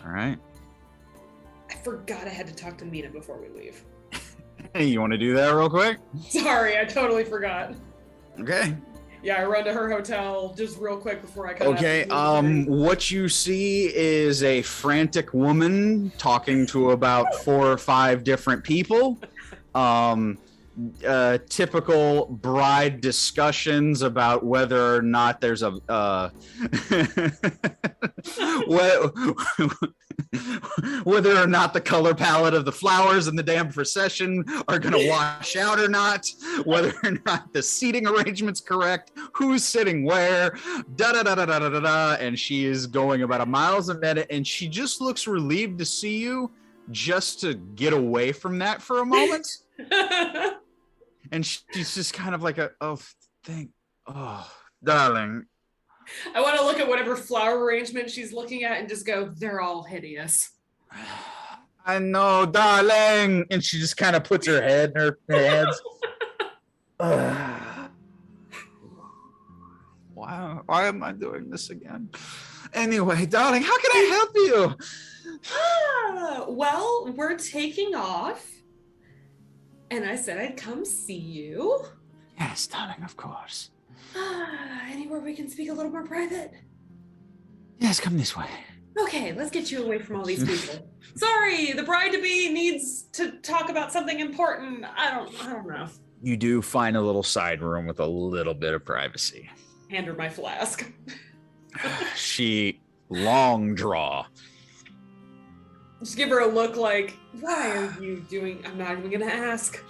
S5: All right.
S1: I forgot I had to talk to Mina before we leave.
S5: Hey, you want to do that real quick?
S1: Sorry, I totally forgot.
S5: Okay.
S1: Yeah, I run to her hotel just real quick before I come.
S5: Okay. What you see is a frantic woman talking to about 4 or 5 different people. Typical bride discussions about whether or not there's a whether or not the color palette of the flowers in the damn procession are going to wash out or not, whether or not the seating arrangement's correct, who's sitting where, da da da da da da da da. And she is going about a miles a minute, and she just looks relieved to see you, just to get away from that for a moment. And she's just kind of like darling.
S1: I want to look at whatever flower arrangement she's looking at and just go, they're all hideous.
S5: I know, darling. And she just kind of puts her head in her hands. Why am I doing this again? Anyway, darling, how can I help you?
S1: Well, we're taking off. And I said I'd come see you.
S5: Yes, darling, of course.
S1: Anywhere we can speak a little more private?
S5: Yes, come this way.
S1: Okay, let's get you away from all these people. Sorry, the bride-to-be needs to talk about something important. I don't know.
S5: You do find a little side room with a little bit of privacy.
S1: Hand her my flask.
S5: She long draw.
S1: Just give her a look like, why are you doing? I'm not even gonna ask.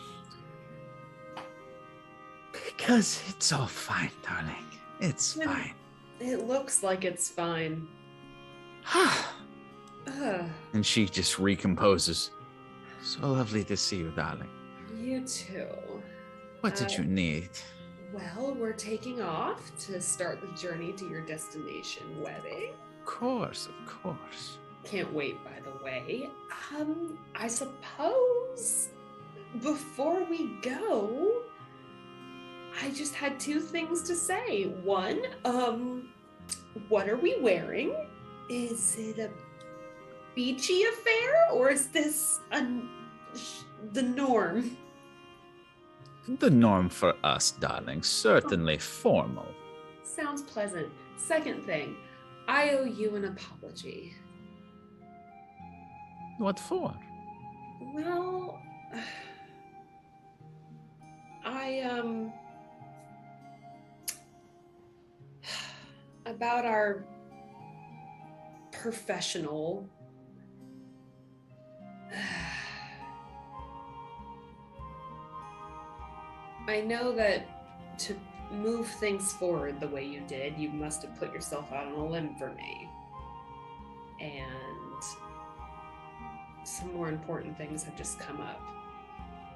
S5: Because it's all fine, darling. It's fine.
S1: It looks like it's fine.
S5: And she just recomposes. So lovely to see you, darling.
S1: You too.
S5: What did you need?
S1: Well, we're taking off to start the journey to your destination wedding.
S5: Of course.
S1: Can't wait, by the way. I suppose before we go, I just had 2 things to say. One, what are we wearing? Is it a beachy affair, or is this the norm?
S5: The norm for us, darling. Certainly formal.
S1: Sounds pleasant. Second thing, I owe you an apology.
S5: What for?
S1: Well, about our professional I know that to move things forward the way you did, you must have put yourself out on a limb for me. And some more important things have just come up.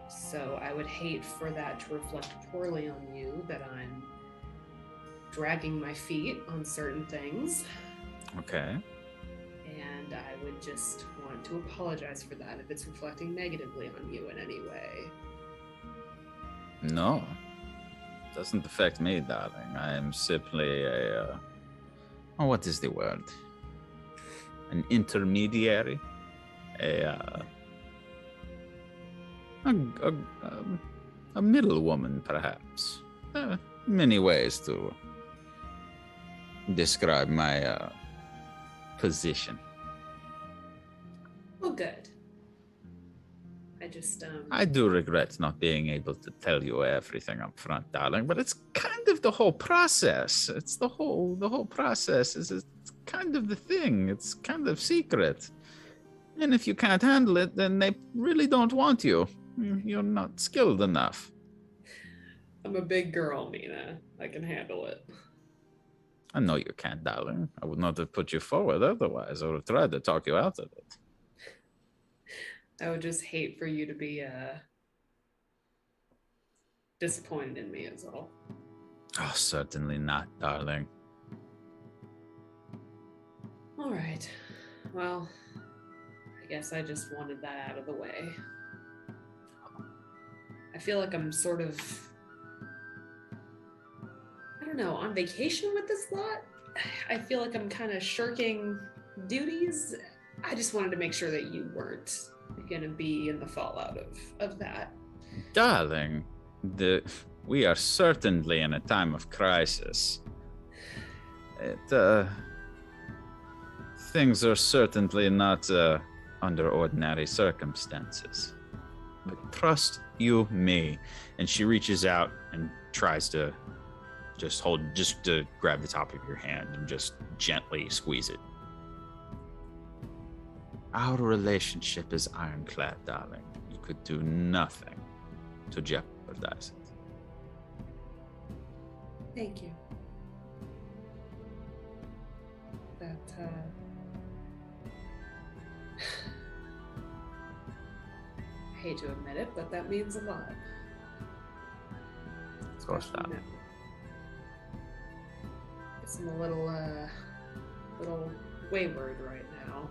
S1: So I would hate for that to reflect poorly on you, that I'm dragging my feet on certain things.
S5: Okay.
S1: And I would just want to apologize for that if it's reflecting negatively on you in any way.
S5: No. Doesn't affect me, darling. I am simply what is the word? An intermediary? A middle woman, perhaps. Many ways to describe my position.
S1: Well, good. I just
S5: I do regret not being able to tell you everything up front, darling, but it's kind of the whole process. It's the whole process it's kind of the thing. It's kind of secret. And if you can't handle it, then they really don't want you. You're not skilled enough.
S1: I'm a big girl, Mina. I can handle it.
S5: I know you can't, darling. I would not have put you forward otherwise. I would have tried to talk you out of it.
S1: I would just hate for you to be disappointed in me is all.
S5: Oh, certainly not, darling.
S1: All right. Well, I guess I just wanted that out of the way. I feel like I'm sort of, I don't know, on vacation with this lot. I feel like I'm kind of shirking duties. I just wanted to make sure that you weren't gonna be in the fallout of that.
S5: Darling, we are certainly in a time of crisis. Things are certainly not under ordinary circumstances. But trust you me. And she reaches out and tries to just to grab the top of your hand and just gently squeeze it. Our relationship is ironclad, darling. You could do nothing to jeopardize it.
S1: Thank you. That, I hate to admit it, but that means a lot.
S5: Of course not.
S1: Guess I'm a little wayward right now.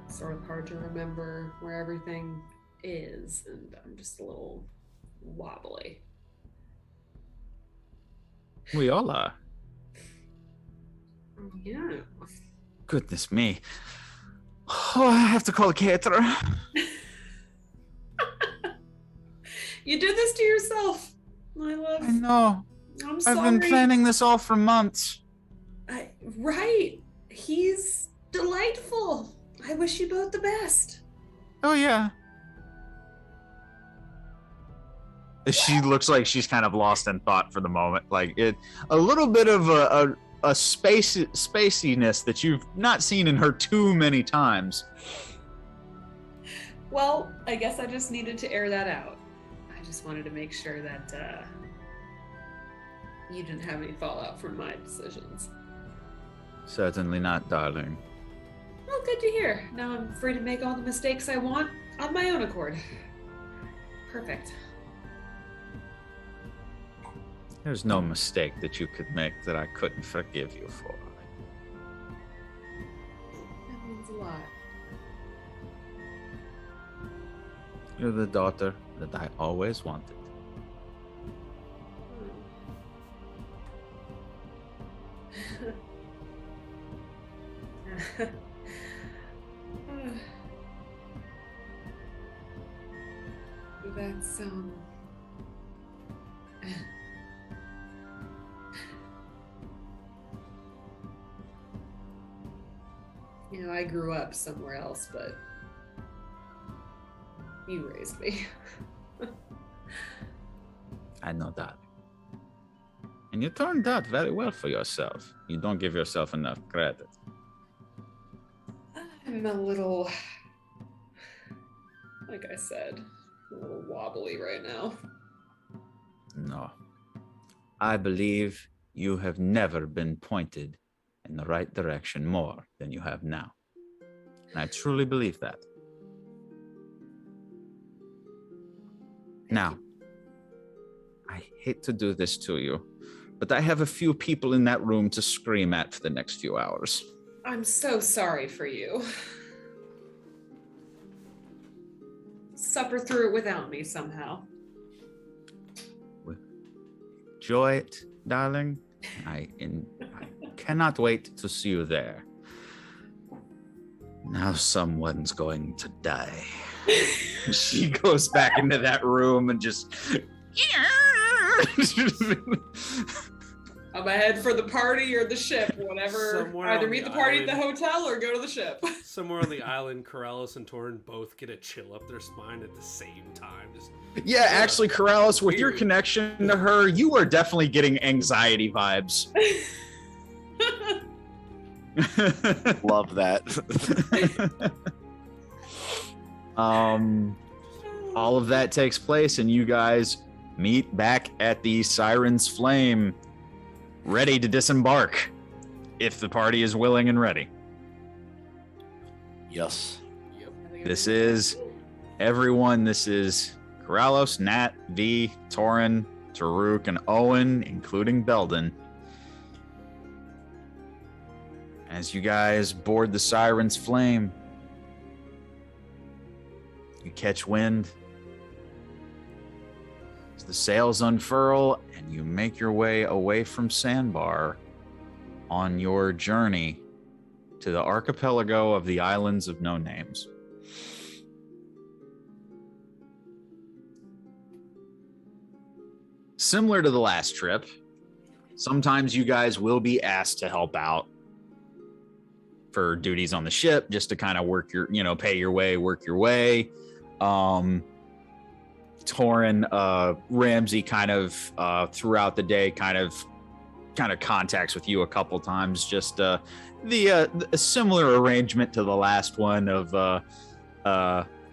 S1: Sort of hard to remember where everything is, and I'm just a little wobbly.
S5: We all are.
S1: Yeah.
S5: Goodness me. Oh, I have to call a caterer.
S1: You did this to yourself, my love.
S5: I know.
S1: I'm sorry.
S5: I've been planning this all for months.
S1: Right. He's delightful. I wish you both the best.
S5: Oh, yeah. She looks like she's kind of lost in thought for the moment. Like a little bit of a spaciness that you've not seen in her too many times.
S1: Well, I guess I just needed to air that out. I just wanted to make sure that you didn't have any fallout from my decisions.
S5: Certainly not, darling.
S1: Well, good to hear. Now I'm free to make all the mistakes I want on my own accord. Perfect.
S5: There's no mistake that you could make that I couldn't forgive you for.
S1: That means a lot.
S5: You're the daughter that I always wanted.
S1: That's you know, I grew up somewhere else, but you raised me.
S5: I know that. And you turned out very well for yourself. You don't give yourself enough credit.
S1: I'm a little, like I said, a little wobbly right now.
S5: No. I believe you have never been pointed in the right direction more than you have now. And I truly believe that. Now, I hate to do this to you, but I have a few people in that room to scream at for the next few hours.
S1: I'm so sorry for you. Suffer through it without me somehow.
S5: Enjoy it, darling. I cannot wait to see you there. Now someone's going to die. She goes back into that room and just
S1: I'm ahead for the party or the ship, whatever.
S4: Somewhere
S1: Either
S4: on
S1: meet
S4: the
S1: the party at the
S4: island.
S1: hotel or go to the ship.
S4: Somewhere on the island, Corrales and Torin both get a chill up their spine at the same time. Just
S5: Yeah, actually, Corrales, with your
S4: Weird.
S5: connection to her, you are definitely getting anxiety vibes.
S6: Love that.
S5: All of that takes place, and you guys meet back at the Siren's Flame, ready to disembark, if the party is willing and ready.
S6: Yes.
S5: This is everyone. This is Corrales, Nat, V, Torin, Taruk, and Owen, including Belden. As you guys board the Siren's Flame, you catch wind. As the sails unfurl, and you make your way away from Sandbar on your journey to the archipelago of the Islands of No Names. Similar to the last trip, sometimes you guys will be asked to help out for duties on the ship, just to kind of work your, pay your way, work your way. Torin, Ramsey kind of throughout the day kind of contacts with you a couple times, just a similar arrangement to the last one of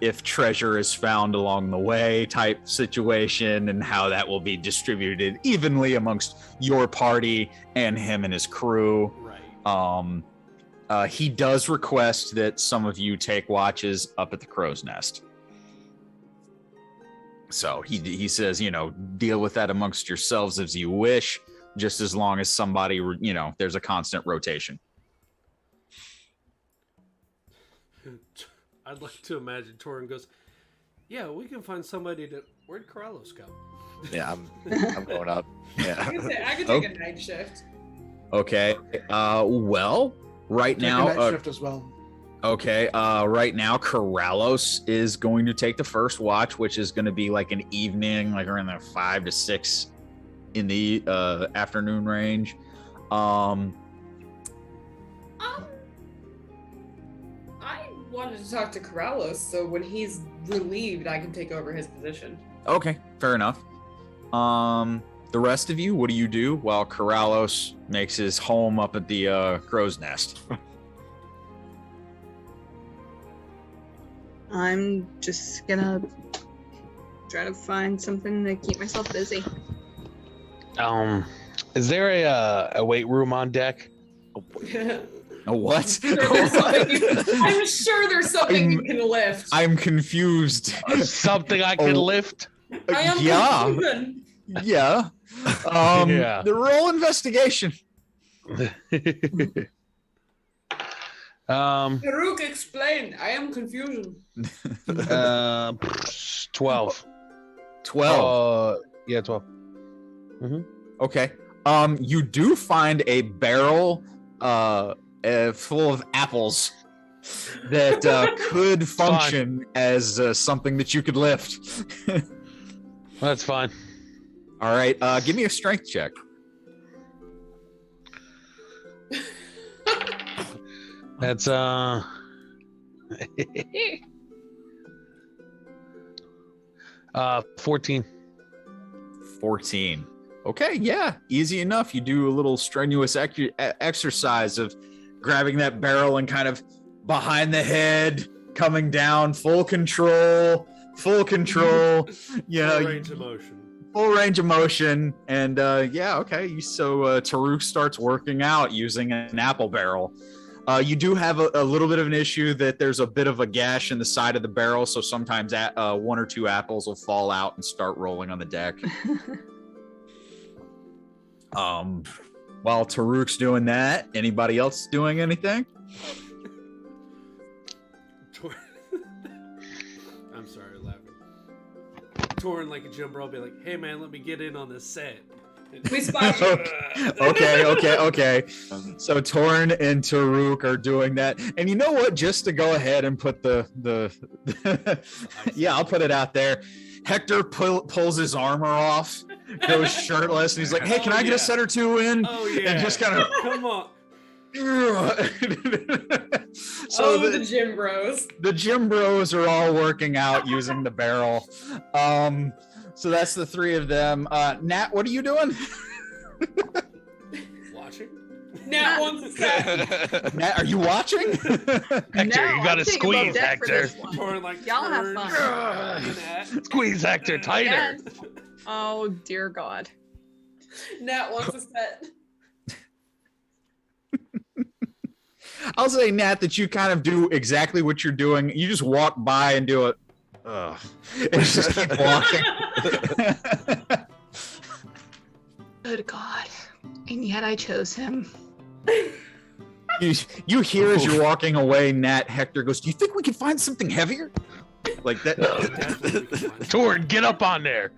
S5: if treasure is found along the way type situation, and how that will be distributed evenly amongst your party and him and his crew.
S4: right.
S5: He does request that some of you take watches up at the Crow's Nest. So he says, deal with that amongst yourselves as you wish, just as long as somebody, there's a constant rotation.
S4: I'd like to imagine Torin goes, yeah, we can find somebody to. Where'd Corrales go?
S6: Yeah, I'm going up. Yeah.
S1: I could take a night shift.
S5: Okay. Well, right
S2: Take a
S5: now.
S2: night shift as well.
S5: Okay. Right now, Corrales is going to take the first watch, which is going to be like an evening, like around the 5 to 6 in the afternoon range.
S1: I wanted to talk to Corrales, so when he's relieved, I can take over his position.
S5: Okay, fair enough. The rest of you, what do you do while Corrales makes his home up at the Crow's Nest?
S3: I'm just gonna try to find something to keep myself busy.
S8: Is there a weight room on deck?
S5: A what?
S1: I'm sure there's something you can lift.
S5: I'm confused.
S8: Something I can lift?
S1: I am
S5: yeah.
S1: confused.
S5: Yeah.
S8: Yeah.
S5: The roll investigation.
S1: Farouk, explain. I am confusion.
S8: 12.
S5: 12.
S8: Yeah, 12.
S5: Okay. You do find a barrel full of apples that could function as something that you could lift.
S8: That's fine.
S5: All right. Give me a strength check.
S8: That's 14.
S5: 14. Okay, yeah, easy enough. You do a little strenuous exercise of grabbing that barrel and kind of behind the head, coming down, full control. Yeah,
S4: Full range of motion.
S5: Full range of motion. And yeah, okay. So Taruk starts working out using an apple barrel. You do have a little bit of an issue that there's a bit of a gash in the side of the barrel, so sometimes one or two apples will fall out and start rolling on the deck. While Taruk's doing that, anybody else doing anything?
S4: I'm sorry, laughing. Torin, like a Jim Bro, be like, "Hey man, let me get in on this set."
S1: We spot you.
S5: Okay. So Torin and Taruk are doing that, and you know what? Just to go ahead and put the yeah, I'll put it out there. Hector pulls his armor off goes shirtless, and he's like, "Hey, can I get a set or two in?"
S4: Oh yeah.
S5: And just kind of
S4: come on.
S5: So
S1: the gym bros.
S5: The gym bros are all working out using the barrel. So that's the three of them. Nat, what are you doing?
S4: Watching.
S1: Nat wants a set.
S5: Nat, are you watching?
S8: Hector,
S3: No,
S8: you gotta
S3: I'm taking
S8: squeeze,
S3: above deck for
S8: Hector.
S3: this one.
S4: Or like
S3: Y'all have
S4: turn,
S3: fun.
S4: looking at.
S8: Squeeze Hector tighter.
S3: Yes. Oh dear God.
S1: Nat wants a set.
S5: I'll say, Nat, that you kind of do exactly what you're doing. You just walk by and do it. Ugh. And just keep walking.
S3: Good God. And yet I chose him.
S5: You hear as you're walking away, Nat, Hector goes, "Do you think we can find something heavier?" Like that.
S8: Torn, get up on there.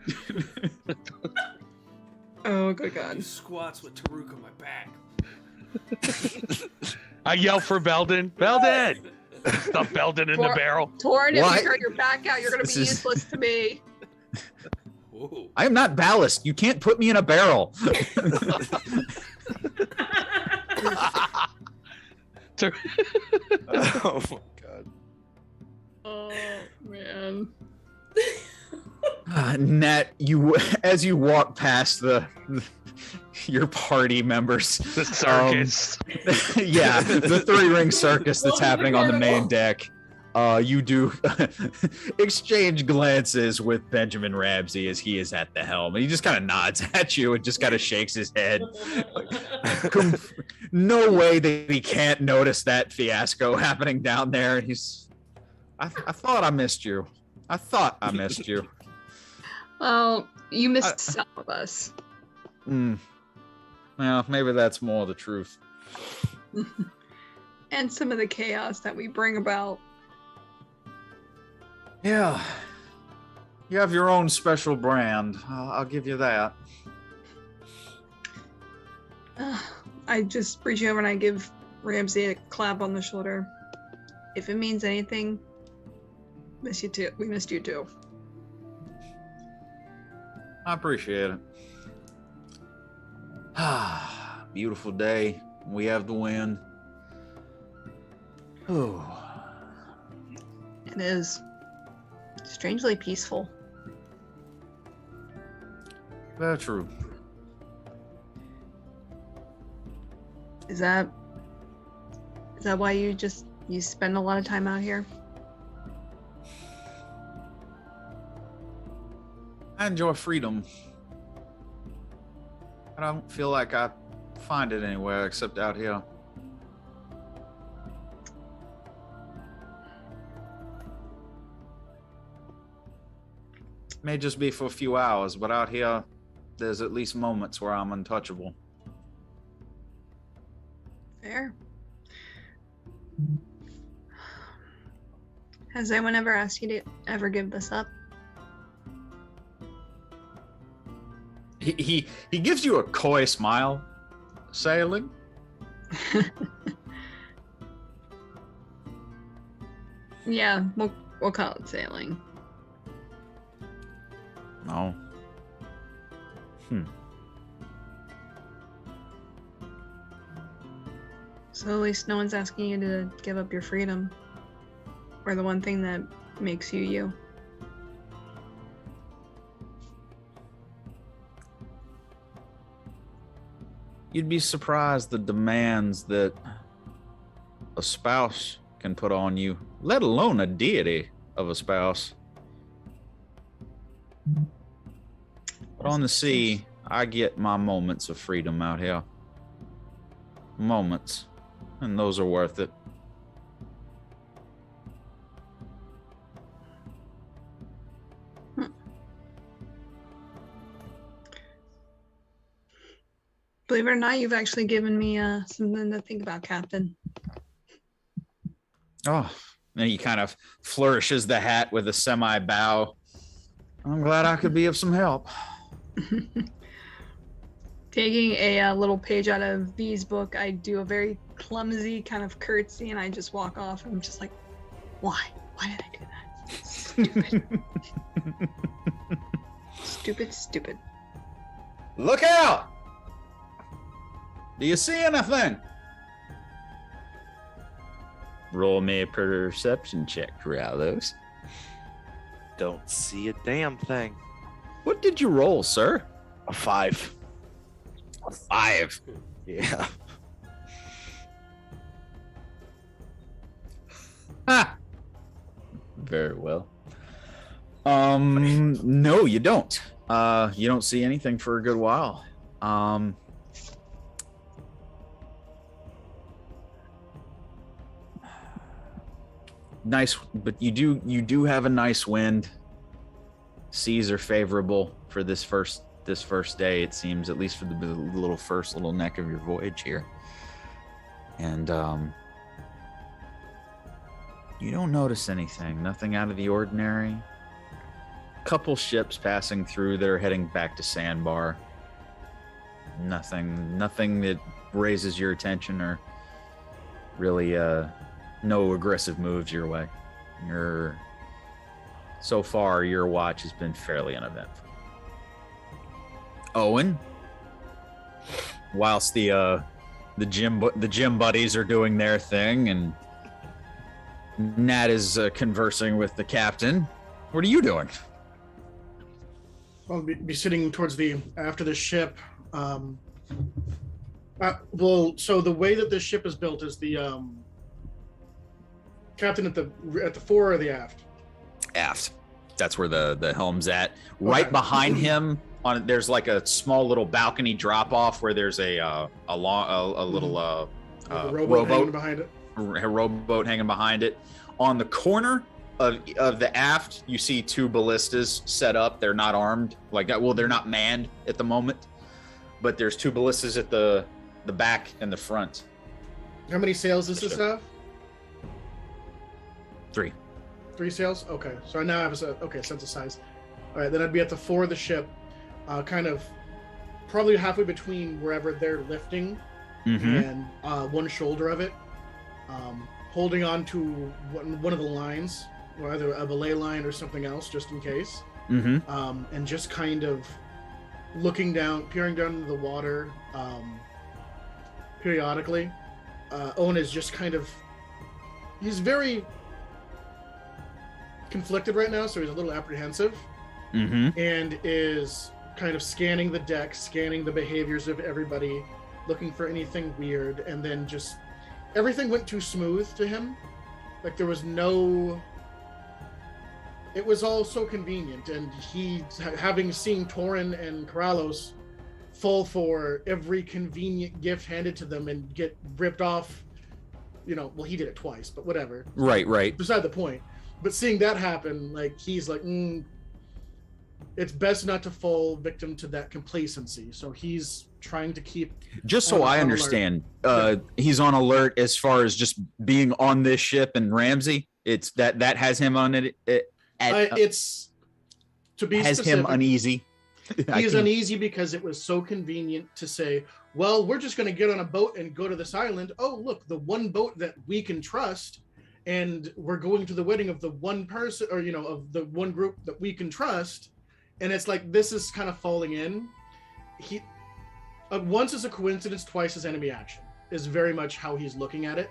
S3: Oh, good God.
S4: He squats with Taruk on my back.
S8: I yell for Belden. Belden! Stuff Belden in the barrel.
S3: Torn, if
S5: What?
S3: you turn your back out, you're going to be
S5: This is-
S3: useless to me.
S4: Whoa.
S5: I am not ballast. You can't put me in a barrel.
S6: Oh my god.
S3: Oh, man.
S5: Nat, as you walk past your party members,
S8: The circus.
S5: yeah, the three-ring circus that's happening on the main deck. You do exchange glances with Benjamin Ramsey as he is at the helm, and he just kind of nods at you and just kind of shakes his head. No way that he can't notice that fiasco happening down there. And I thought I missed you. I thought I missed you.
S3: Well, you missed some of us.
S5: Well, maybe that's more the truth.
S3: And some of the chaos that we bring about.
S5: Yeah. You have your own special brand. I'll give you that.
S3: I just reach over and I give Ramsey a clap on the shoulder. If it means anything, miss you too. We missed you too.
S5: I appreciate it. Beautiful day. We have the wind. Oh.
S3: It is strangely peaceful.
S5: Very true.
S3: Is that why you spend a lot of time out here?
S5: I enjoy freedom. I don't feel like I find it anywhere except out here. May just be for a few hours, but out here, there's at least moments where I'm untouchable.
S3: Fair. Has anyone ever asked you to ever give this up?
S5: He gives you a coy smile. Sailing?
S3: Yeah, we'll call it sailing.
S5: No.
S3: So at least no one's asking you to give up your freedom. Or the one thing that makes you you.
S5: You'd be surprised the demands that a spouse can put on you, let alone a deity of a spouse. But on the sea, I get my moments of freedom out here. Moments. And those are worth it.
S3: Believe it or not, you've actually given me something to think about, Captain.
S5: Oh, and he kind of flourishes the hat with a semi-bow. I'm glad I could be of some help.
S3: Taking a little page out of V's book, I do a very clumsy kind of curtsy and I just walk off. And I'm just like, why? Why did I do that? Stupid. Stupid.
S5: Look out! Do you see anything? Roll me a perception check, Ralos.
S6: Don't see a damn thing.
S5: What did you roll, sir?
S6: A 5.
S5: A 5.
S6: Yeah.
S5: Ah. Very well. No, you don't. You don't see anything for a good while. Nice, but you do have a nice wind. Seas are favorable for this first day, it seems, at least for the first little neck of your voyage here. And you don't notice anything, nothing out of the ordinary. Couple ships passing through that are heading back to Sandbar. Nothing that raises your attention, or really no aggressive moves your way. So far your watch has been fairly uneventful. Owen, whilst the gym buddies are doing their thing and Nat is conversing with the captain, what are you doing?
S2: I'll be sitting towards after the ship. So the way that this ship is built is the captain at the fore or the aft?
S5: Aft. That's where the helm's at. Right behind him, there's like a small little balcony drop off where there's a little
S2: rowboat hanging behind it.
S5: A rowboat hanging behind it. On the corner of the aft, you see 2 ballistas set up. They're not armed, they're not manned at the moment, but there's 2 ballistas at the back and the front.
S2: How many sails does this have?
S5: 3.
S2: 3 sails? Okay, so I now have a sense of size. All right, then I'd be at the fore of the ship, kind of probably halfway between wherever they're lifting and one shoulder of it, holding on to one of the lines, or either a belay line or something else, just in case. And just kind of looking down, peering down into the water periodically. Owen is just he's very conflicted right now, so he's a little apprehensive, and is kind of scanning the deck, scanning the behaviors of everybody, looking for anything weird, and then just everything went too smooth to him. Like there was it was all so convenient, and he, having seen Torin and Karalos fall for every convenient gift handed to them and get ripped off, he did it twice, but whatever.
S5: Right.
S2: Beside the point. But seeing that happen, he's like, it's best not to fall victim to that complacency. So he's trying to keep.
S5: Just so I understand, he's on alert as far as just being on this ship and Ramsey. It's that has him on it.
S2: It's to be
S5: has
S2: specific,
S5: him uneasy.
S2: He is uneasy because it was so convenient to say, well, we're just going to get on a boat and go to this island. Oh, look, the one boat that we can trust. And we're going to the wedding of the one person, or, of the one group that we can trust. And it's like, this is kind of falling in. Once is a coincidence, twice is enemy action, is very much how he's looking at it.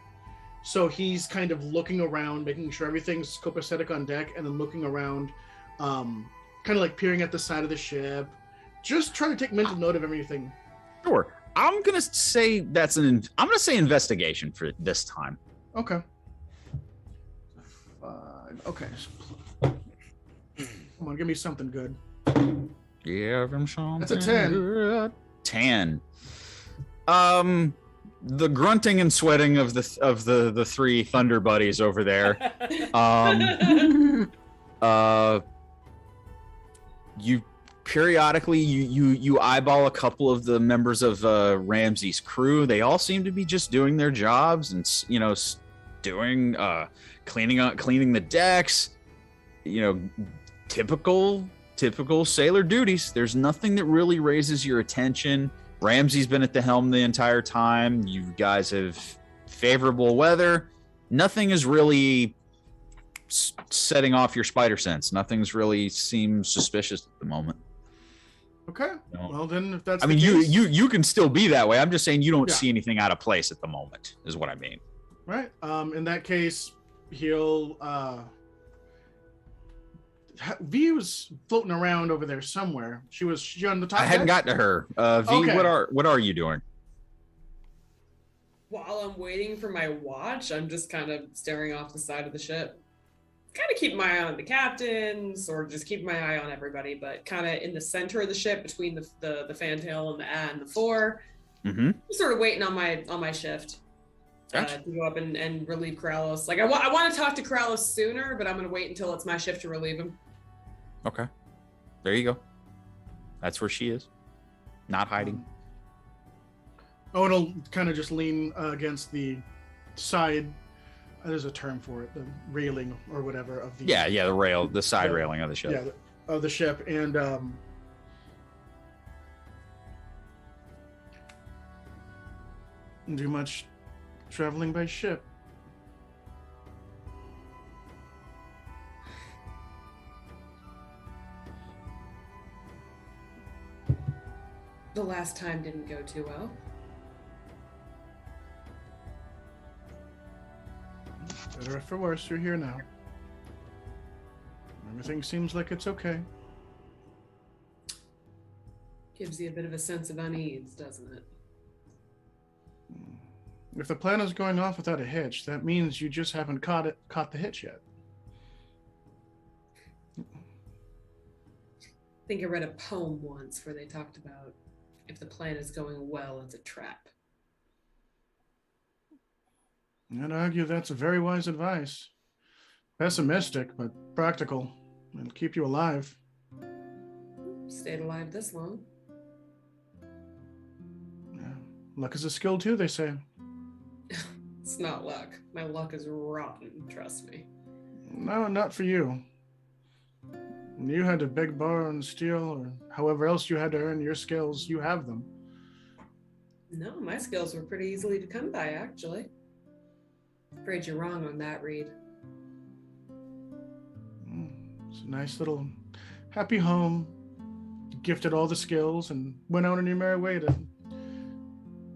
S2: So he's kind of looking around, making sure everything's copacetic on deck, and then looking around, kind of like peering at the side of the ship, just trying to take mental note of everything.
S5: Sure. I'm going to say I'm going to say investigation for this time.
S2: Okay. 5. Okay. Come on, give me something good.
S5: Yeah, something.
S2: That's a 10.
S5: Good. 10. The grunting and sweating of the 3 thunder buddies over there. You periodically you eyeball a couple of the members of Ramsey's crew. They all seem to be just doing their jobs and doing cleaning the decks, typical sailor duties. There's nothing that really raises your attention. Ramsey's been at the helm the entire time. You guys have favorable weather. Nothing is really setting off your spider sense. Nothing's really seems suspicious at the moment.
S2: Okay.
S5: No.
S2: Well, then, if that's
S5: I
S2: the
S5: mean,
S2: case,
S5: you can still be that way. I'm just saying you don't
S2: Yeah.
S5: see anything out of place at the moment, is what I mean.
S2: right. In that case, he'll V was floating around over there somewhere. She on the top.
S5: I hadn't
S2: deck?
S5: gotten to her. V,
S2: Okay.
S5: what are you doing?
S1: While I'm waiting for my watch, I'm just kind of staring off the side of the ship. Kind of keep my eye on the captains, or just keep my eye on everybody, but kind of in the center of the ship between the fantail and the fore.
S5: Mm-hmm.
S1: Just sort of waiting on my shift
S5: Gotcha.
S1: to go up and relieve Corrales. Like I want to talk to Corrales sooner, but I'm going to wait until it's my shift to relieve him.
S5: Okay. There you go. That's where she is. Not hiding.
S2: Owen will kind of just lean against the side. There's a term for it, the railing or whatever of the
S5: Yeah, the side railing of the ship.
S2: yeah, of the ship, and do much traveling by ship.
S1: The last time didn't go too well.
S2: Better for worse, you're here now. Everything seems like it's okay.
S1: Gives you a bit of a sense of unease, doesn't it?
S2: If the plan is going off without a hitch, that means you just haven't caught the hitch yet.
S1: I think I read a poem once where they talked about if the plan is going well, it's a trap.
S2: I'd argue that's a very wise advice. Pessimistic, but practical. It'll keep you alive.
S1: Stayed alive this long.
S2: Yeah. Luck is a skill too, they say.
S1: It's not luck. My luck is rotten, trust me.
S2: No, not for you. You had to beg, borrow, and steal, or however else you had to earn your skills. You have them.
S1: No, my skills were pretty easily to come by, actually. Afraid you're wrong on that, Reed.
S2: It's a nice little happy home. Gifted all the skills and went out on your merry way to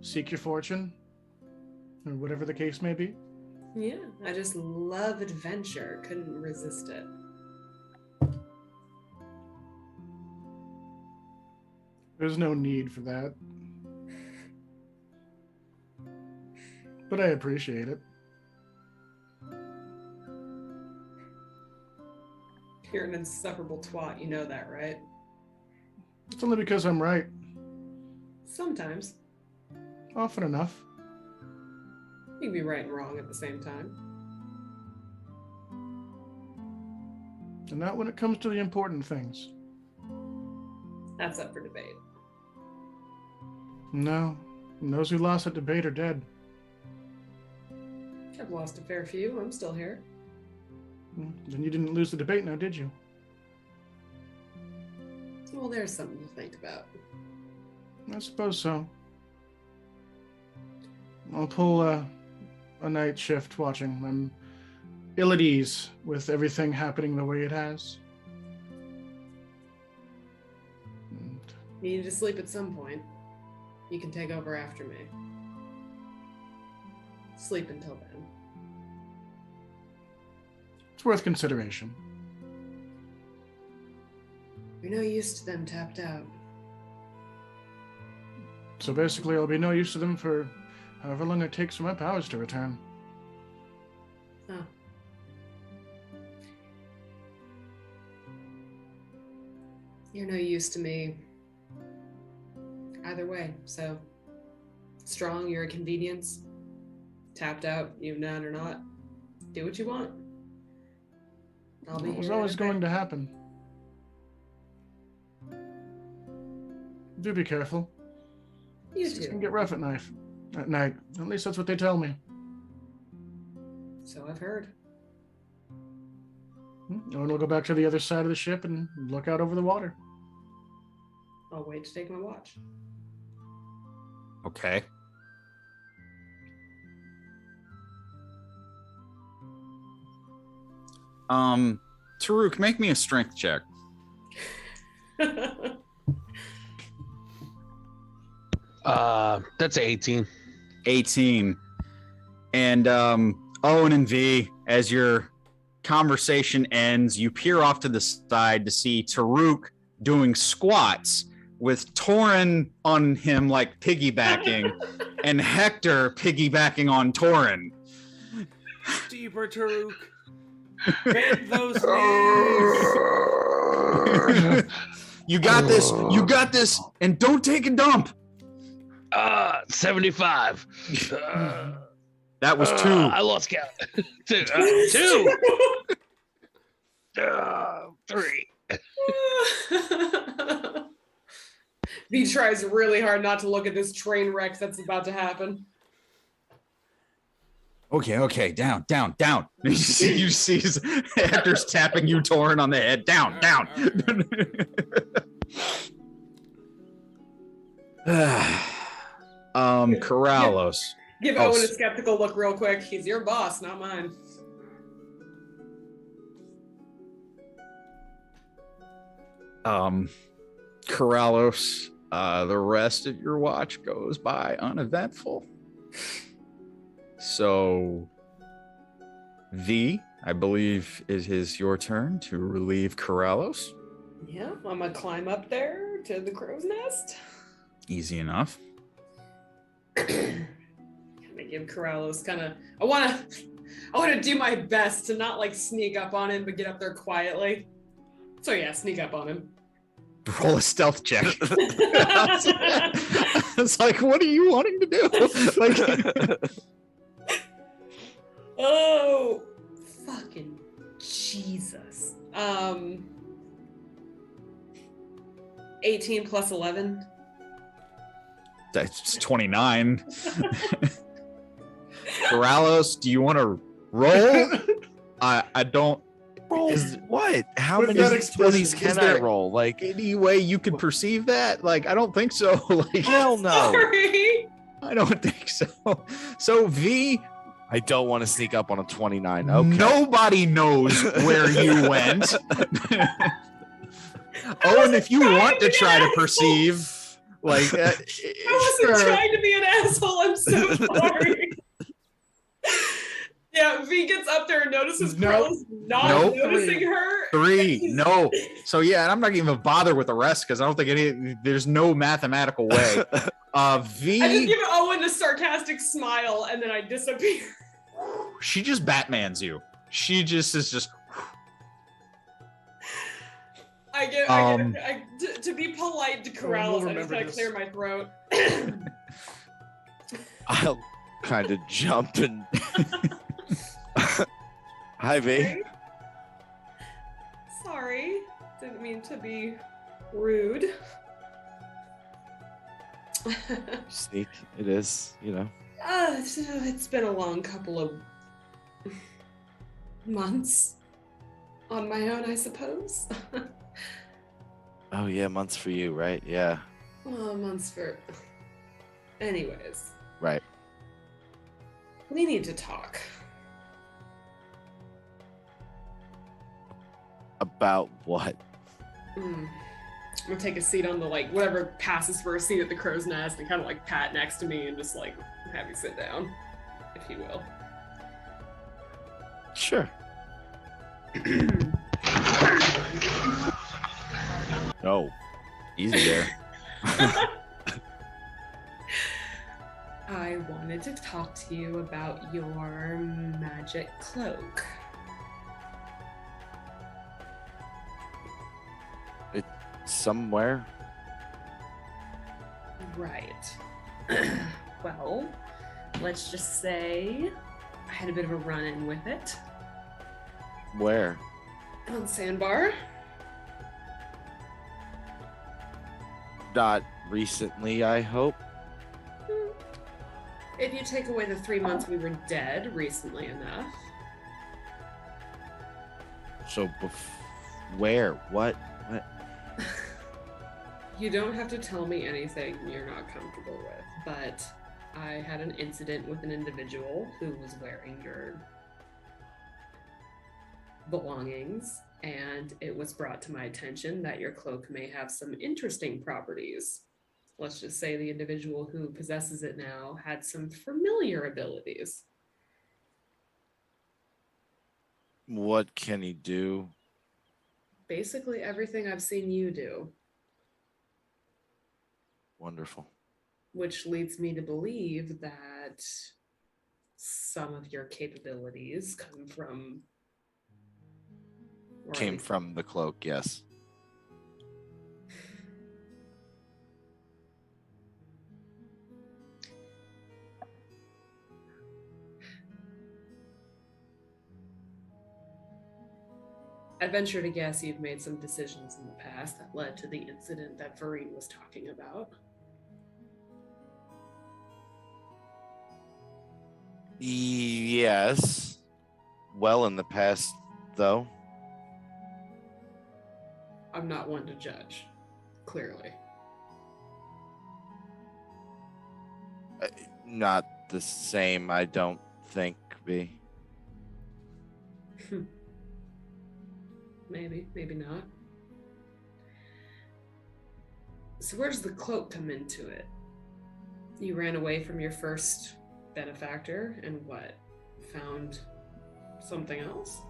S2: seek your fortune, or whatever the case may be.
S1: Yeah, I just love adventure. Couldn't resist it.
S2: There's no need for that. But I appreciate it.
S1: You're an insufferable twat, you know that, right?
S2: It's only because I'm right.
S1: Sometimes.
S2: Often enough.
S1: You can be right and wrong at the same time.
S2: And not when it comes to the important things.
S1: That's up for debate.
S2: No. And those who lost at debate are dead.
S1: I've lost a fair few. I'm still here.
S2: Then you didn't lose the debate now, did you?
S1: Well, there's something to think about.
S2: I suppose so. I'll pull a night shift watching. I'm ill at ease with everything happening the way it has. And
S1: You need to sleep at some point. You can take over after me. Sleep until then.
S2: it's worth consideration.
S1: You're no use to them tapped out.
S2: So basically, I'll be no use to them for however long it takes for my powers to return.
S1: Huh. You're no use to me either way, so strong, you're a convenience. Tapped out, you not or not. Do what you want. I'll be
S2: It was
S1: here
S2: always
S1: to
S2: going to happen. Do be careful.
S1: You
S2: It can
S1: too.
S2: get rough at night. At night. At least that's what they tell me.
S1: So I've heard.
S2: And we'll go back to the other side of the ship and look out over the water.
S1: I'll wait to take my watch.
S5: Okay. Taruk, make me a strength check.
S8: That's 18.
S5: 18. And Owen and V, as your conversation ends, you peer off to the side to see Taruk doing squats with Torin on him like piggybacking and Hector piggybacking on Torin.
S4: Deeper, Taruk. Bend those knees.
S5: You got this. You got this. And don't take a dump.
S8: 75.
S5: That was 2.
S8: I lost count. 2. 3.
S1: V tries really hard not to look at this train wreck that's about to happen.
S5: Okay, down. You see Hector's tapping you, Torin, on the head. Down. Corrales.
S1: Give Owen a skeptical look real quick. He's your boss, not mine.
S5: Corralos, the rest of your watch goes by uneventful. So, V, I believe it is your turn to relieve Corralos.
S1: Yeah, I'm gonna climb up there to the crow's nest.
S5: Easy enough.
S1: I'm gonna give Corralos I wanna do my best to not like sneak up on him, but get up there quietly. So yeah, sneak up on him.
S5: Roll a stealth check. It's like, what are you wanting to do? Like,
S1: oh, fucking Jesus. 18 plus 11.
S5: That's 29. Corralos, do you want to roll? I don't.
S6: Roll what? How
S2: With
S6: many
S2: that
S6: of these
S2: expression,
S6: can
S5: is
S6: I
S5: there
S6: roll? Like,
S5: Any way you can perceive that? Like, I don't think so. Like,
S6: hell no.
S1: Sorry.
S5: I don't think so. So V,
S6: I don't want to sneak up on a 29. Okay.
S5: nobody knows where you went. Owen, if you want to try to perceive, like,
S1: I wasn't trying to be an asshole. I'm so sorry. Yeah, V gets up there and notices Carlos not noticing her.
S5: 3. No. So yeah, and I'm not even bother with the rest because I don't think there's no mathematical way. V.
S1: I just give Owen a sarcastic smile and then I disappear.
S5: She just Batmans you. She just is just.
S1: To be polite to Corrales, I just gotta clear my throat.
S6: I'll kind of jump and. Hi, V.
S1: Okay. Sorry. Didn't mean to be rude.
S6: Sneak. It is, you know.
S1: It's been a long couple of months on my own, I suppose.
S6: Oh, yeah, months for you, right? Yeah.
S1: Well, months for... Anyways.
S6: Right.
S1: We need to talk.
S6: About what?
S1: I'm gonna take a seat on the, like, whatever passes for a seat at the crow's nest and kind of, like, pat next to me and just, like, have you sit down, if you will.
S6: Sure. No. Easy there.
S1: I wanted to talk to you about your magic cloak.
S6: Somewhere.
S1: Right. Well, let's just say I had a bit of a run-in with it.
S6: Where?
S1: On Sandbar.
S6: Not recently, I hope.
S1: If you take away the 3 months we were dead, recently enough.
S6: So, where? What?
S1: You don't have to tell me anything you're not comfortable with, but I had an incident with an individual who was wearing your belongings, and it was brought to my attention that your cloak may have some interesting properties. let's just say the individual who possesses it now had some familiar abilities.
S6: What can he do?
S1: Basically everything I've seen you do,
S6: Wonderful.
S1: which leads me to believe that some of your capabilities come from or at
S6: Came
S1: least-
S6: from the cloak, yes.
S1: I venture to guess you've made some decisions in the past that led to the incident that Vareen was talking about.
S6: Yes. Well, in the past, though.
S1: I'm not one to judge, clearly.
S6: Not the same, I don't think, V.
S1: Maybe, maybe not. So where does the cloak come into it? You ran away from your first benefactor and what? Found something else?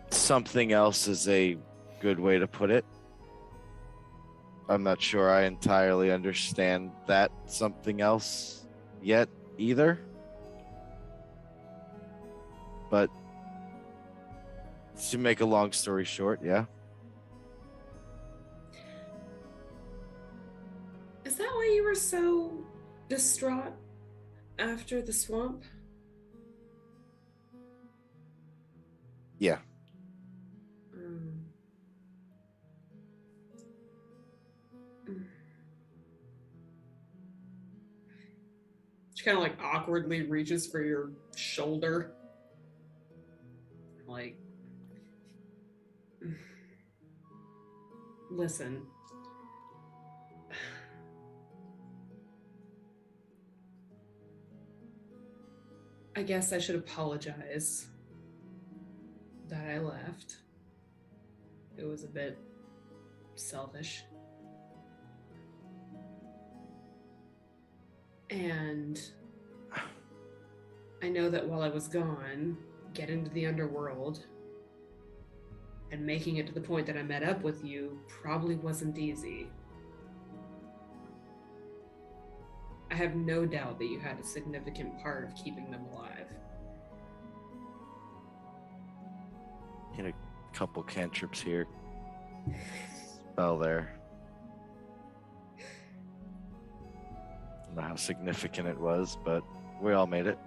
S6: Something else is a good way to put it. I'm not sure I entirely understand that something else yet either. But to make a long story short, yeah.
S1: Is that why you were so distraught after the swamp?
S6: Yeah.
S1: Um, She kind of like awkwardly reaches for your shoulder. Like, listen. I guess I should apologize that I left. It was a bit selfish. And I know that while I was gone, getting to the underworld and making it to the point that I met up with you probably wasn't easy. I have no doubt that you had a significant part of keeping them alive.
S6: Hit a couple cantrips here. Spell there. Don't know how significant it was, but we all made it.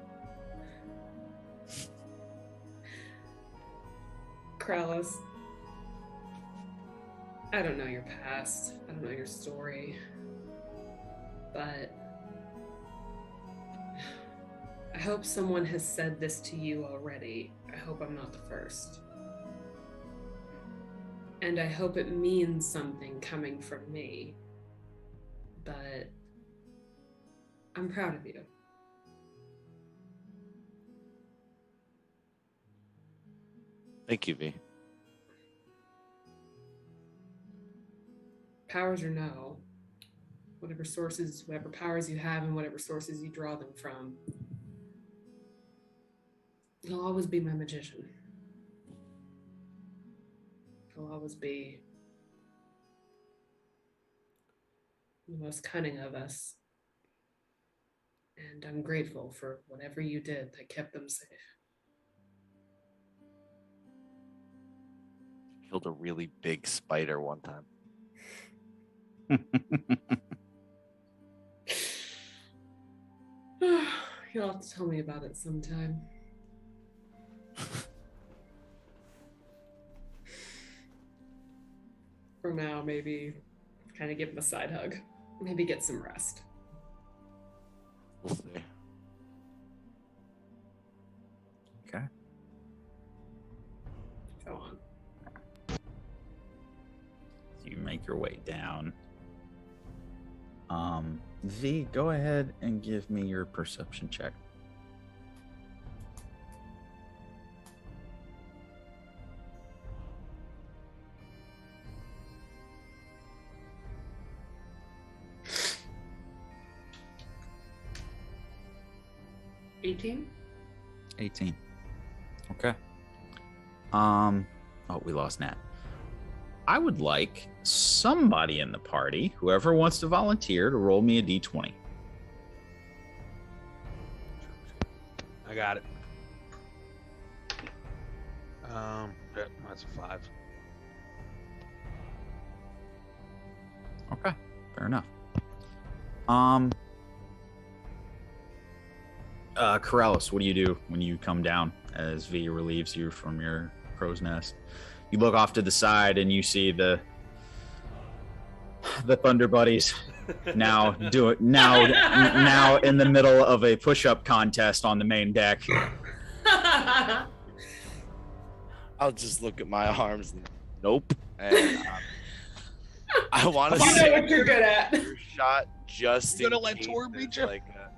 S1: Krallis, I don't know your past. I don't know your story. But I hope someone has said this to you already. I hope I'm not the first. And I hope it means something coming from me. But I'm proud of you.
S6: Thank you, V.
S1: Powers or no, whatever sources, whatever powers you have and whatever sources you draw them from, you'll always be my magician. You'll always be the most cunning of us. And I'm grateful for whatever you did that kept them safe.
S6: Killed a really big spider one time.
S1: You'll have to tell me about it sometime. For now, maybe kind of give him a side hug. Maybe get some rest.
S6: We'll see.
S5: Okay.
S1: Go on.
S5: You make your way down. V, go ahead and give me your perception check.
S1: 18.
S5: 18. Okay. Oh, we lost Nat. I would like somebody in the party, whoever wants to volunteer, to roll me a d20.
S8: I got it. Yeah, that's a 5.
S5: Okay, fair enough. Corellis, what do you do when you come down as V relieves you from your crow's nest? You look off to the side and you see the Thunder Buddies now now in the middle of a push-up contest on the main deck.
S6: I'll just look at my arms and nope. And I want to
S1: You know what you're good at.
S6: shot just
S8: You
S6: in
S8: gonna let
S6: case
S8: Tor beat
S6: there's
S8: you?
S6: like a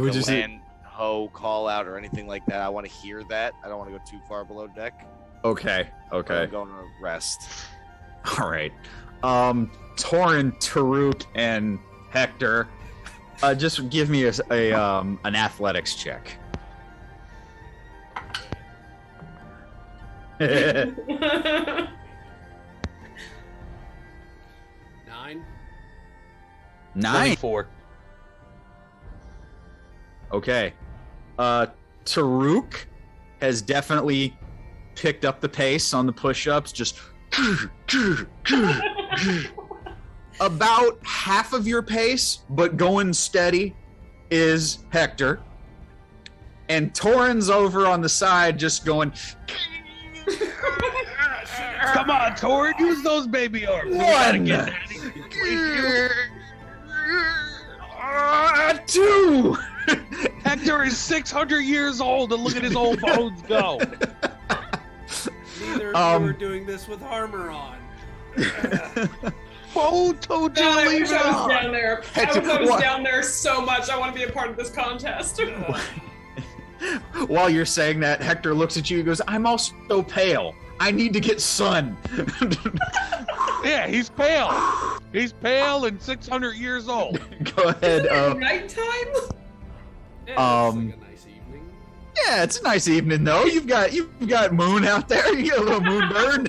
S5: Would you say-
S6: land ho call out or anything like that. I want to hear that. I don't want to go too far below deck.
S5: Okay.
S6: I'm going to rest.
S5: All right. Torin, Taruk, and Hector, just give me an athletics check.
S4: 9.
S5: 9.
S8: 24.
S5: Okay. Taruk has definitely picked up the pace on the push-ups, just about half of your pace, but going steady is Hector. And Torin's over on the side just going,
S8: Come on, Torin, use those baby arms. We gotta get that.
S5: 2.
S8: Hector is 600 years old, and look at his old bones go.
S4: Neither of you are doing this with armor on.
S8: Oh, told you
S1: God, I
S8: leave
S1: wish
S8: it
S1: I was
S8: on.
S1: down there. I wish I was down there so much. I want to be a part of this contest.
S5: While you're saying that, Hector looks at you and goes, I'm also pale. I need to get sun.
S8: Yeah, he's pale. He's pale and 600 years old.
S5: Go ahead.
S1: Nighttime?
S4: Yeah, it's like a nice evening.
S5: Yeah, it's a nice evening though. You've got moon out there. You got a little moon burn.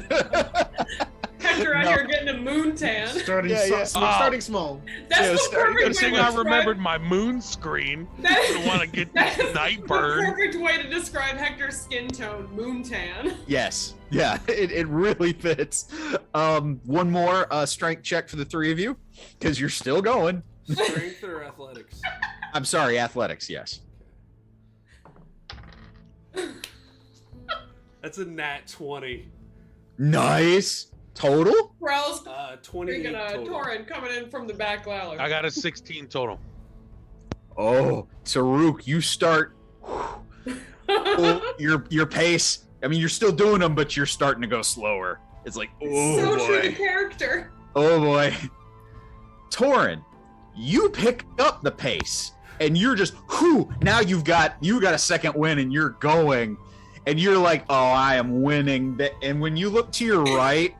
S1: Hector out here getting a moon tan.
S2: Starting small.
S1: That's the perfect
S8: Good
S1: way
S8: thing
S1: to
S8: I
S1: describe.
S8: remembered my moon screen. I don't want to get
S1: That is
S8: night
S1: the
S8: burn.
S1: perfect way to describe Hector's skin tone, moon tan.
S5: Yes. Yeah, it really fits. One more strength check for the three of you, because you're still going.
S4: Strength or athletics?
S5: I'm sorry, athletics, yes.
S4: That's a nat 20.
S5: Nice. Total?
S1: Ral's
S4: 28
S1: freaking
S4: total.
S1: Torin coming in from the back ladder.
S8: I got a 16 total.
S5: Oh, Taruk, you start your pace. I mean, you're still doing them, but you're starting to go slower. It's like, oh
S1: so true to
S5: boy.
S1: character.
S5: Oh boy. Torin, you pick up the pace and you're just now you got a second win and you're going and you're like, oh, I am winning. And when you look to your right,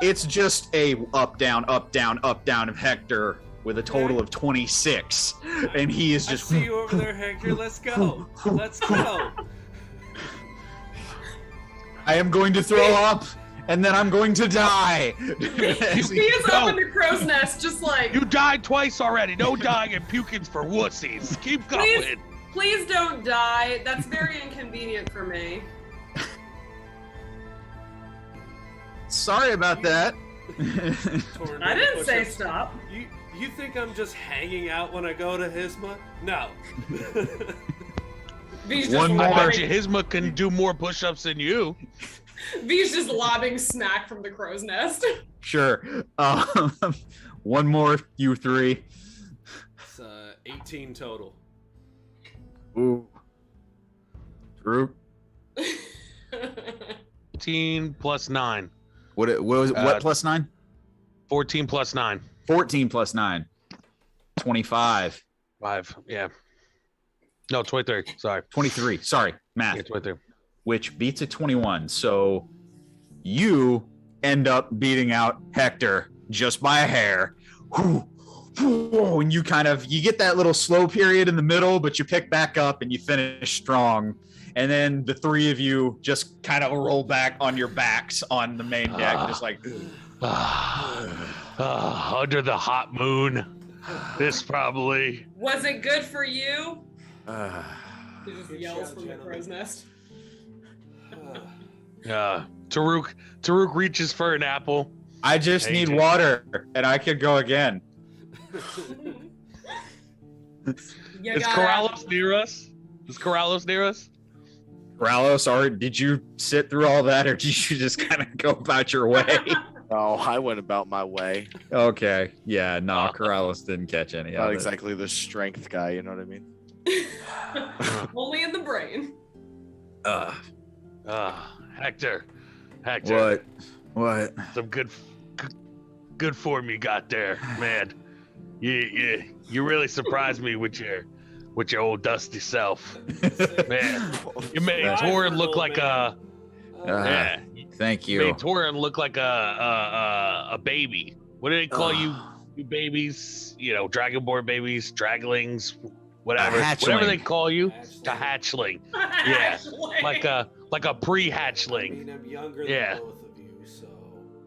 S5: it's just a up down of Hector with a total of 26. And he is just
S4: I see you over there, Hector. Let's go. Let's go.
S5: I am going to throw up and then I'm going to die.
S1: He is up in the crow's nest, just like,
S8: You died twice already. No dying and puking's for wussies. Keep going.
S1: please don't die. That's very inconvenient for me.
S5: Sorry about that.
S4: Torn
S1: I didn't say
S4: push-ups.
S1: stop.
S4: You think I'm just hanging out when I go to Hisma? No.
S1: V's
S5: One
S1: just
S5: more.
S8: I bet
S1: lobbing,
S8: you Hisma can do more push-ups than you.
S1: V's just lobbing smack from the crow's nest.
S5: Sure. One more, you three.
S4: It's 18 total.
S5: Ooh. Drew,
S8: 14 plus 9.
S5: what plus 9?
S8: 14 plus 9.
S5: 14 plus 9. 25.
S8: 5. Yeah. No, 23. Sorry.
S5: 23. Sorry, math.
S8: Yeah, 23.
S5: Which beats a 21. So you end up beating out Hector just by a hair. and you get that little slow period in the middle, but you pick back up and you finish strong. And then the three of you just kind of roll back on your backs on the main deck, just like
S8: under the hot moon. This probably
S1: Was it good for you?
S5: uh,
S1: He just
S4: Good
S1: yells
S4: shout,
S1: from the
S4: gentlemen.
S1: crow's nest.
S8: Taruk reaches for an apple.
S5: I just
S8: Hey,
S5: need
S8: Jim.
S5: water and I could go again.
S1: You
S8: Is
S1: gotta-
S8: Corrales near us? Is Corrales near us?
S5: Ralos, or did you sit through all that, or did you just kind of go about your way?
S6: Oh, I went about my way.
S5: Okay, yeah, no, Corrales didn't catch any
S6: Not
S5: of it.
S6: exactly the strength guy, you know what I mean?
S1: Only in the brain.
S8: Hector.
S5: What?
S8: Some good form you got there, man. You really surprised me with your old dusty self, man. You made Torin look like a
S5: Thank
S8: You
S5: you.
S8: made Torin look like a baby. What do they call you babies? You know, Dragonborn babies, Draglings, whatever. Whatever they call you. A hatchling. Yeah. Like a
S4: I
S8: pre-hatchling.
S4: mean, I'm younger
S8: Yeah.
S4: than both of you, so.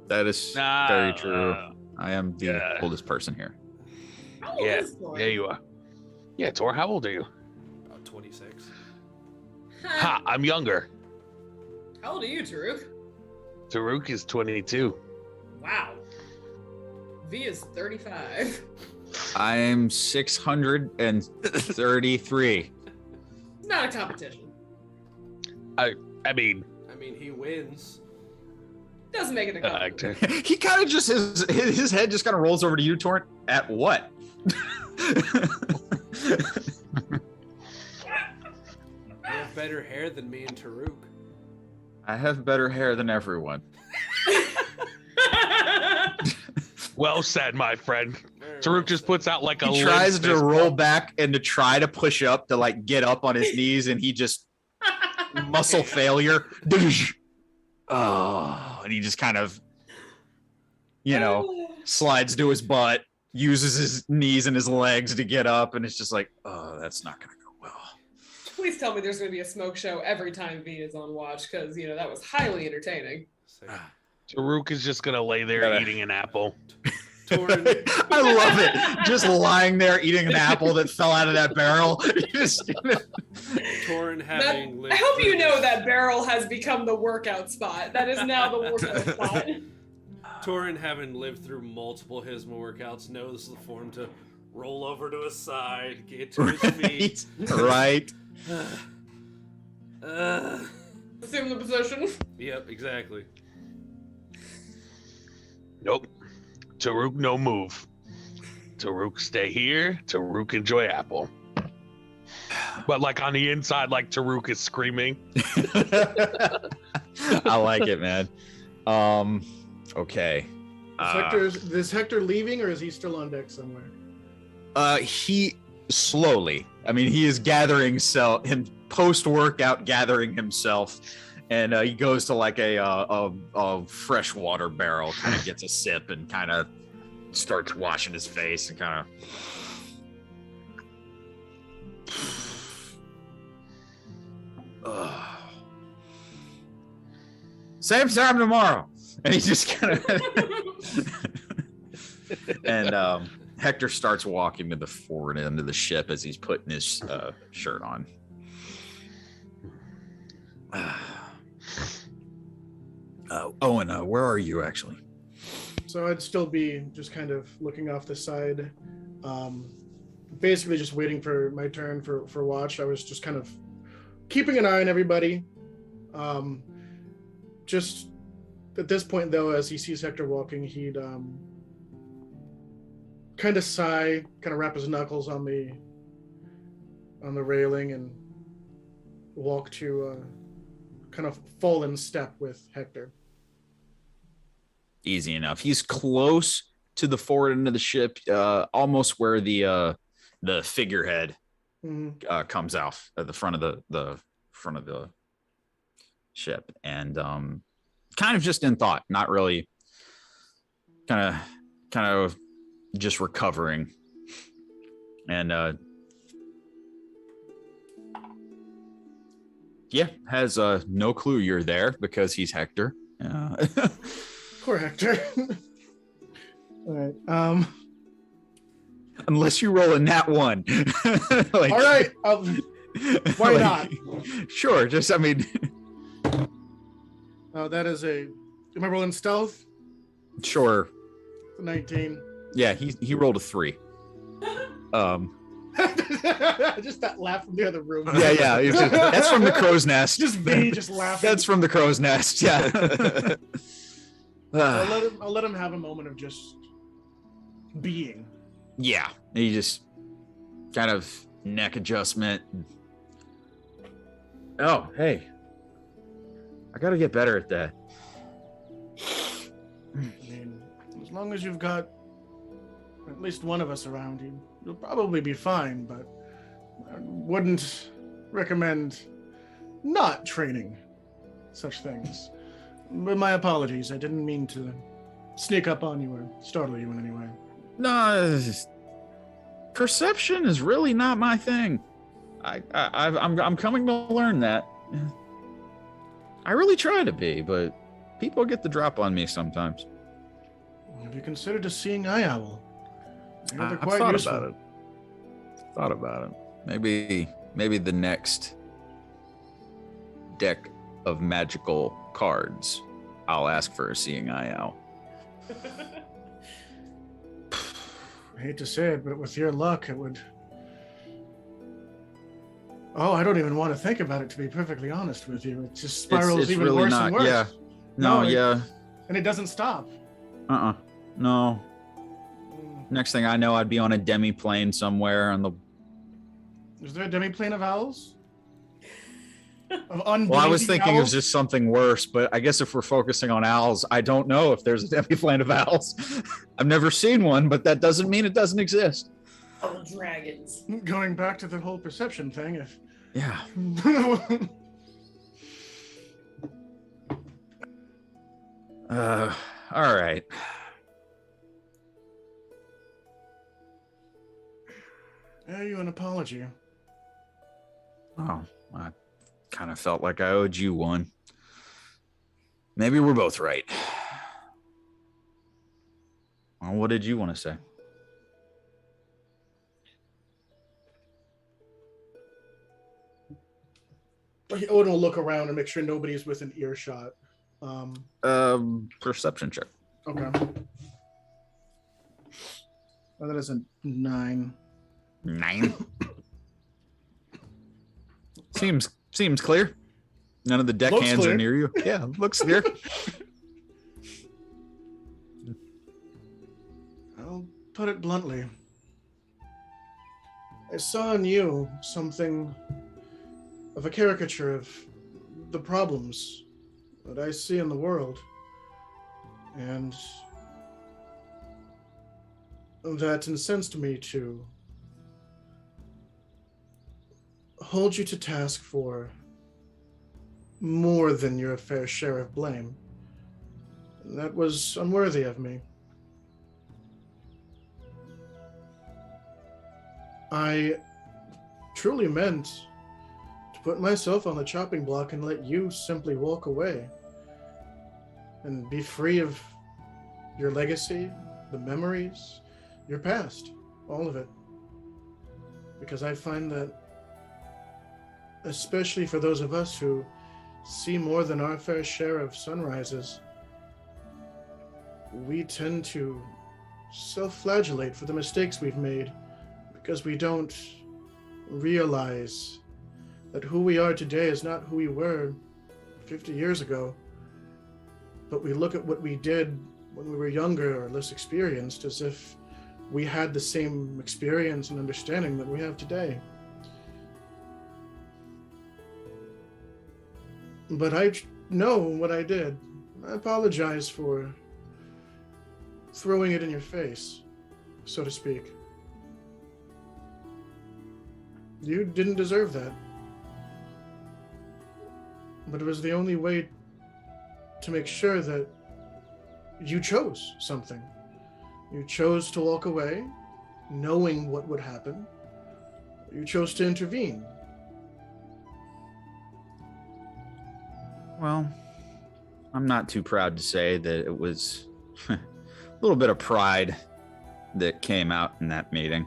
S5: That is very true. I am the
S8: yeah.
S5: oldest person here.
S1: How old
S8: Yeah.
S1: is Thor?
S8: Yeah, you are. Yeah, Tor, how old are you?
S4: About 26.
S8: Ha, I'm younger.
S1: How old are you, Taruk?
S8: Taruk is 22.
S1: Wow. V is 35.
S5: I'm 633.
S1: It's not a competition.
S8: I mean,
S4: he wins.
S1: Doesn't make it a competition.
S8: Hector.
S5: He kind of just his head just kind of rolls over to you, Torrent. At what?
S4: You have better hair than me and Taruk.
S5: I have better hair than everyone.
S8: Well said, my friend.
S4: Very
S8: Taruk
S4: well
S8: just
S4: said.
S8: puts out like a
S5: He
S8: limp
S5: tries to
S8: fist
S5: roll
S8: bump.
S5: back and to try to push up to like get up on his knees, and he just muscle failure. Oh, and he just kind of, slides to his butt, uses his knees and his legs to get up, and it's just like, oh, that's not gonna go well.
S1: Please tell me there's going to be a smoke show every time V is on watch, because, that was highly entertaining.
S8: Taruk is just gonna lay there eating an apple.
S4: Torin,
S5: I love it. Just lying there eating an apple that fell out of that barrel.
S4: Torin having lived
S1: I hope you
S4: through
S1: know
S4: this-
S1: that barrel has become the workout spot. That is now the workout spot.
S4: Torin, having lived through multiple Hisma workouts, knows the form to roll over to his side, get to his feet.
S5: Right.
S1: Assume the position.
S4: Yep, exactly.
S8: Nope. Taruk, no move. Taruk, stay here. Taruk, enjoy apple. But like on the inside, like Taruk is screaming.
S5: I like it, man. Okay.
S2: Is Hector leaving, or is he still on deck somewhere?
S5: He slowly. I mean, he is gathering post-workout, gathering himself, and he goes to like a freshwater barrel, kind of gets a sip, and kind of starts washing his face, and kind of. Same time tomorrow, and he just kind of. And Hector starts walking to the forward end of the ship as he's putting his shirt on. Owen, where are you actually?
S2: So I'd still be just kind of looking off the side, basically just waiting for my turn for watch. I was just kind of keeping an eye on everybody. Just at this point, though, as he sees Hector walking, he'd kind of sigh, kind of wrap his knuckles on the railing, and walk to kind of fall in step with Hector.
S5: Easy enough. He's close to the forward end of the ship, almost where the figurehead comes out at the front of the ship, and kind of just in thought, not really, kind of just recovering And yeah, has no clue you're there because he's Hector.
S2: Poor Hector. All right.
S5: Unless you roll a nat 1. Like,
S2: all right. Why not?
S5: Sure. Just, I mean.
S2: Oh, that is a. Am I rolling stealth?
S5: Sure.
S2: 19.
S5: Yeah, he rolled a 3.
S2: Just that laugh from the other room.
S5: Yeah. That's from the crow's nest.
S2: Just V, just laughing.
S5: That's from the crow's nest. Yeah.
S2: I'll let him have a moment of just being.
S5: Yeah, he just kind of neck adjustment. Oh, hey, I gotta get better at that.
S2: I mean, as long as you've got at least one of us around you, you'll probably be fine, but I wouldn't recommend not training such things. But my apologies, I didn't mean to sneak up on you or startle you in any way.
S5: No, perception is really not my thing. I'm coming to learn that. I really try to be, but people get the drop on me sometimes.
S2: Have you considered a seeing eye owl?
S5: I've thought about it. Maybe the next deck of magical cards, I'll ask for a seeing eye owl.
S2: I hate to say it, but with your luck, it would... Oh, I don't even want to think about it, to be perfectly honest with you. It just spirals
S5: it's
S2: even
S5: really
S2: worse
S5: not,
S2: and worse.
S5: Yeah. No, yeah.
S2: And it doesn't stop.
S5: No. Next thing I know, I'd be on a demi-plane somewhere on the...
S2: Is there a demi-plane of owls? Of
S5: Well, I was thinking
S2: owls?
S5: of just something worse, but I guess if we're focusing on owls, I don't know if there's a demi-plane of owls. I've never seen one, but that doesn't mean it doesn't exist.
S1: Oh, dragons.
S2: Going back to the whole perception thing, if...
S5: Yeah. All right.
S2: I owe you an apology.
S5: Oh, I kind of felt like I owed you one. Maybe we're both right. Well, what did you want to say?
S2: Odin will look around and make sure nobody's within earshot.
S5: Perception check.
S2: Okay. Oh, that is a 9.
S5: 9. Seems clear. None of the deckhands are near you. Yeah, looks clear.
S2: I'll put it bluntly. I saw in you something of a caricature of the problems that I see in the world. And that incensed me to hold you to task for more than your fair share of blame. That was unworthy of me. I truly meant to put myself on the chopping block and let you simply walk away and be free of your legacy, the memories, your past, all of it. Because I find that, especially for those of us who see more than our fair share of sunrises, we tend to self-flagellate for the mistakes we've made because we don't realize that who we are today is not who we were 50 years ago. But we look at what we did when we were younger or less experienced as if we had the same experience and understanding that we have today. But I know what I did. I apologize for throwing it in your face, so to speak. You didn't deserve that. But it was the only way to make sure that you chose something. You chose to walk away, knowing what would happen, You chose to intervene.
S5: Well, I'm not too proud to say that it was a little bit of pride that came out in that meeting.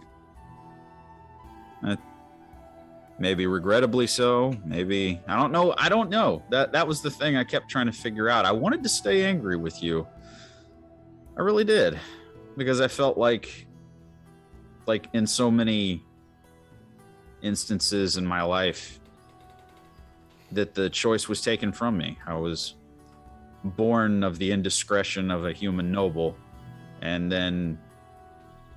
S5: Maybe regrettably so. Maybe I don't know. That was the thing I kept trying to figure out. I wanted to stay angry with you. I really did, because I felt like in so many instances in my life that the choice was taken from me. I was born of the indiscretion of a human noble, and then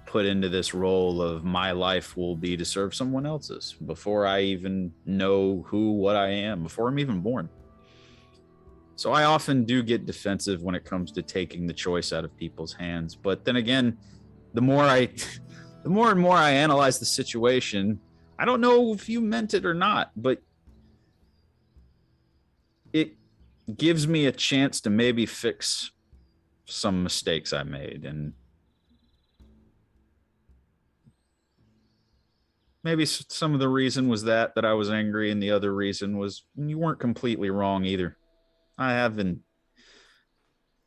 S5: put into this role of my life will be to serve someone else's before I even know what I am, before I'm even born. So I often do get defensive when it comes to taking the choice out of people's hands. But then again, the more and more I analyze the situation, I don't know if you meant it or not, but it gives me a chance to maybe fix some mistakes I made. And maybe some of the reason was that I was angry, and the other reason was you weren't completely wrong either. I haven't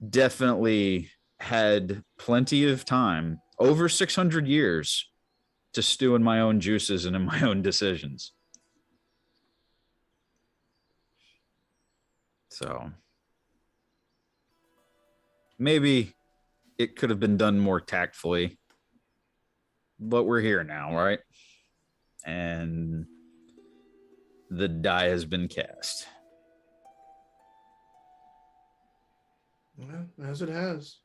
S5: definitely had plenty of time, over 600 years, to stew in my own juices and in my own decisions. So maybe it could have been done more tactfully, but we're here now, right? And the die has been cast.
S2: Well, as it has.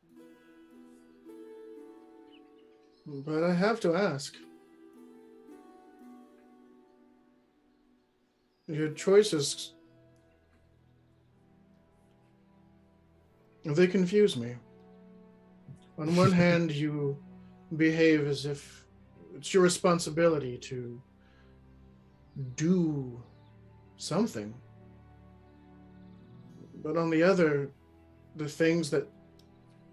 S2: But I have to ask. Your choices, they confuse me. On one hand, you behave as if it's your responsibility to do something. But on the other, the things that,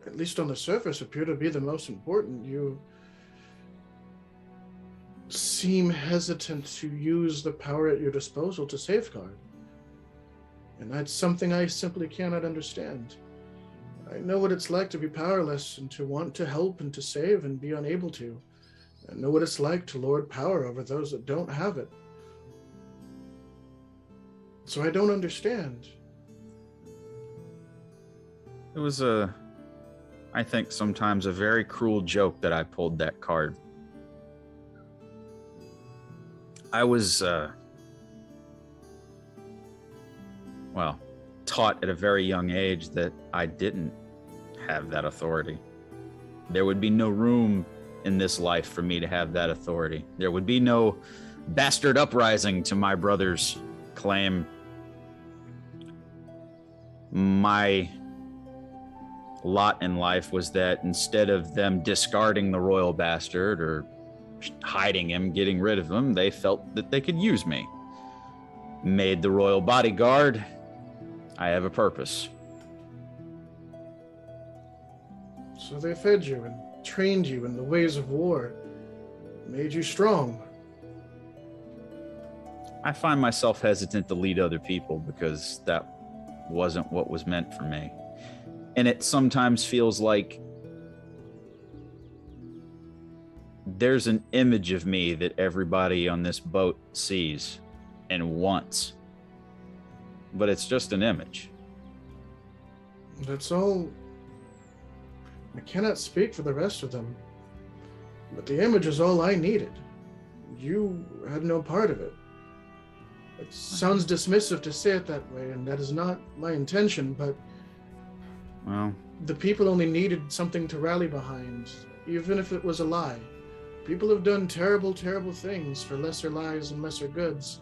S2: at least on the surface, appear to be the most important, you seem hesitant to use the power at your disposal to safeguard. And that's something I simply cannot understand. I know what it's like to be powerless and to want to help and to save and be unable to. I know what it's like to lord power over those that don't have it. So I don't understand.
S5: It was I think sometimes a very cruel joke that I pulled that card. I was, taught at a very young age that I didn't have that authority. There would be no room in this life for me to have that authority. There would be no bastard uprising to my brother's claim. My lot in life was that instead of them discarding the royal bastard or hiding him, getting rid of him, they felt that they could use me. Made the royal bodyguard. I have a purpose.
S2: So they fed you and trained you in the ways of war, made you strong.
S5: I find myself hesitant to lead other people because that wasn't what was meant for me. And it sometimes feels like there's an image of me that everybody on this boat sees and wants. But it's just an image.
S2: That's all. I cannot speak for the rest of them. But the image is all I needed. You had no part of it. It sounds dismissive to say it that way, and that is not my intention, but
S5: Well,
S2: the people only needed something to rally behind, even if it was a lie. People have done terrible, terrible things for lesser lies and lesser goods.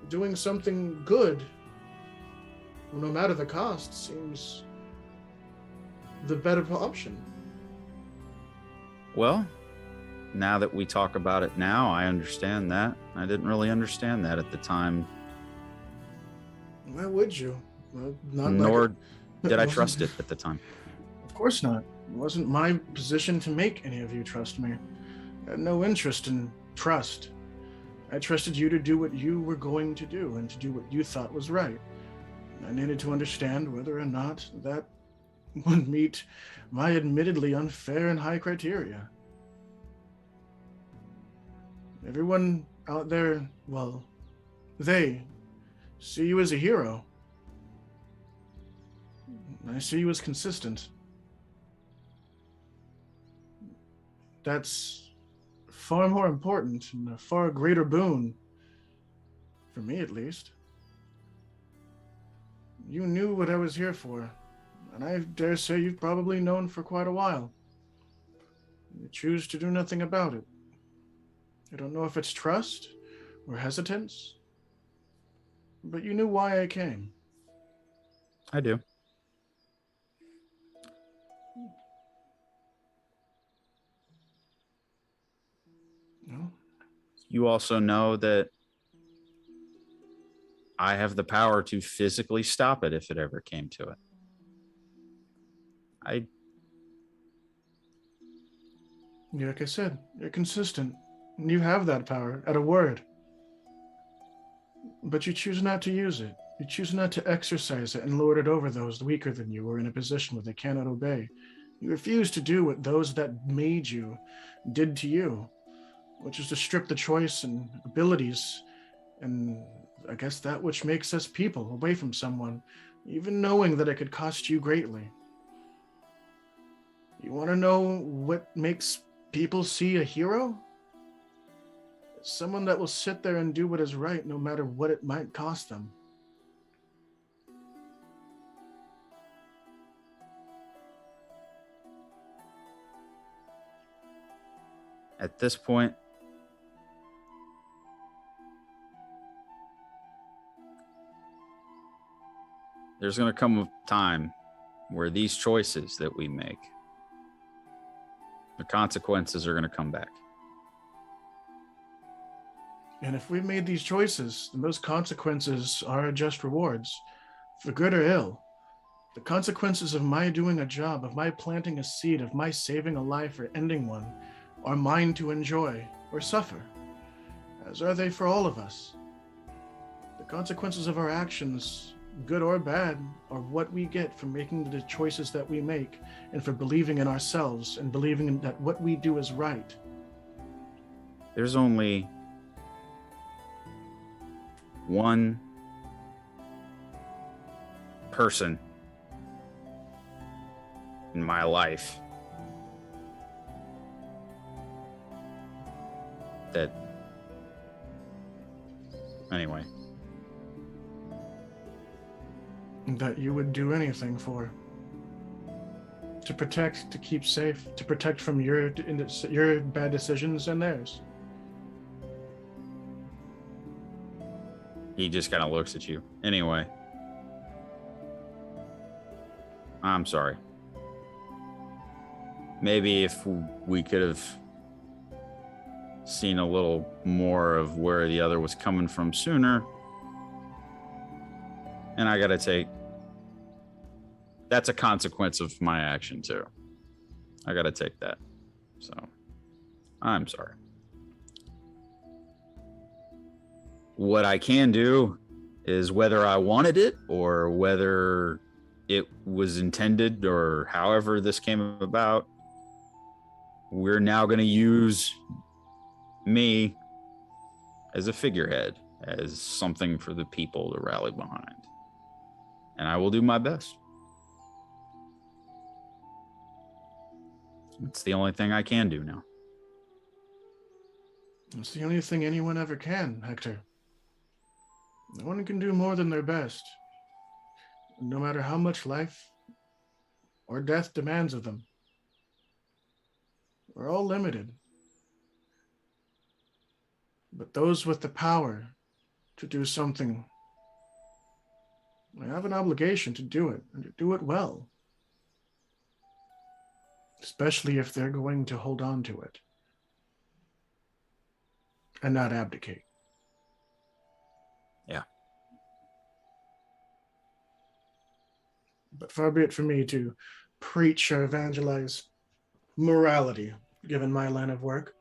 S2: Doing something good, no matter the cost, seems the better option.
S5: well, now that we talk about it now, I understand that. I didn't really understand that at the time.
S2: Why would you? Well, not
S5: Nor
S2: like
S5: did I trust it at the time.
S2: Of course not. It wasn't my position to make any of you trust me. I had no interest in trust. I trusted you to do what you were going to do and to do what you thought was right. I needed to understand whether or not that would meet my admittedly unfair and high criteria. Everyone out there, well, they see you as a hero. I see you as consistent. That's far more important and a far greater boon, for me at least. You knew what I was here for, and I dare say you've probably known for quite a while. You choose to do nothing about it. I don't know if it's trust or hesitance, but you knew why I came.
S5: I do.
S2: No?
S5: You also know that I have the power to physically stop it if it ever came to it.
S2: Like I said, you're consistent. You have that power at a word. But you choose not to use it. You choose not to exercise it and lord it over those weaker than you or in a position where they cannot obey. You refuse to do what those that made you did to you, which is to strip the choice and abilities and I guess that which makes us people away from someone, even knowing that it could cost you greatly. You want to know what makes people see a hero? Someone that will sit there and do what is right no matter what it might cost them.
S5: At this point, there's going to come a time where these choices that we make, the consequences are going to come back.
S2: And if we made these choices, then those consequences are just rewards, for good or ill. The consequences of my doing a job, of my planting a seed, of my saving a life or ending one, are mine to enjoy or suffer, as are they for all of us. The consequences of our actions, good or bad, are what we get for making the choices that we make and for believing in ourselves and believing in that what we do is right.
S5: There's only one person in my life that, anyway,
S2: that you would do anything for. To protect, to keep safe, to protect from your bad decisions and theirs.
S5: he just kind of looks at you. Anyway, I'm sorry. Maybe if we could have seen a little more of where the other was coming from sooner. And I gotta take, that's a consequence of my action too. I gotta take that. So I'm sorry. What I can do is, whether I wanted it or whether it was intended or however this came about, we're now going to use me as a figurehead, as something for the people to rally behind. And I will do my best. It's the only thing I can do now.
S2: It's the only thing anyone ever can, Hector. No one can do more than their best, no matter how much life or death demands of them. We're all limited. But those with the power to do something, they have an obligation to do it, and to do it well. Especially if they're going to hold on to it and not abdicate.
S5: Yeah.
S2: But far be it from me to preach or evangelize morality, given my line of work.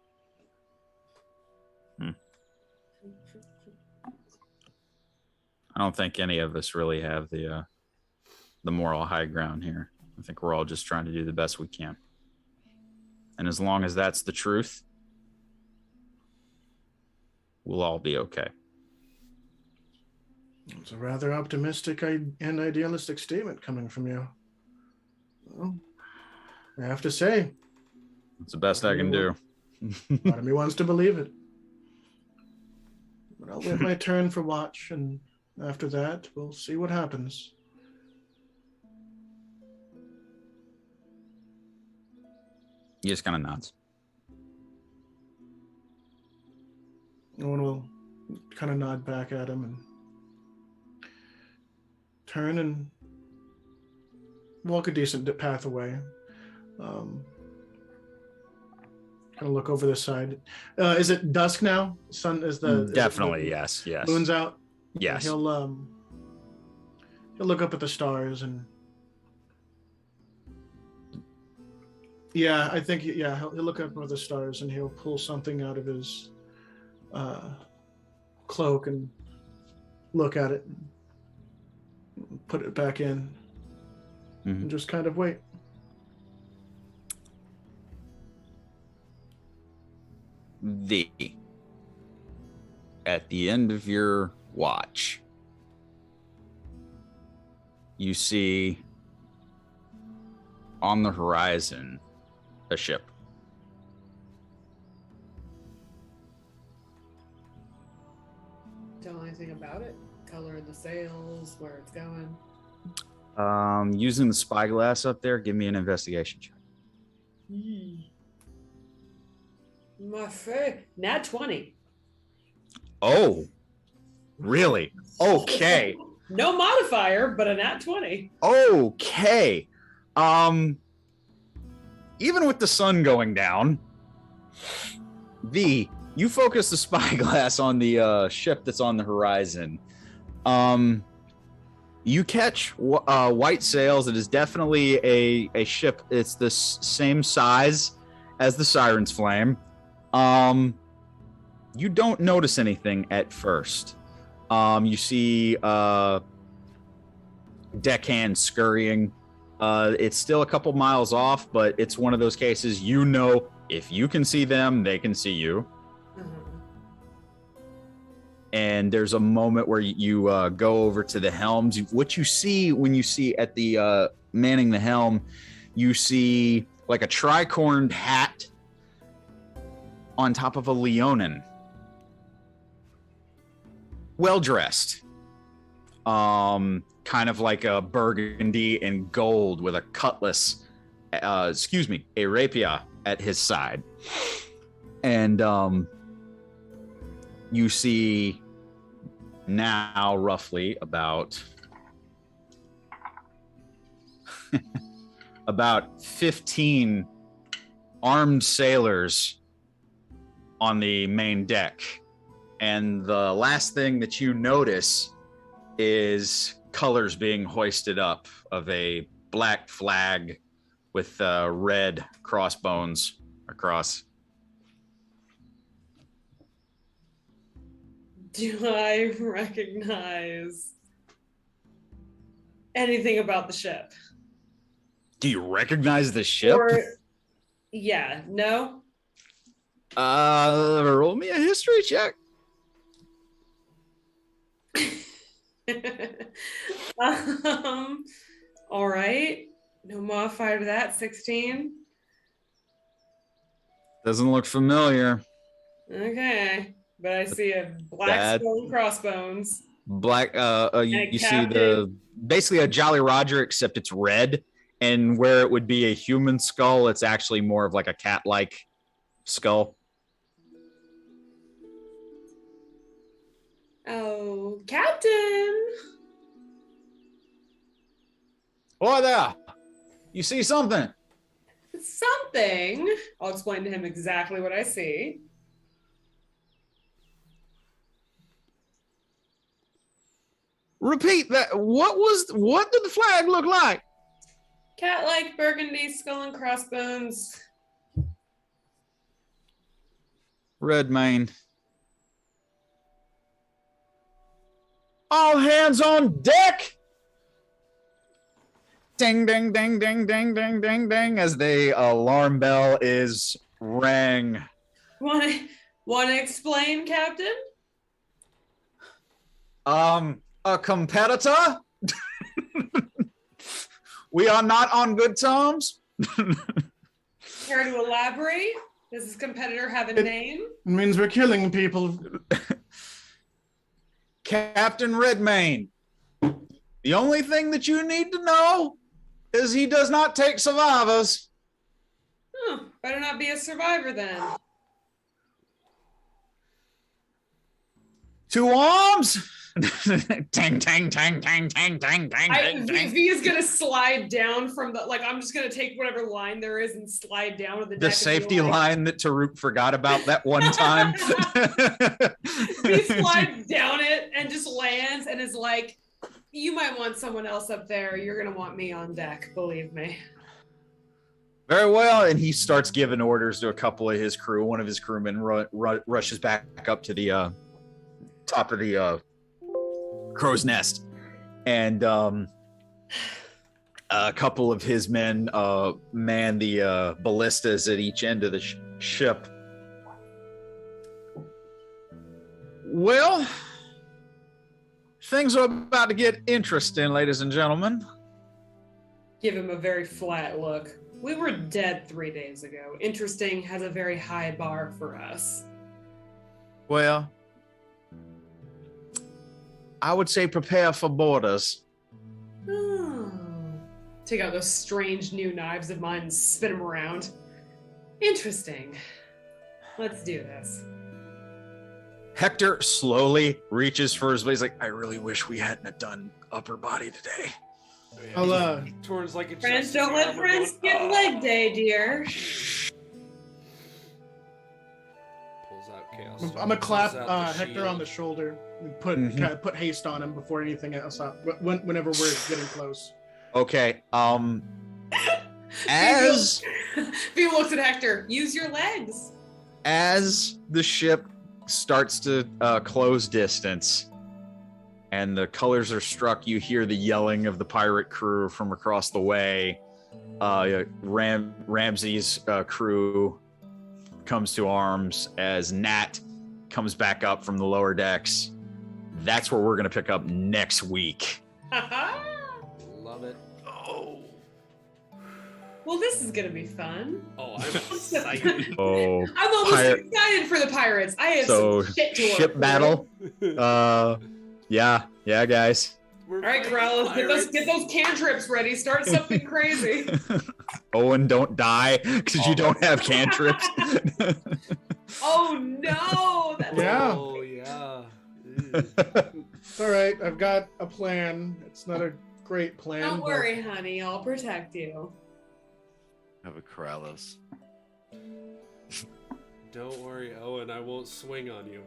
S5: don't think any of us really have the moral high ground here. I think we're all just trying to do the best we can. And as long as that's the truth, we'll all be okay.
S2: It's a rather optimistic and idealistic statement coming from you. Well, I have to say,
S5: It's the best I can do.
S2: part of me wants to believe it. But I'll wait my turn for watch, and after that, we'll see what happens.
S5: He just kind of nods.
S2: Owen will kind of nod back at him and turn and walk a decent path away. Kind of look over this side. Is it dusk now? Sun is the
S5: Definitely, yes.
S2: Moon's out.
S5: Yes.
S2: He'll look up at the stars and I think he'll look up at the stars and he'll pull something out of his cloak and look at it, and put it back in, and just kind of wait.
S5: At the end of your watch, you see on the horizon a ship.
S1: Tell anything about it? Color of the sails, where it's going.
S5: Using the spyglass up there, give me an investigation check.
S1: My favorite. Nat 20.
S5: Oh, really? Okay.
S1: No modifier, but a nat 20.
S5: Okay. Even with the sun going down, you focus the spyglass on the ship that's on the horizon. You catch white sails. It is definitely a ship. It's the same size as the Siren's Flame. You don't notice anything at first. You see deckhands scurrying. It's still a couple miles off, but it's one of those cases, if you can see them, they can see you. And there's a moment where you go over to the helms. What you see when you see at the manning the helm, you see like a tricorned hat on top of a Leonin. Well-dressed. Kind of like a burgundy and gold with a cutlass, a rapier at his side. And you see now roughly about 15 armed sailors on the main deck. And the last thing that you notice is colors being hoisted up of a black flag with red crossbones across.
S1: Do I recognize anything about the ship?
S5: Do you recognize the ship?
S1: No?
S5: Roll me a history check.
S1: All right. No modifier to that. 16.
S5: Doesn't look familiar.
S1: Okay. But I see a black skull and crossbones.
S5: Black, you see basically a Jolly Roger, except it's red. And where it would be a human skull, it's actually more of like a cat-like skull.
S1: Oh, Captain!
S5: Oh, there! You see something?
S1: Something. I'll explain to him exactly what I see.
S5: Repeat that. What did the flag look like?
S1: Cat-like burgundy skull and crossbones.
S5: Red mane. All hands on deck! Ding, ding, ding, ding, ding, ding, ding, ding, as the alarm bell is rang.
S1: Want to explain, Captain?
S5: A competitor? We are not on good terms.
S1: Care to elaborate? Does this competitor have a name?
S2: It means we're killing people.
S5: Captain Redmayne. The only thing that you need to know is he does not take survivors.
S1: Better not be a survivor then.
S5: 2 arms. Tang, tang, tang, tang, tang, tang, tang, tang.
S1: V is gonna slide down from the I'm just gonna take whatever line there is and slide down to the deck.
S5: The safety line that Taruk forgot about that one time.
S1: He slides down it and just lands and is like, you might want someone else up there. You're gonna want me on deck, believe me.
S5: Very well, and he starts giving orders to a couple of his crew. One of his crewmen rushes back up to the top of the crow's nest, and a couple of his men man the ballistas at each end of the ship. Well, things are about to get interesting, ladies and gentlemen.
S1: Give him a very flat look. We were dead 3 days ago. Interesting has a very high bar for us.
S5: Well, I would say prepare for borders.
S1: Oh. Take out those strange new knives of mine and spin them around. Interesting. Let's do this.
S5: Hector slowly reaches for his blade. He's like, I really wish we hadn't have done upper body today.
S2: I'll,
S4: Turns like a
S1: Friends don't let friends get leg day, dear.
S4: Pulls out chaos.
S2: I'm gonna clap
S4: Pulls out the
S2: Hector
S4: shield.
S2: on the shoulder and kind of put haste on him before anything else up. Whenever we're getting close.
S5: Okay. As
S1: V looks at Hector. Use your legs.
S5: as the ship starts to close distance and the colors are struck, you hear the yelling of the pirate crew from across the way. Ramsey's crew comes to arms as Nat comes back up from the lower decks. That's where we're going to pick up next week.
S4: Love it.
S1: Well, this is gonna be fun.
S4: Oh, I'm excited.
S5: Oh,
S1: I'm almost excited for the pirates. I have
S5: so
S1: some shit to work
S5: ship
S1: through.
S5: battle. Yeah, guys.
S1: All right, Corrales, get those cantrips ready. Start something crazy.
S5: Owen, don't die because you don't have cantrips.
S1: Oh no! That's
S2: Yeah.
S4: Oh yeah.
S2: It's all right. I've got a plan. It's not a great plan.
S1: Don't
S2: but
S1: worry, honey. I'll protect you.
S6: Have a Corrales.
S4: Don't worry, Owen. I won't swing on you.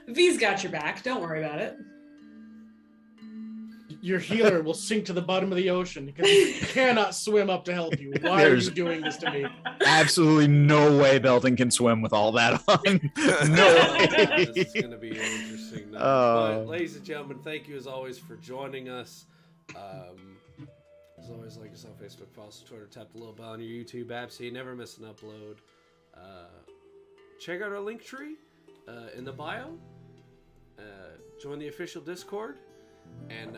S1: V's got your back. Don't worry about it.
S2: Your healer will sink to the bottom of the ocean because he cannot swim up to help you. Why are you doing this to me?
S5: Absolutely no way Belton can swim with all that on. No way.
S4: This is going to be an interesting night. But, ladies and gentlemen, thank you as always for joining us. As always, like us on Facebook, follow us on Twitter, tap the little bell on your YouTube app so you never miss an upload. Check out our link tree in the bio. Join the official Discord. And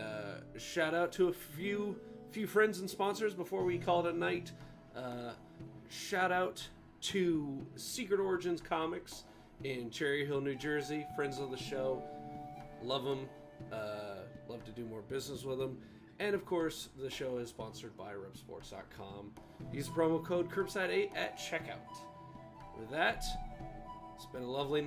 S4: shout out to a few friends and sponsors before we call it a night. Shout out to Secret Origins Comics in Cherry Hill, New Jersey. Friends of the show. Love them. Love to do more business with them. And of course, the show is sponsored by repsports.com. Use the promo code CURBSIDE8 at checkout. With that, it's been a lovely night.